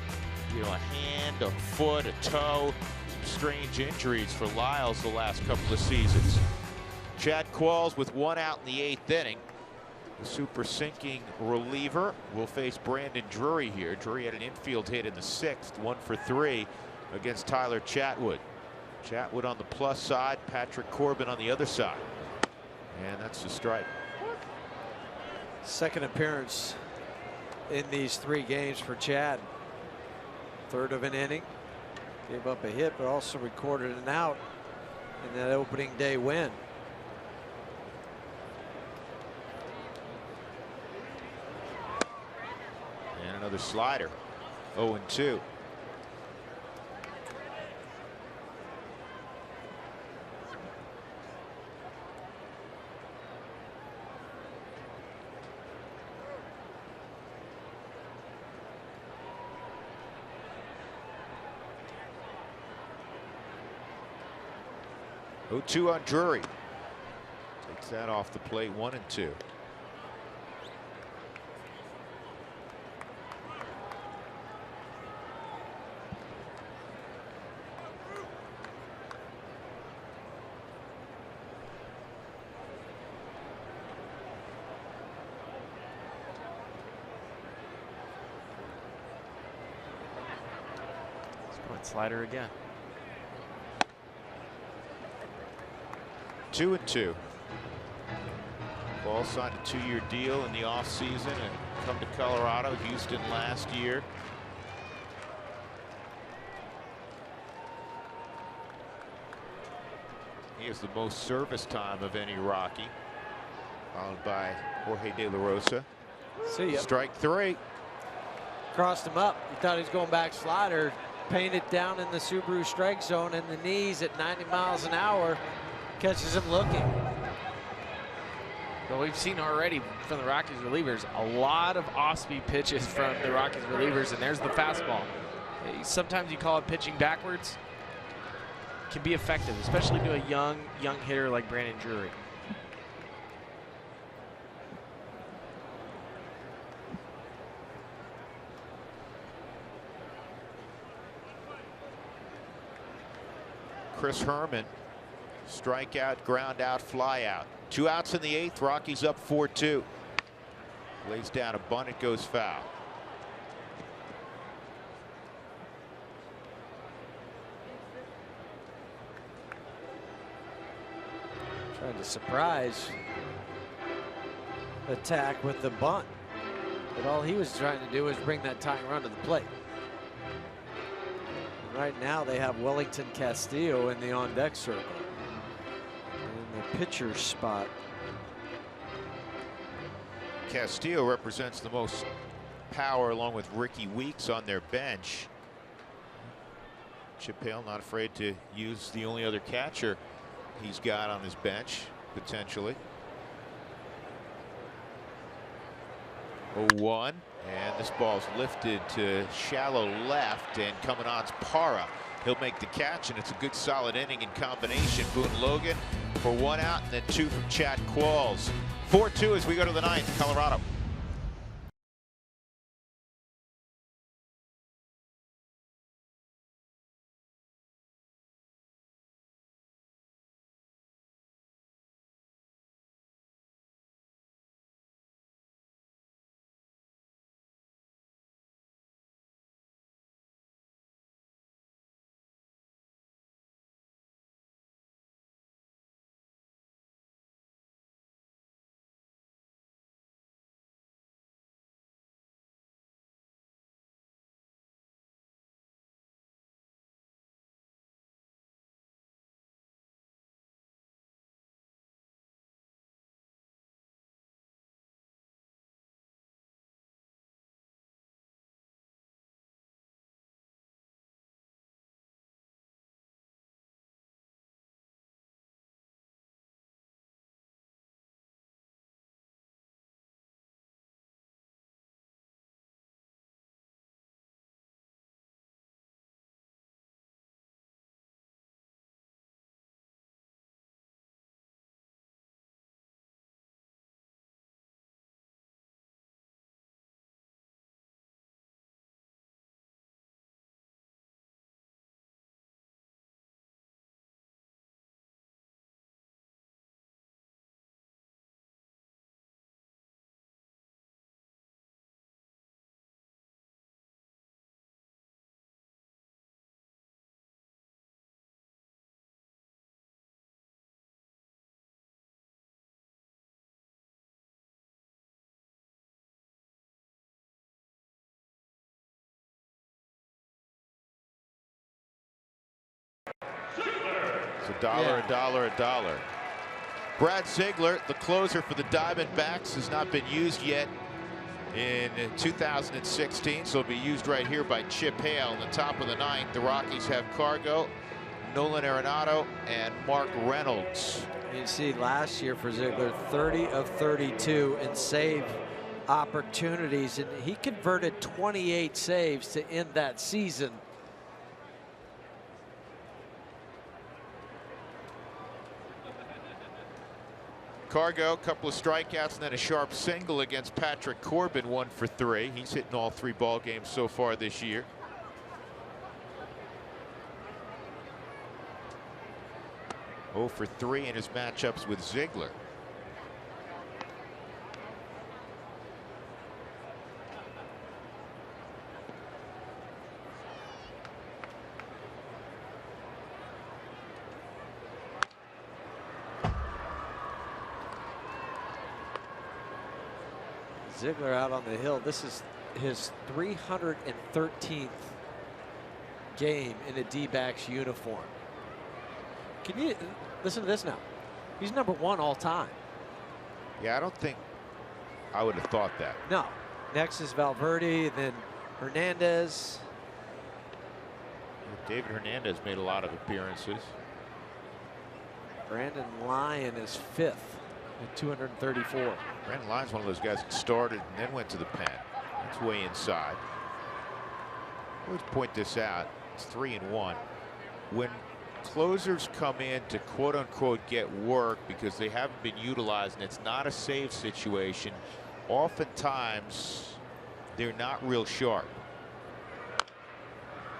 a hand, a foot, a toe. Some strange injuries for Lyles the last couple of seasons. Chad Qualls with 1 out in the 8th inning. The super sinking reliever will face Brandon Drury here. Drury had an infield hit in the 6th, 1 for 3 against Tyler Chatwood. Chatwood on the plus side, Patrick Corbin on the other side. And that's the strike. Second appearance in these 3 games for Chad. 3rd of an inning. Gave up a hit, but also recorded an out in that opening day win. And another slider. 0-2. Two on Drury. Takes that off the plate. 1-2. Slider again. 2-2. Ball signed a 2-year deal in the offseason and come to Colorado, Houston last year. He has the most service time of any Rocky, followed by Jorge De La Rosa. See ya. Strike 3. Crossed him up. He thought he was going back slider. Painted down in the Subaru strike zone, and the knees at 90 miles an hour catches him looking. Well, we've seen already from the Rockies relievers a lot of off-speed pitches from the Rockies relievers, and there's the fastball. Sometimes you call it pitching backwards. Can be effective, especially to a young hitter like Brandon Drury. Chris Herman, strikeout, ground out, fly out. 2 outs in the 8th. Rockies up 4-2. Lays down a bunt. It goes foul. Trying to surprise attack with the bunt, but all he was trying to do was bring that tying run to the plate. Right now they have Wellington Castillo in the on-deck circle. In the pitcher's spot. Castillo represents the most power along with Ricky Weeks on their bench. Chip Hale not afraid to use the only other catcher he's got on his bench, potentially. 0-1. And this ball's lifted to shallow left, and coming on's Parra. He'll make the catch, and it's a good solid inning in combination. Boone Logan for 1 out, and then 2 from Chad Qualls. 4-2 as we go to the 9th, Colorado. It's a dollar, a dollar, a dollar. Brad Ziegler, the closer for the Diamondbacks, has not been used yet in 2016, so it'll be used right here by Chip Hale in the top of the ninth. The Rockies have Cargo, Nolan Arenado, and Mark Reynolds. You see last year for Ziegler, 30 of 32 in save opportunities, and he converted 28 saves to end that season. Cargo, a couple of strikeouts and then a sharp single against Patrick Corbin, 1 for 3. He's hitting all 3 ball games so far this year. Oh for 3 in his matchups with Ziegler. Ziegler out on the hill. This is his 313th game in a D-backs uniform. Can you listen to this now? He's #1 all time. Yeah, I don't think I would have thought that. No. Next is Valverde, then Hernandez. David Hernandez made a lot of appearances. Brandon Lyon is 5th at 234. Brandon Lyon's one of those guys that started and then went to the pen. That's way inside. I always point this out. It's 3-1. When closers come in to quote unquote get work because they haven't been utilized and it's not a save situation, oftentimes they're not real sharp.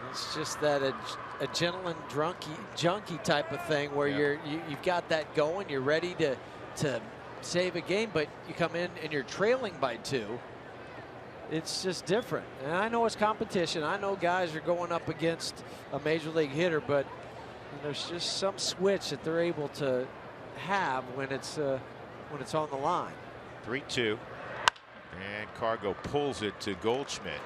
It's just that adrenaline junkie type of thing where you've got that going, you're ready to save a game, but you come in and you're trailing by 2. It's just different. And I know it's competition. I know guys are going up against a major league hitter, but there's just some switch that they're able to have when it's on the line. 3-2, and Cargo pulls it to Goldschmidt.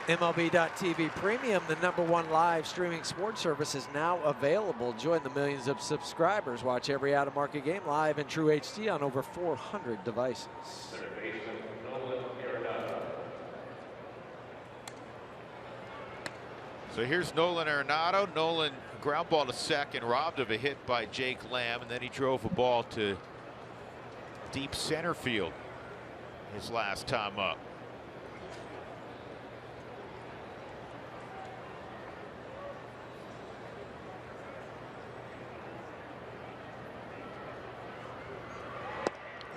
MLB.TV Premium, the #1 live streaming sports service, is now available. Join the millions of subscribers. Watch every out-of-market game live in true HD on over 400 devices. So here's Nolan Arenado. Nolan ground ball to second, robbed of a hit by Jake Lamb, and then he drove a ball to deep center field his last time up.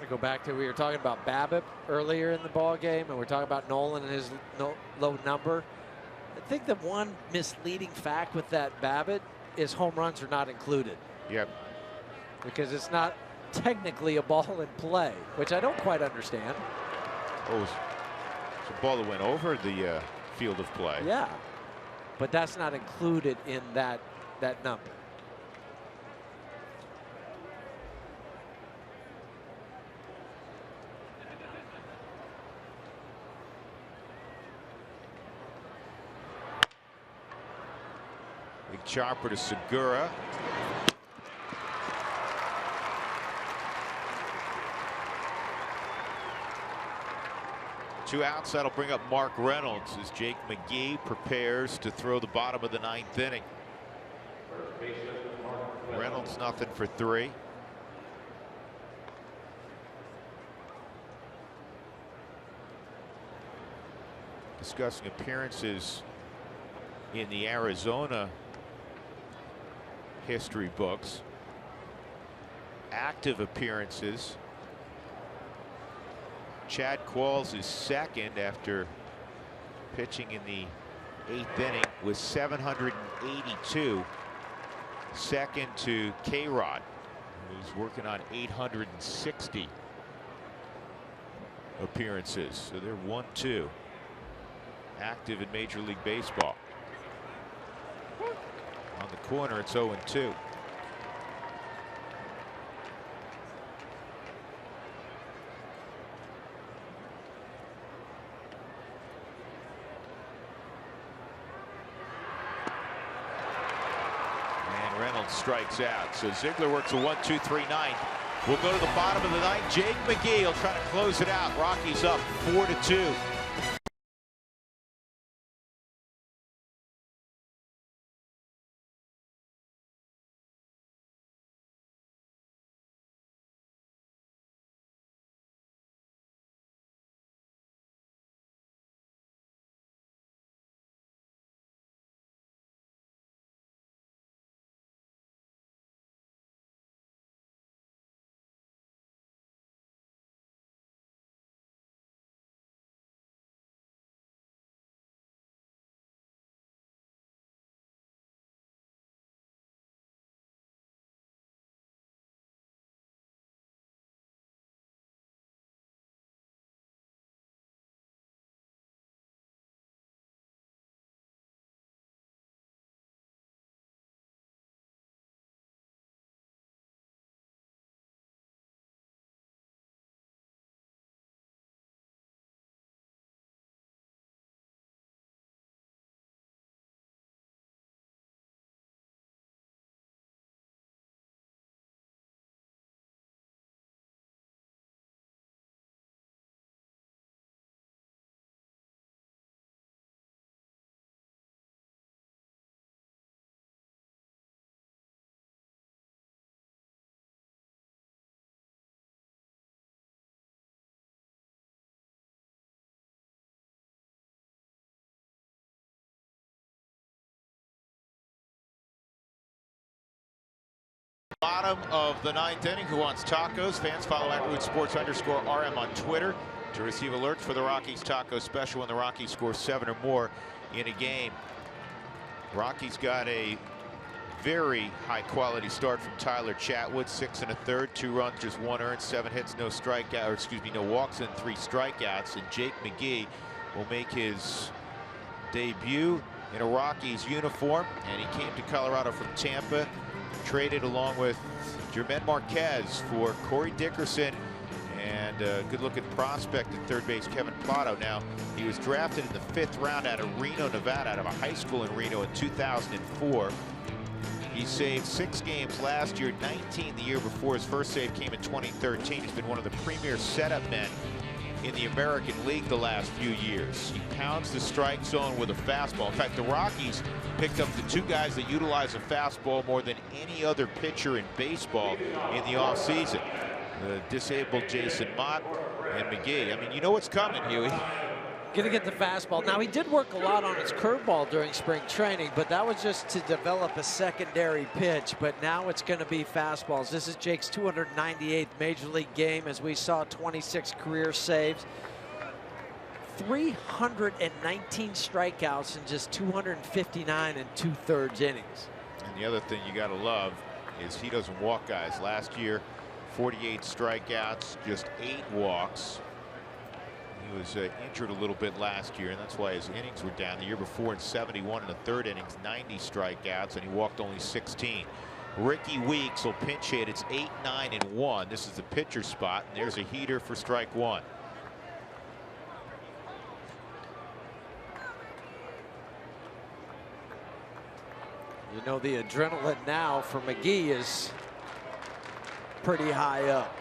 Go back to, we were talking about BABIP earlier in the ball game, and we're talking about Nolan and his low number. I think the one misleading fact with that BABIP is home runs are not included. Yep. Because it's not technically a ball in play, which I don't quite understand. Oh, it's a ball that went over the field of play. Yeah, but that's not included in that number. Big chopper to Segura. Two outs. That'll bring up Mark Reynolds as Jake McGee prepares to throw the bottom of the 9th inning. Reynolds nothing for 3. Discussing appearances in the Arizona history books. Active appearances. Chad Qualls is second after pitching in the 8th inning with 782. Second to K-Rod, who's working on 860 appearances. So they're 1-2 active in Major League Baseball. On the corner, it's 0-2. strikes out. So Ziegler works a 1-2-3 ninth. We'll go to the bottom of the ninth. Jake McGee will try to close it out. Rockies up 4-2. Bottom of the ninth inning. Who wants tacos? Fans follow @RootsSports_RM on Twitter to receive alerts for the Rockies taco special when the Rockies score 7 or more in a game. Rockies got a very high quality start from Tyler Chatwood. 6 1/3, 2 runs, just 1 earned, 7 hits, no strikeout, or excuse me, no walks and 3 strikeouts. And Jake McGee will make his debut in a Rockies uniform, and he came to Colorado from Tampa. Traded along with German Marquez for Corey Dickerson and a good-looking prospect at third base, Kevin Plotto. Now, he was drafted in the 5th round out of Reno, Nevada, out of a high school in Reno in 2004. He saved 6 games last year, 19 the year before. His first save came in 2013. He's been one of the premier setup men in the American League the last few years. He pounds the strike zone with a fastball. In fact, the Rockies picked up the 2 guys that utilize a fastball more than any other pitcher in baseball in the offseason. The disabled Jason Mott and McGee. I mean, you know what's coming, Huey. Gonna get the fastball. Now, he did work a lot on his curveball during spring training, but that was just to develop a secondary pitch. But now it's going to be fastballs. This is Jake's 298th Major League game, as we saw 26 career saves. 319 strikeouts in just 259 2/3 innings. And the other thing you got to love is he doesn't walk guys. Last year, 48 strikeouts, just 8 walks. He was injured a little bit last year, and that's why his innings were down. The year before, in 71 1/3 innings, 90 strikeouts, and he walked only 16. Ricky Weeks will pinch hit. It's 8-9-1. This is the pitcher spot, and there's a heater for strike 1. You know, the adrenaline now for McGee is pretty high up.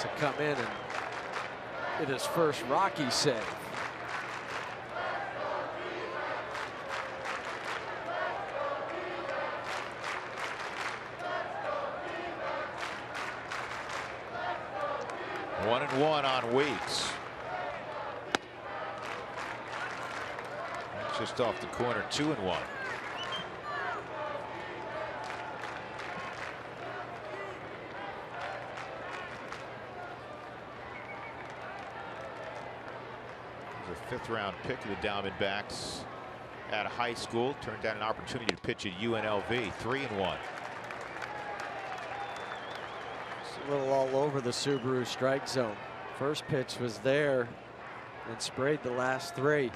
To come in and hit his first Rocky save. One and one on Weeks. Just off the corner, 2-1. A 5th round pick of the Diamondbacks out of high school. Turned down an opportunity to pitch at UNLV. 3-1. It's a little all over the Subaru strike zone. First pitch was there and sprayed the last 3.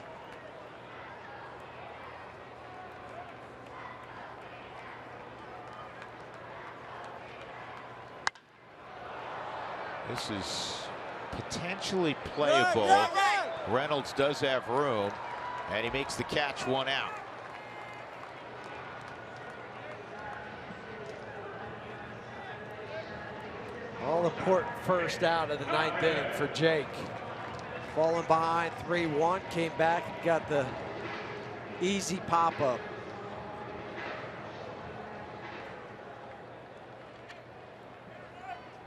This is potentially playable. Reynolds does have room, and he makes the catch, 1 out. all-important first out of the 9th inning for Jake. Falling behind 3-1, came back and got the easy pop-up.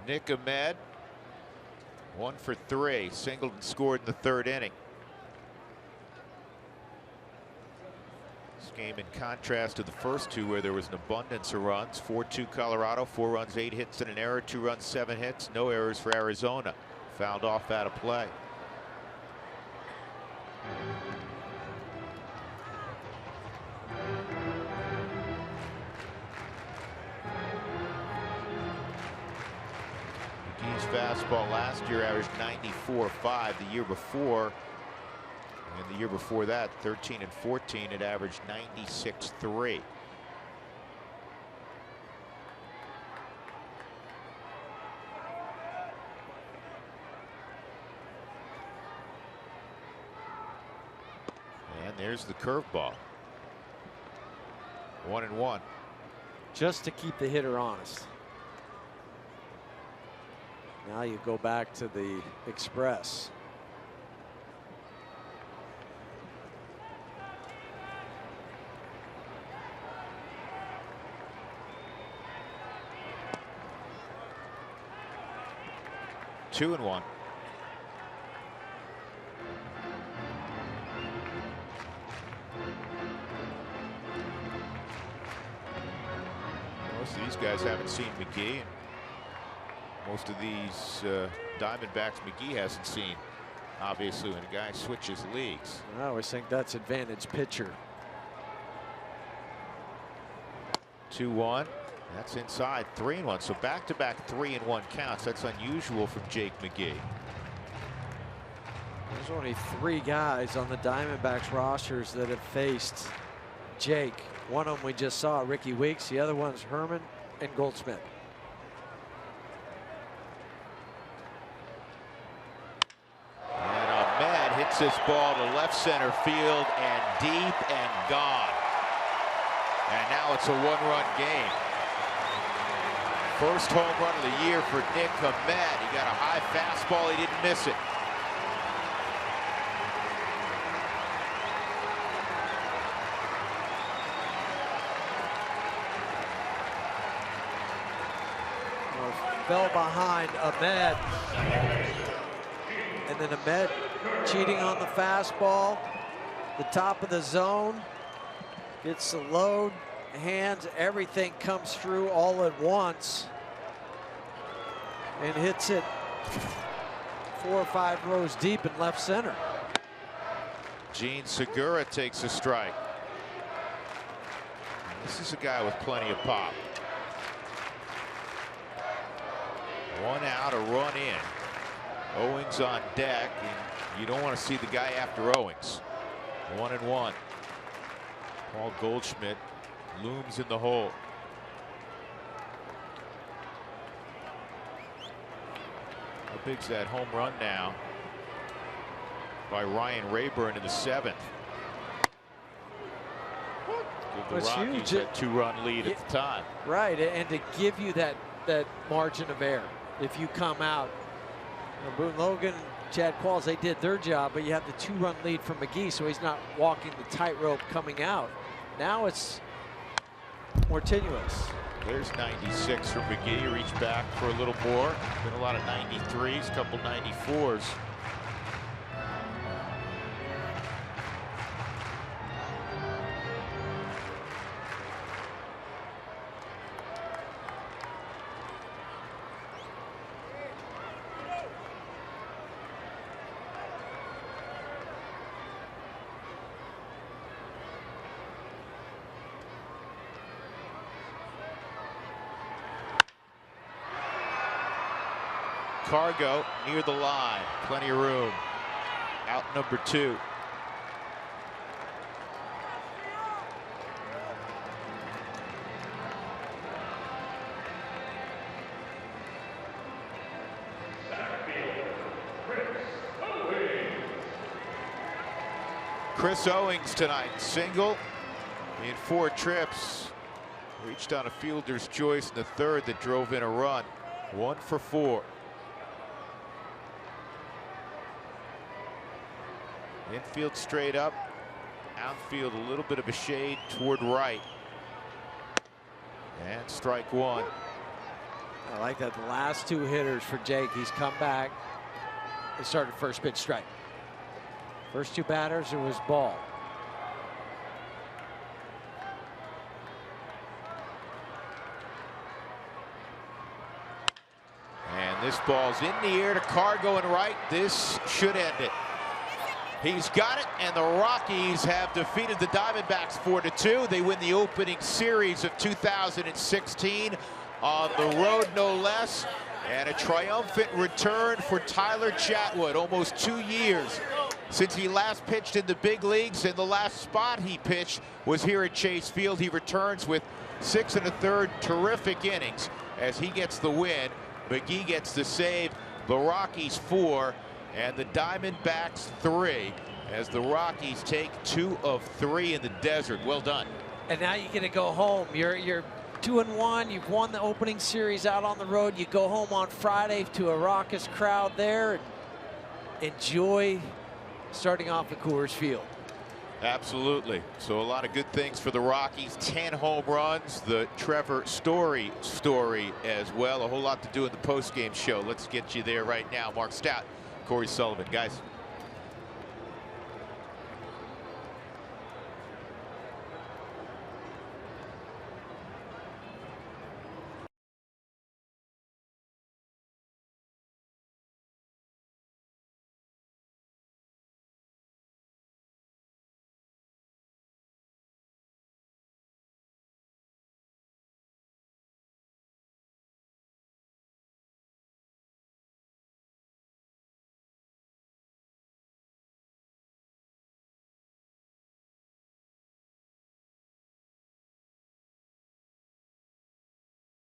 Nick Ahmed, 1 for 3, singled and scored in the 3rd inning. This game in contrast to the first two, where there was an abundance of runs. 4-2 Colorado, 4 runs, 8 hits and an error, 2 runs, 7 hits, no errors for Arizona. Fouled off out of play. McGee's fastball last year averaged 94.5. The year before, and the year before that, 13 and 14, it averaged 96.3. And there's the curveball. 1-1. Just to keep the hitter honest. Now you go back to the Express. Two and one. Most of these guys haven't seen McGee, and most of these Diamondbacks McGee hasn't seen, obviously, when a guy switches leagues. I always think that's advantage pitcher. 2-1. That's inside. 3-1. So back-to-back 3-1 counts. That's unusual from Jake McGee. There's only 3 guys on the Diamondbacks rosters that have faced Jake. One of them we just saw, Ricky Weeks. The other one's Herman and Goldschmidt. And Ahmed hits this ball to left center field and deep and gone. And now it's a 1-run game. First home run of the year for Nick Ahmed. He got a high fastball. He didn't miss it. Fell behind Ahmed. And then Ahmed cheating on the fastball. The top of the zone. Gets the load. Hands, everything comes through all at once. And hits it 4 or 5 rows deep in left center. Gene Segura takes a strike. This is a guy with plenty of pop. 1 out, a run in. Owings on deck, and you don't want to see the guy after Owings. 1-1. Paul Goldschmidt looms in the hole. How big's that home run now by Ryan Rayburn in the 7th? Give the Rockies a 2-run lead at the time. Right, and to give you that margin of error. If you come out, Boone Logan and Chad Qualls, they did their job, but you have the 2-run lead from McGee, so he's not walking the tightrope coming out. Now it's more tenuous. There's 96 from McGee. Reach back for a little more. Been a lot of 93s, couple 94s. Cargo near the line, plenty of room. Out number 2. Chris Owings tonight, single in 4 trips. Reached on a fielder's choice in the 3rd that drove in a run. 1 for 4. Infield straight up. Outfield a little bit of a shade toward right. And strike one. I like that. The last two hitters for Jake, he's come back and started first pitch strike. First two batters, it was ball. And this ball's in the air to Carr going right. This should end it. He's got it, and the Rockies have defeated the Diamondbacks 4-2. They win the opening series of 2016 on the road, no less. And a triumphant return for Tyler Chatwood. Almost 2 years since he last pitched in the big leagues, and the last spot he pitched was here at Chase Field. He returns with 6 1/3 terrific innings as he gets the win. McGee gets the save. The Rockies 4 and the Diamondbacks 3 as the Rockies take 2 of 3 in the desert. Well done. And now you're going to go home. You're 2-1. You've won the opening series out on the road. You go home on Friday to a raucous crowd there and enjoy starting off at Coors Field. Absolutely. So a lot of good things for the Rockies. 10 home runs. The Trevor Story story as well. A whole lot to do in the post-game show. Let's get you there right now. Mark Stout, Corey Sullivan. Guys.